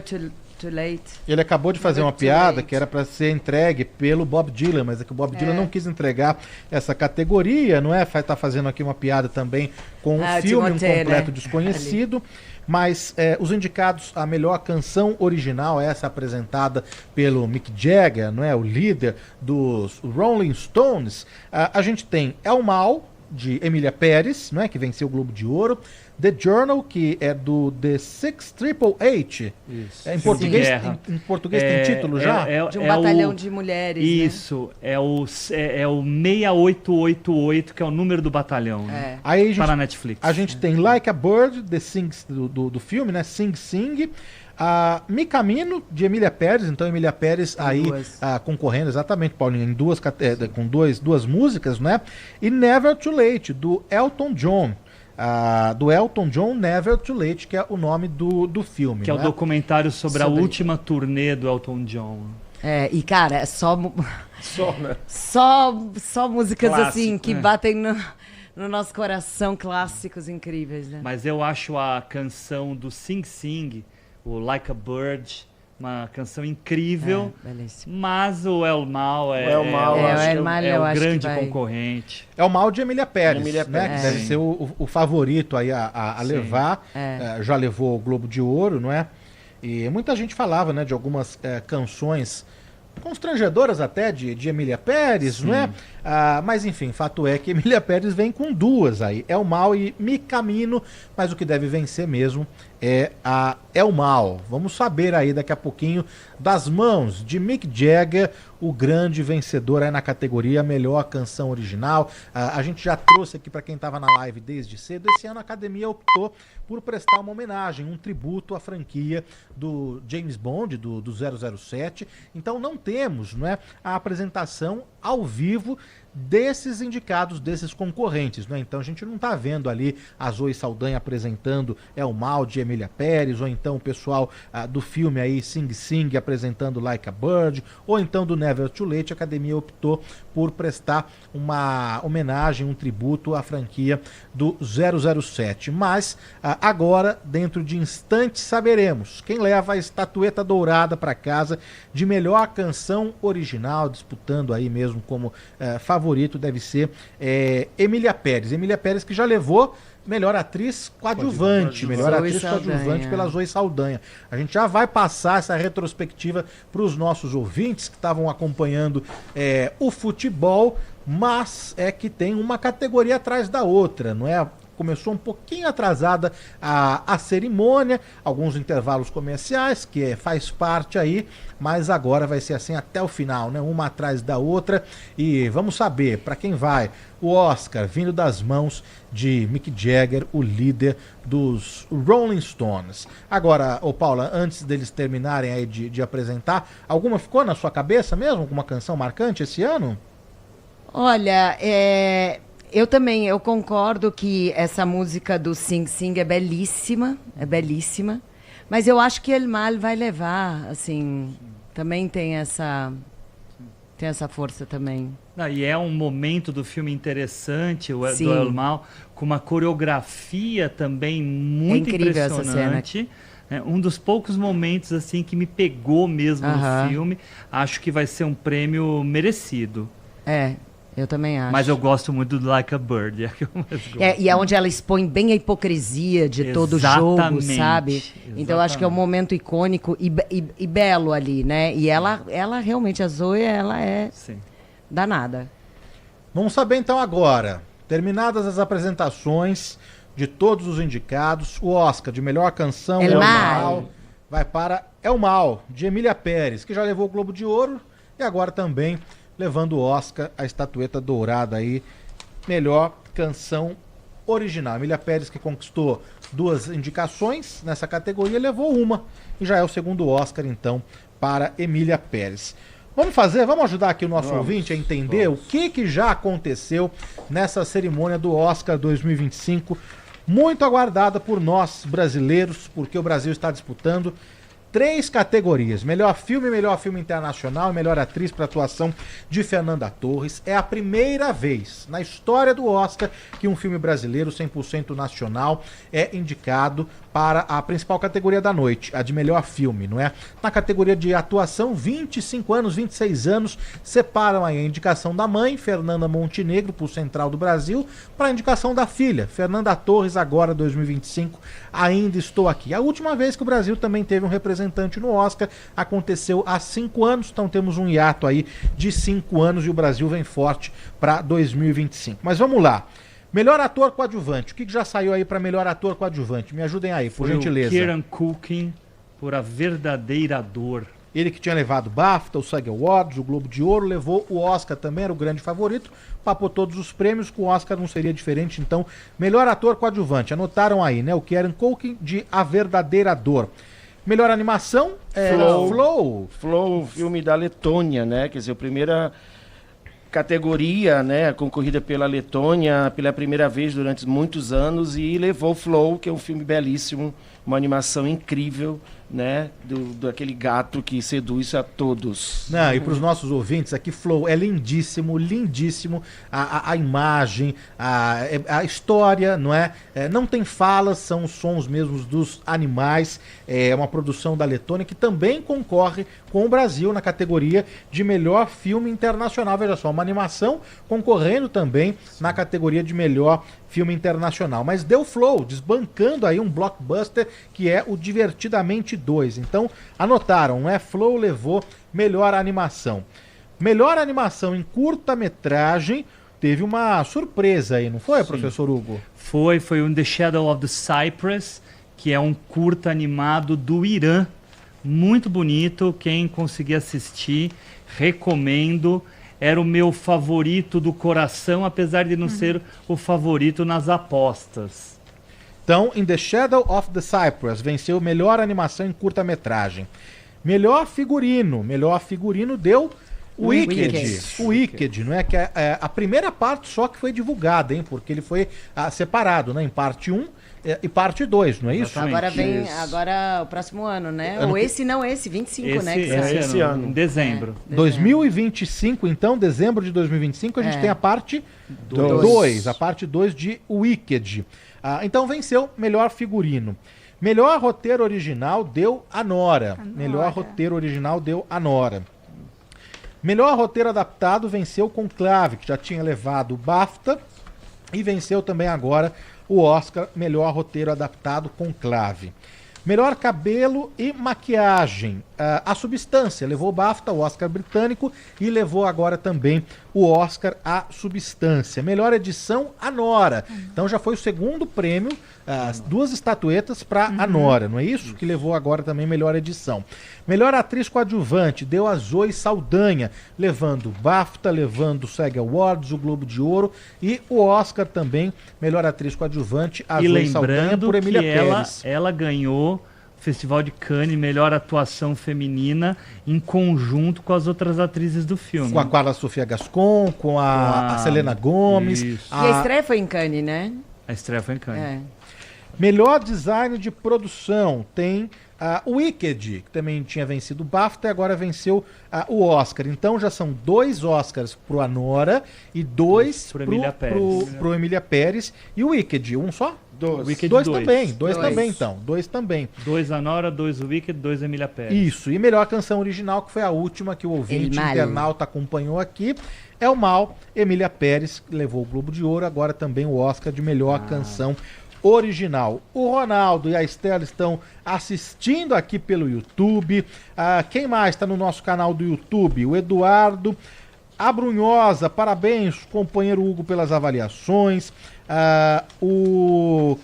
Too Late. Ele acabou de fazer uma piada que era para ser entregue pelo Bob Dylan, mas é que o Bob Dylan não quis entregar essa categoria, não é? Tá fazendo aqui uma piada também com um filme, um completo desconhecido. Mas os indicados a melhor canção original, essa apresentada pelo Mick Jagger, não é? O líder dos Rolling Stones. A gente tem El Mal, de Emília Pérez, não é? Que venceu o Globo de Ouro. The Journal, que é do The 6888. Isso. Em português tem título já? De um batalhão de mulheres. Isso, né? é o 6888, que é o número do batalhão. Né? Aí para a Netflix. A gente tem Like a Bird, do filme, né? Sing Sing. Mi Camino, de Emília Pérez. Então, Emília Pérez aí concorrendo, exatamente, Paulinho, em com duas músicas, né? E Never Too Late, do Elton John. Do Elton John, Never Too Late, que é o nome do filme. Que é o documentário sobre a última turnê do Elton John. E cara, é só né? só músicas clássico, assim que batem no nosso coração, clássicos incríveis, né? Mas eu acho a canção do Sing Sing, o Like a Bird, uma canção incrível, mas o El Mal é o grande concorrente. É o Mal de Emília Pérez, né? Que deve ser o favorito aí a levar. Já levou o Globo de Ouro, não é? E muita gente falava, né, de algumas canções constrangedoras até de Emília Pérez, não é? Mas enfim, fato é que Emília Pérez vem com duas aí, El Mal e Mi Camino, mas o que deve vencer mesmo é a El Mal. Vamos saber aí daqui a pouquinho das mãos de Mick Jagger, o grande vencedor aí na categoria Melhor Canção Original. A gente já trouxe aqui para quem estava na live desde cedo. Esse ano a Academia optou por prestar uma homenagem, um tributo à franquia do James Bond, do 007. Então não temos, não é, a apresentação ao vivo desses indicados, desses concorrentes, né? Então a gente não tá vendo ali a Zoe Saldanha apresentando El Mal de Emília Pérez, ou então o pessoal do filme aí Sing Sing apresentando Like a Bird, ou então do Never Too Late. A Academia optou por prestar uma homenagem, um tributo à franquia do 007. Mas agora, dentro de instantes, saberemos quem leva a estatueta dourada para casa de melhor canção original, disputando aí mesmo como favorito deve ser Emília Pérez. Emília Pérez, que já levou melhor atriz coadjuvante, pela Zoe Saldanha. A gente já vai passar essa retrospectiva para os nossos ouvintes que estavam acompanhando o futebol, mas é que tem uma categoria atrás da outra, não é? Começou um pouquinho atrasada a cerimônia, alguns intervalos comerciais, que faz parte aí, mas agora vai ser assim até o final, né? Uma atrás da outra. E vamos saber para quem vai o Oscar vindo das mãos de Mick Jagger, o líder dos Rolling Stones. Agora, Paula, antes deles terminarem aí de apresentar, alguma ficou na sua cabeça mesmo? Alguma canção marcante esse ano? Olha, eu concordo que essa música do Sing Sing é belíssima, mas eu acho que El Mal vai levar, assim, também tem essa força também. E é um momento do filme interessante, do El Mal, com uma coreografia também muito impressionante. Um dos poucos momentos assim que me pegou mesmo no filme. Acho que vai ser um prêmio merecido. Eu também acho. Mas eu gosto muito do Like a Bird, é que eu mais gosto. E é onde ela expõe bem a hipocrisia de todo o jogo, sabe? Então eu acho que é um momento icônico e belo ali, né? E ela realmente, a Zoe, ela é danada. Vamos saber então agora, terminadas as apresentações de todos os indicados, o Oscar de melhor canção El Mal vai para El Mal, de Emília Pérez, que já levou o Globo de Ouro e agora também levando o Oscar, a estatueta dourada aí, melhor canção original. Emília Pérez, que conquistou 2 indicações nessa categoria, levou uma e já é o segundo Oscar, então, para Emília Pérez. Vamos ajudar aqui o nosso ouvinte a entender o que já aconteceu nessa cerimônia do Oscar 2025, muito aguardada por nós brasileiros, porque o Brasil está disputando 3 categorias: melhor filme internacional e melhor atriz para atuação de Fernanda Torres. É a primeira vez na história do Oscar que um filme brasileiro 100% nacional é indicado para a principal categoria da noite, a de melhor filme, não é? Na categoria de atuação, 25 anos, 26 anos separam aí a indicação da mãe, Fernanda Montenegro, por Central do Brasil, para a indicação da filha, Fernanda Torres, agora 2025, Ainda Estou Aqui. A última vez que o Brasil também teve um representante no Oscar aconteceu há 5 anos, então temos um hiato aí de 5 anos e o Brasil vem forte para 2025. Mas vamos lá. Melhor ator coadjuvante. O que já saiu aí para melhor ator coadjuvante? Me ajudem aí, por gentileza. O Kieran Culkin por A Verdadeira Dor. Ele que tinha levado o BAFTA, o SAG Awards, o Globo de Ouro, levou o Oscar também, era o grande favorito, papou todos os prêmios, com o Oscar não seria diferente, então, melhor ator coadjuvante. Anotaram aí, né? O Kieran Culkin de A Verdadeira Dor. Melhor animação, Flow, filme da Letônia, né? Quer dizer, a primeira categoria, né, concorrida pela Letônia pela primeira vez durante muitos anos, e levou Flow, que é um filme belíssimo, uma animação incrível, né, daquele gato que seduz a todos. Não, e para os nossos ouvintes aqui, Flow é lindíssimo, lindíssimo, a imagem, a história, não é? Não tem falas, são os sons mesmos dos animais, é uma produção da Letônia que também concorre com o Brasil na categoria de melhor filme internacional. Veja só, uma animação concorrendo também na categoria de melhor filme internacional. Mas deu Flow, desbancando aí um blockbuster que é o Divertidamente 2. Então, anotaram, né? Flow levou melhor animação. Melhor animação em curta-metragem, teve uma surpresa aí, não foi, sim, professor Hugo? Foi um The Shadow of the Cypress, que é um curta animado do Irã, muito bonito. Quem conseguir assistir, recomendo. Era o meu favorito do coração, apesar de não ser o favorito nas apostas. Então, In the Shadow of the Cypress venceu melhor animação em curta-metragem. Melhor figurino deu Wicked. O Wicked, não é? Que é a primeira parte só que foi divulgada, hein? Porque ele foi separado, né? Em parte 1 e parte 2, não é isso? Agora o próximo ano, né? Ou esse, 25, né? Esse ano, em dezembro. 2025, então, dezembro de 2025, a gente tem a parte 2, a parte 2 de Wicked. Então venceu melhor figurino. Melhor roteiro original deu Anora. Melhor roteiro original deu Anora. Melhor roteiro adaptado venceu Conclave, que já tinha levado o BAFTA, e venceu também agora o Oscar, melhor roteiro adaptado, Conclave. Melhor cabelo e maquiagem, A Substância levou o BAFTA, o Oscar britânico, e levou agora também o Oscar A Substância. Melhor edição, Anora. Então já foi o segundo prêmio, 2 estatuetas para Anora, não é isso? Que levou agora também melhor edição. Melhor atriz coadjuvante deu a Zoe Saldanha, levando o BAFTA, levando o SAG Awards, o Globo de Ouro e o Oscar também, melhor atriz coadjuvante, a Zoe Saldanha por Emília Pérez. Ela ganhou o Festival de Cannes, melhor atuação feminina, em conjunto com as outras atrizes do filme. Com a Carla Sofia Gascon, com a Selena Gomez. E a estreia foi em Cannes, né? A estreia foi em Cannes. Melhor design de produção tem o Wicked, que também tinha vencido o BAFTA e agora venceu o Oscar. Então já são 2 Oscars pro Anora e 2 pro Emília Pérez. E o Wicked, um só? 2 também, 2 também então. 2 também. 2 Anora, 2 Wicked, 2 Emília Pérez. Isso, e melhor canção original, que foi a última que o ouvinte internauta acompanhou aqui, é o Mal, Emília Pérez, que levou o Globo de Ouro, agora também o Oscar de melhor canção original. O Ronaldo e a Estela estão assistindo aqui pelo YouTube. Quem mais está no nosso canal do YouTube? O Eduardo Abrunhosa, parabéns, companheiro Hugo, pelas avaliações.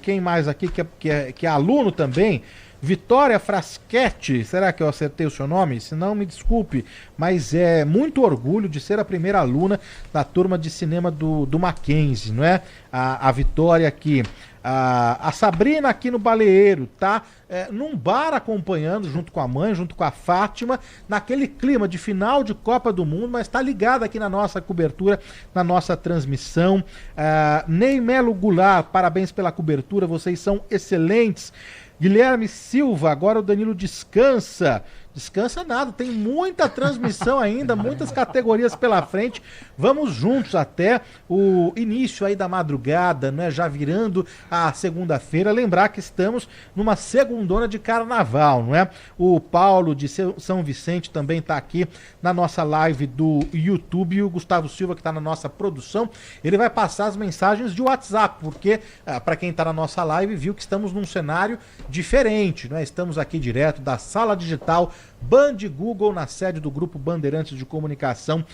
Quem mais aqui que é aluno também Vitória Fraschetti, será que eu acertei o seu nome? Se não, me desculpe, mas é muito orgulho de ser a primeira aluna da turma de cinema do Mackenzie, não é? A Vitória aqui. A Sabrina aqui no Baleeiro, tá? Num bar acompanhando, junto com a mãe, junto com a Fátima, naquele clima de final de Copa do Mundo, mas tá ligada aqui na nossa cobertura, na nossa transmissão. Ney Melo Goulart, parabéns pela cobertura, vocês são excelentes. Guilherme Silva, agora o Danilo descansa. Descansa nada, tem muita transmissão ainda, muitas categorias pela frente. Vamos juntos até o início aí da madrugada, né? Já virando a segunda-feira. Lembrar que estamos numa segundona de carnaval, não é? O Paulo de São Vicente também está aqui na nossa live do YouTube. E o Gustavo Silva, que está na nossa produção, ele vai passar as mensagens de WhatsApp, porque para quem está na nossa live viu que estamos num cenário diferente, né? Estamos aqui direto da sala digital Band Google, na sede do Grupo Bandeirantes de Comunicação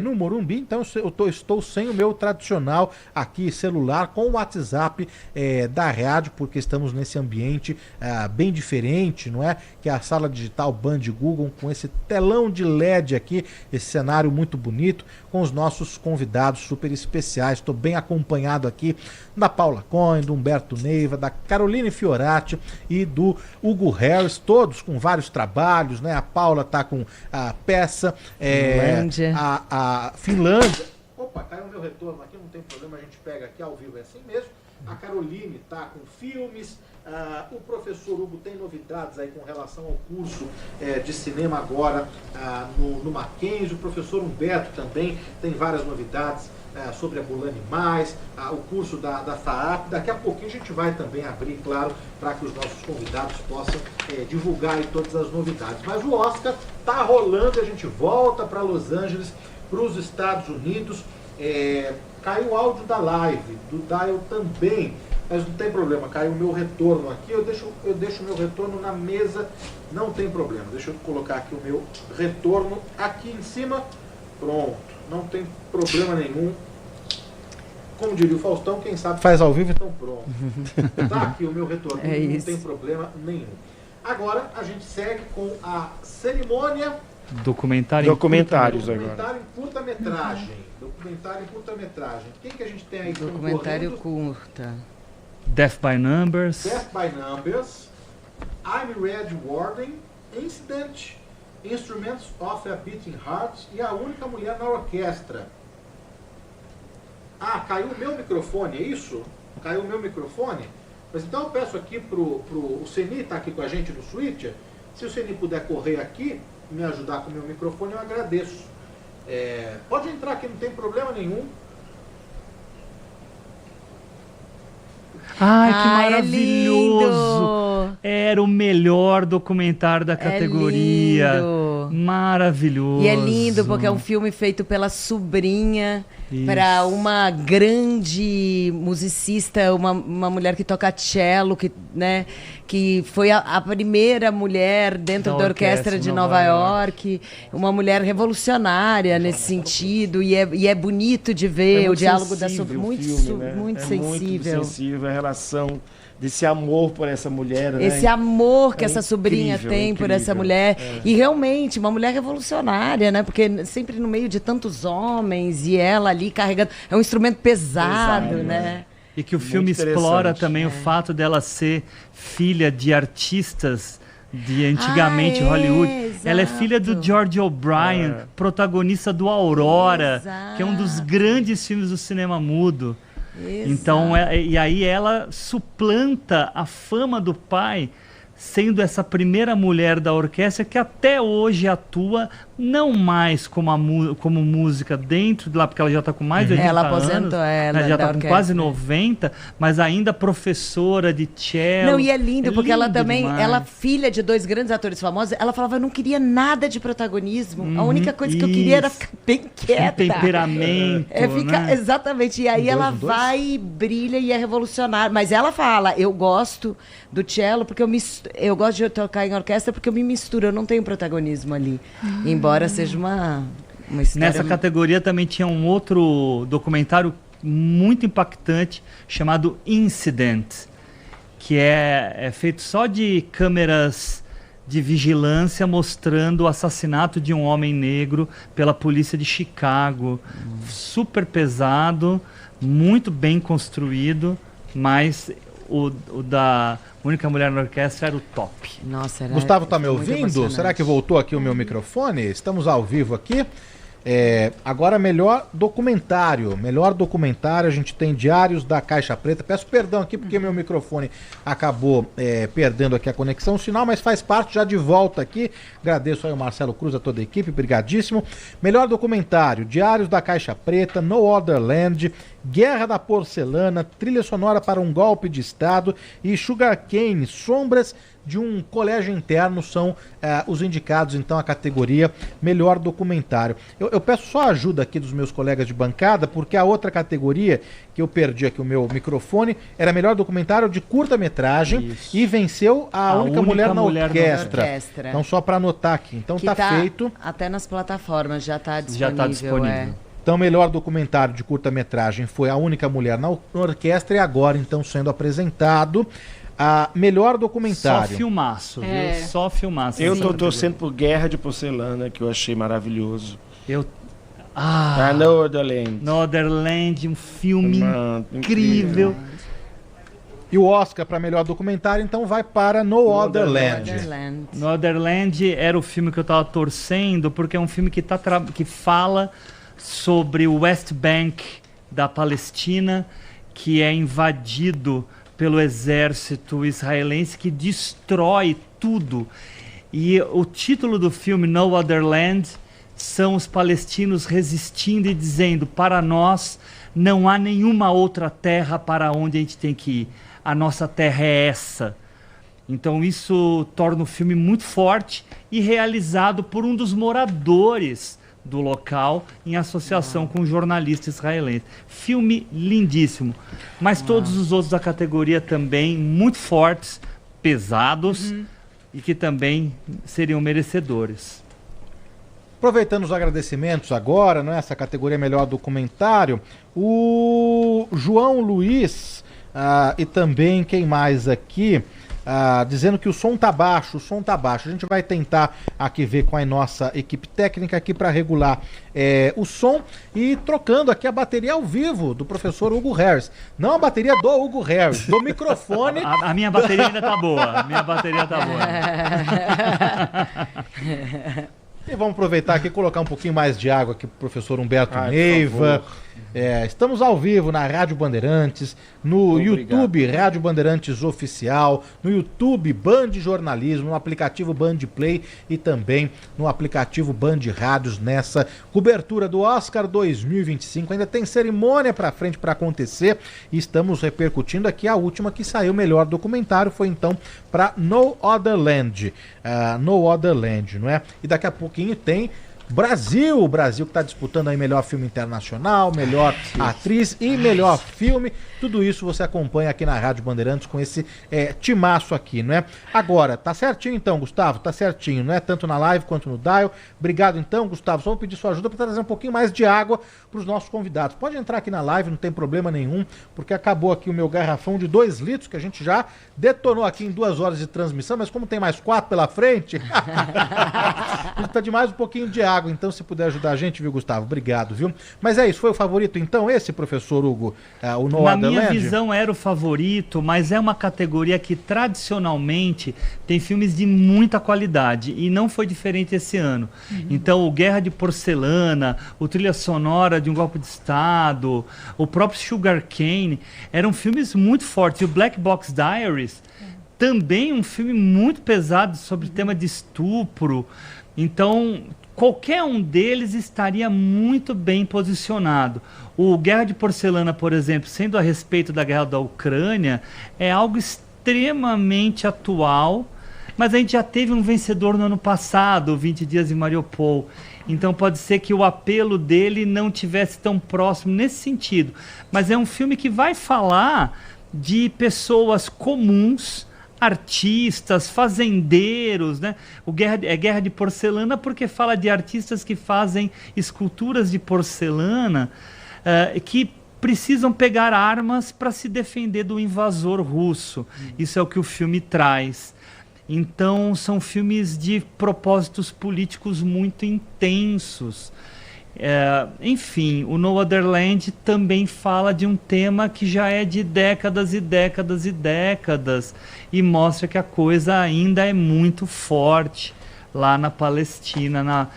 no Morumbi. Então eu estou sem o meu tradicional aqui celular com o WhatsApp da rádio, porque estamos nesse ambiente bem diferente, não é? Que é a sala digital Band Google, com esse telão de LED aqui, esse cenário muito bonito, com os nossos convidados super especiais. Estou bem acompanhado aqui da Paula Cohen, do Humberto Neiva, da Caroline Fiorati e do Hugo Harris, todos com vários trabalhos, né? A Paula tá com a peça, a Finlândia. Opa, caiu o meu retorno aqui, não tem problema, a gente pega aqui ao vivo, é assim mesmo. A Caroline tá com filmes, o professor Hugo tem novidades aí com relação ao curso de cinema agora no Mackenzie. O professor Humberto também tem várias novidades sobre a Bulani Mais, o curso da FAAP. Daqui a pouquinho a gente vai também abrir, claro, para que os nossos convidados possam divulgar aí todas as novidades. Mas o Oscar tá rolando e a gente volta para Los Angeles, para os Estados Unidos. Caiu o áudio da live, do Dial também, mas não tem problema, caiu o meu retorno aqui, eu deixo o meu retorno na mesa, não tem problema. Deixa eu colocar aqui o meu retorno aqui em cima, pronto, não tem problema nenhum. Como diria o Faustão, quem sabe faz ao vivo, então pronto. Tá aqui o meu retorno, não tem problema nenhum. Agora a gente segue com a cerimônia. Documentário em curta-metragem. Documentário em curta-metragem. Quem que a gente tem aí? Documentário curta. Death by Numbers. Death by Numbers. I'm Red Warden. Incident. Instruments of a Beating Heart. E A Única Mulher na Orquestra. Caiu o meu microfone, é isso? Caiu o meu microfone? Mas então eu peço aqui o Ceni, tá aqui com a gente no Switcher. Se o Ceni puder correr aqui, me ajudar com o meu microfone, eu agradeço. Pode entrar aqui, não tem problema nenhum. Ai, que maravilhoso! Era o melhor documentário da categoria. Maravilhoso. E é lindo porque é um filme feito pela sobrinha para uma grande musicista, uma mulher que toca cello, que foi a primeira mulher dentro da orquestra de Nova York, uma mulher revolucionária nesse sentido, e é bonito de ver o diálogo da sobrinha, muito sensível. Muito sensível a relação desse amor por essa mulher, né? Esse amor que essa sobrinha tem por essa mulher. E realmente, uma mulher revolucionária, né? Porque sempre no meio de tantos homens e ela ali carregando. É um instrumento pesado, né? E que o filme explora também o fato dela ser filha de artistas de antigamente Hollywood. Exato. Ela é filha do George O'Brien, protagonista do Aurora, que é um dos grandes filmes do cinema mudo. Exato. Então, e aí ela suplanta a fama do pai, sendo essa primeira mulher da orquestra que até hoje atua não mais como música dentro de lá, porque ela já está com mais de 80 ela anos. Aposentou ela já está com quase 90, mas ainda professora de cello. Não, e é lindo, porque ela também, demais. ela filha de 2 grandes atores famosos, ela falava, eu não queria nada de protagonismo, a única coisa que eu queria era ficar bem quieta. Um temperamento, né? Exatamente, e aí ela vai e brilha e é revolucionária, mas ela fala, eu gosto do cello, porque eu gosto de tocar em orquestra porque eu me misturo, eu não tenho protagonismo ali, embora seja uma história... Nessa categoria também tinha um outro documentário muito impactante chamado Incident, que é feito só de câmeras de vigilância mostrando o assassinato de um homem negro pela polícia de Chicago. Super pesado, muito bem construído, mas o da Única Mulher na Orquestra era o top. Nossa, era Gustavo, tá me muito ouvindo? emocionante. Será que voltou aqui o meu microfone? Estamos ao vivo aqui. Agora, melhor documentário, a gente tem Diários da Caixa Preta. Peço perdão aqui porque meu microfone acabou perdendo aqui a conexão, o sinal, mas faz parte, já de volta aqui. Agradeço aí o Marcelo Cruz, a toda a equipe, brigadíssimo. Melhor documentário, Diários da Caixa Preta, No Other Land, Guerra da Porcelana, Trilha Sonora para um Golpe de Estado e Sugar Cane, Sombras de um Colégio Interno, são os indicados, então, à categoria Melhor Documentário. Eu peço só ajuda aqui dos meus colegas de bancada, porque a outra categoria, que eu perdi aqui o meu microfone, era Melhor Documentário de Curta-Metragem e venceu a única mulher na orquestra. Então, só para anotar aqui. Então, que tá feito. Até nas plataformas já está disponível. Então, melhor documentário de curta-metragem foi A Única Mulher na Orquestra e agora, então, sendo apresentado a melhor documentário. Só filmaço, viu? Só filmaço. Eu tô torcendo por Guerra de Porcelana, que eu achei maravilhoso. No Other Land. No Other Land, um filme incrível. E o Oscar para melhor documentário, então, vai para No Other Land. No Other Land era o filme que eu tava torcendo, porque é um filme que fala sobre o West Bank da Palestina, que é invadido pelo exército israelense, que destrói tudo. E o título do filme, No Other Land, são os palestinos resistindo e dizendo: para nós não há nenhuma outra terra para onde a gente tem que ir. A nossa terra é essa. Então isso torna o filme muito forte e realizado por um dos moradores do local, em associação com um jornalista israelense. Filme lindíssimo. Mas todos os outros da categoria também muito fortes, pesados e que também seriam merecedores. Aproveitando os agradecimentos agora, né, essa categoria Melhor Documentário, o João Luiz e também quem mais aqui, dizendo que o som tá baixo. A gente vai tentar aqui ver com a nossa equipe técnica aqui para regular o som e trocando aqui a bateria ao vivo do professor Hugo Harris. Não a bateria do Hugo Harris, do microfone. A minha bateria ainda tá boa. E vamos aproveitar aqui e colocar um pouquinho mais de água aqui pro professor Humberto Neiva. Estamos ao vivo na Rádio Bandeirantes, no YouTube Rádio Bandeirantes Oficial, no YouTube Band Jornalismo, no aplicativo Band Play e também no aplicativo Band Rádios nessa cobertura do Oscar 2025. Ainda tem cerimônia pra frente para acontecer e estamos repercutindo aqui a última que saiu, melhor documentário, foi então para No Other Land. No Other Land, não é? E daqui a pouquinho tem o Brasil que está disputando aí melhor filme internacional, melhor atriz e melhor filme. Tudo isso você acompanha aqui na Rádio Bandeirantes com esse timaço aqui, não é? Agora, tá certinho então, Gustavo? Tá certinho, não é? Tanto na live quanto no dial. Obrigado então, Gustavo. Só vou pedir sua ajuda para trazer um pouquinho mais de água para os nossos convidados. Pode entrar aqui na live, não tem problema nenhum, porque acabou aqui o meu garrafão de 2 litros, que a gente já detonou aqui em 2 horas de transmissão, mas como tem mais 4 pela frente, a gente tá de mais um pouquinho de água. Então, se puder ajudar a gente, viu, Gustavo? Obrigado, viu? Mas é isso, foi o favorito então esse, professor Hugo? O No Other Land? Na minha visão era o favorito, mas é uma categoria que tradicionalmente tem filmes de muita qualidade e não foi diferente esse ano. Então, o Guerra de Porcelana, o Trilha Sonora de um Golpe de Estado, o próprio Sugar Cane, eram filmes muito fortes. E o Black Box Diaries, também um filme muito pesado sobre o tema de estupro. Então, qualquer um deles estaria muito bem posicionado. O Guerra de Porcelana, por exemplo, sendo a respeito da guerra da Ucrânia, é algo extremamente atual, mas a gente já teve um vencedor no ano passado, 20 Dias em Mariupol. Então pode ser que o apelo dele não tivesse tão próximo nesse sentido. Mas é um filme que vai falar de pessoas comuns, artistas, fazendeiros, né? Guerra de Porcelana porque fala de artistas que fazem esculturas de porcelana que precisam pegar armas para se defender do invasor russo. Isso é o que o filme traz. Então, são filmes de propósitos políticos muito intensos. Enfim, o No Other Land também fala de um tema que já é de décadas e décadas e décadas, e mostra que a coisa ainda é muito forte lá na Palestina,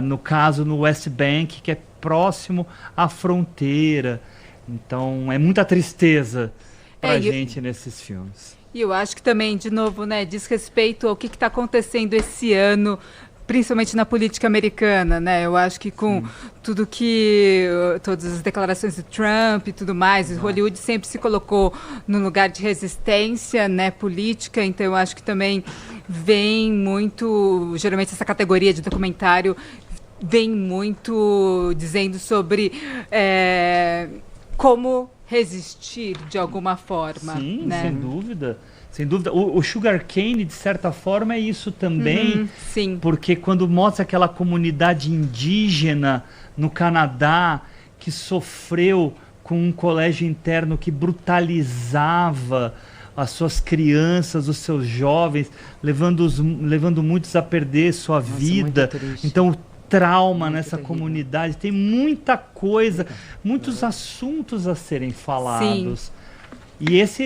no caso no West Bank, que é próximo à fronteira. Então é muita tristeza pra gente nesses filmes. E eu acho que também, de novo, né, diz respeito ao que está acontecendo esse ano, principalmente na política americana, né? Eu acho que com tudo que... todas as declarações de Trump e tudo mais, Hollywood sempre se colocou no lugar de resistência, né, política, então eu acho que também vem muito... Geralmente essa categoria de documentário vem muito dizendo sobre como resistir de alguma forma. Sim, né? sem dúvida. Sem dúvida. O Sugar Cane, de certa forma, é isso também. Sim. Porque quando mostra aquela comunidade indígena no Canadá que sofreu com um colégio interno que brutalizava as suas crianças, os seus jovens, levando muitos a perder sua vida. Então, o trauma nessa comunidade, tem muita coisa, muitos assuntos a serem falados. Sim. E esse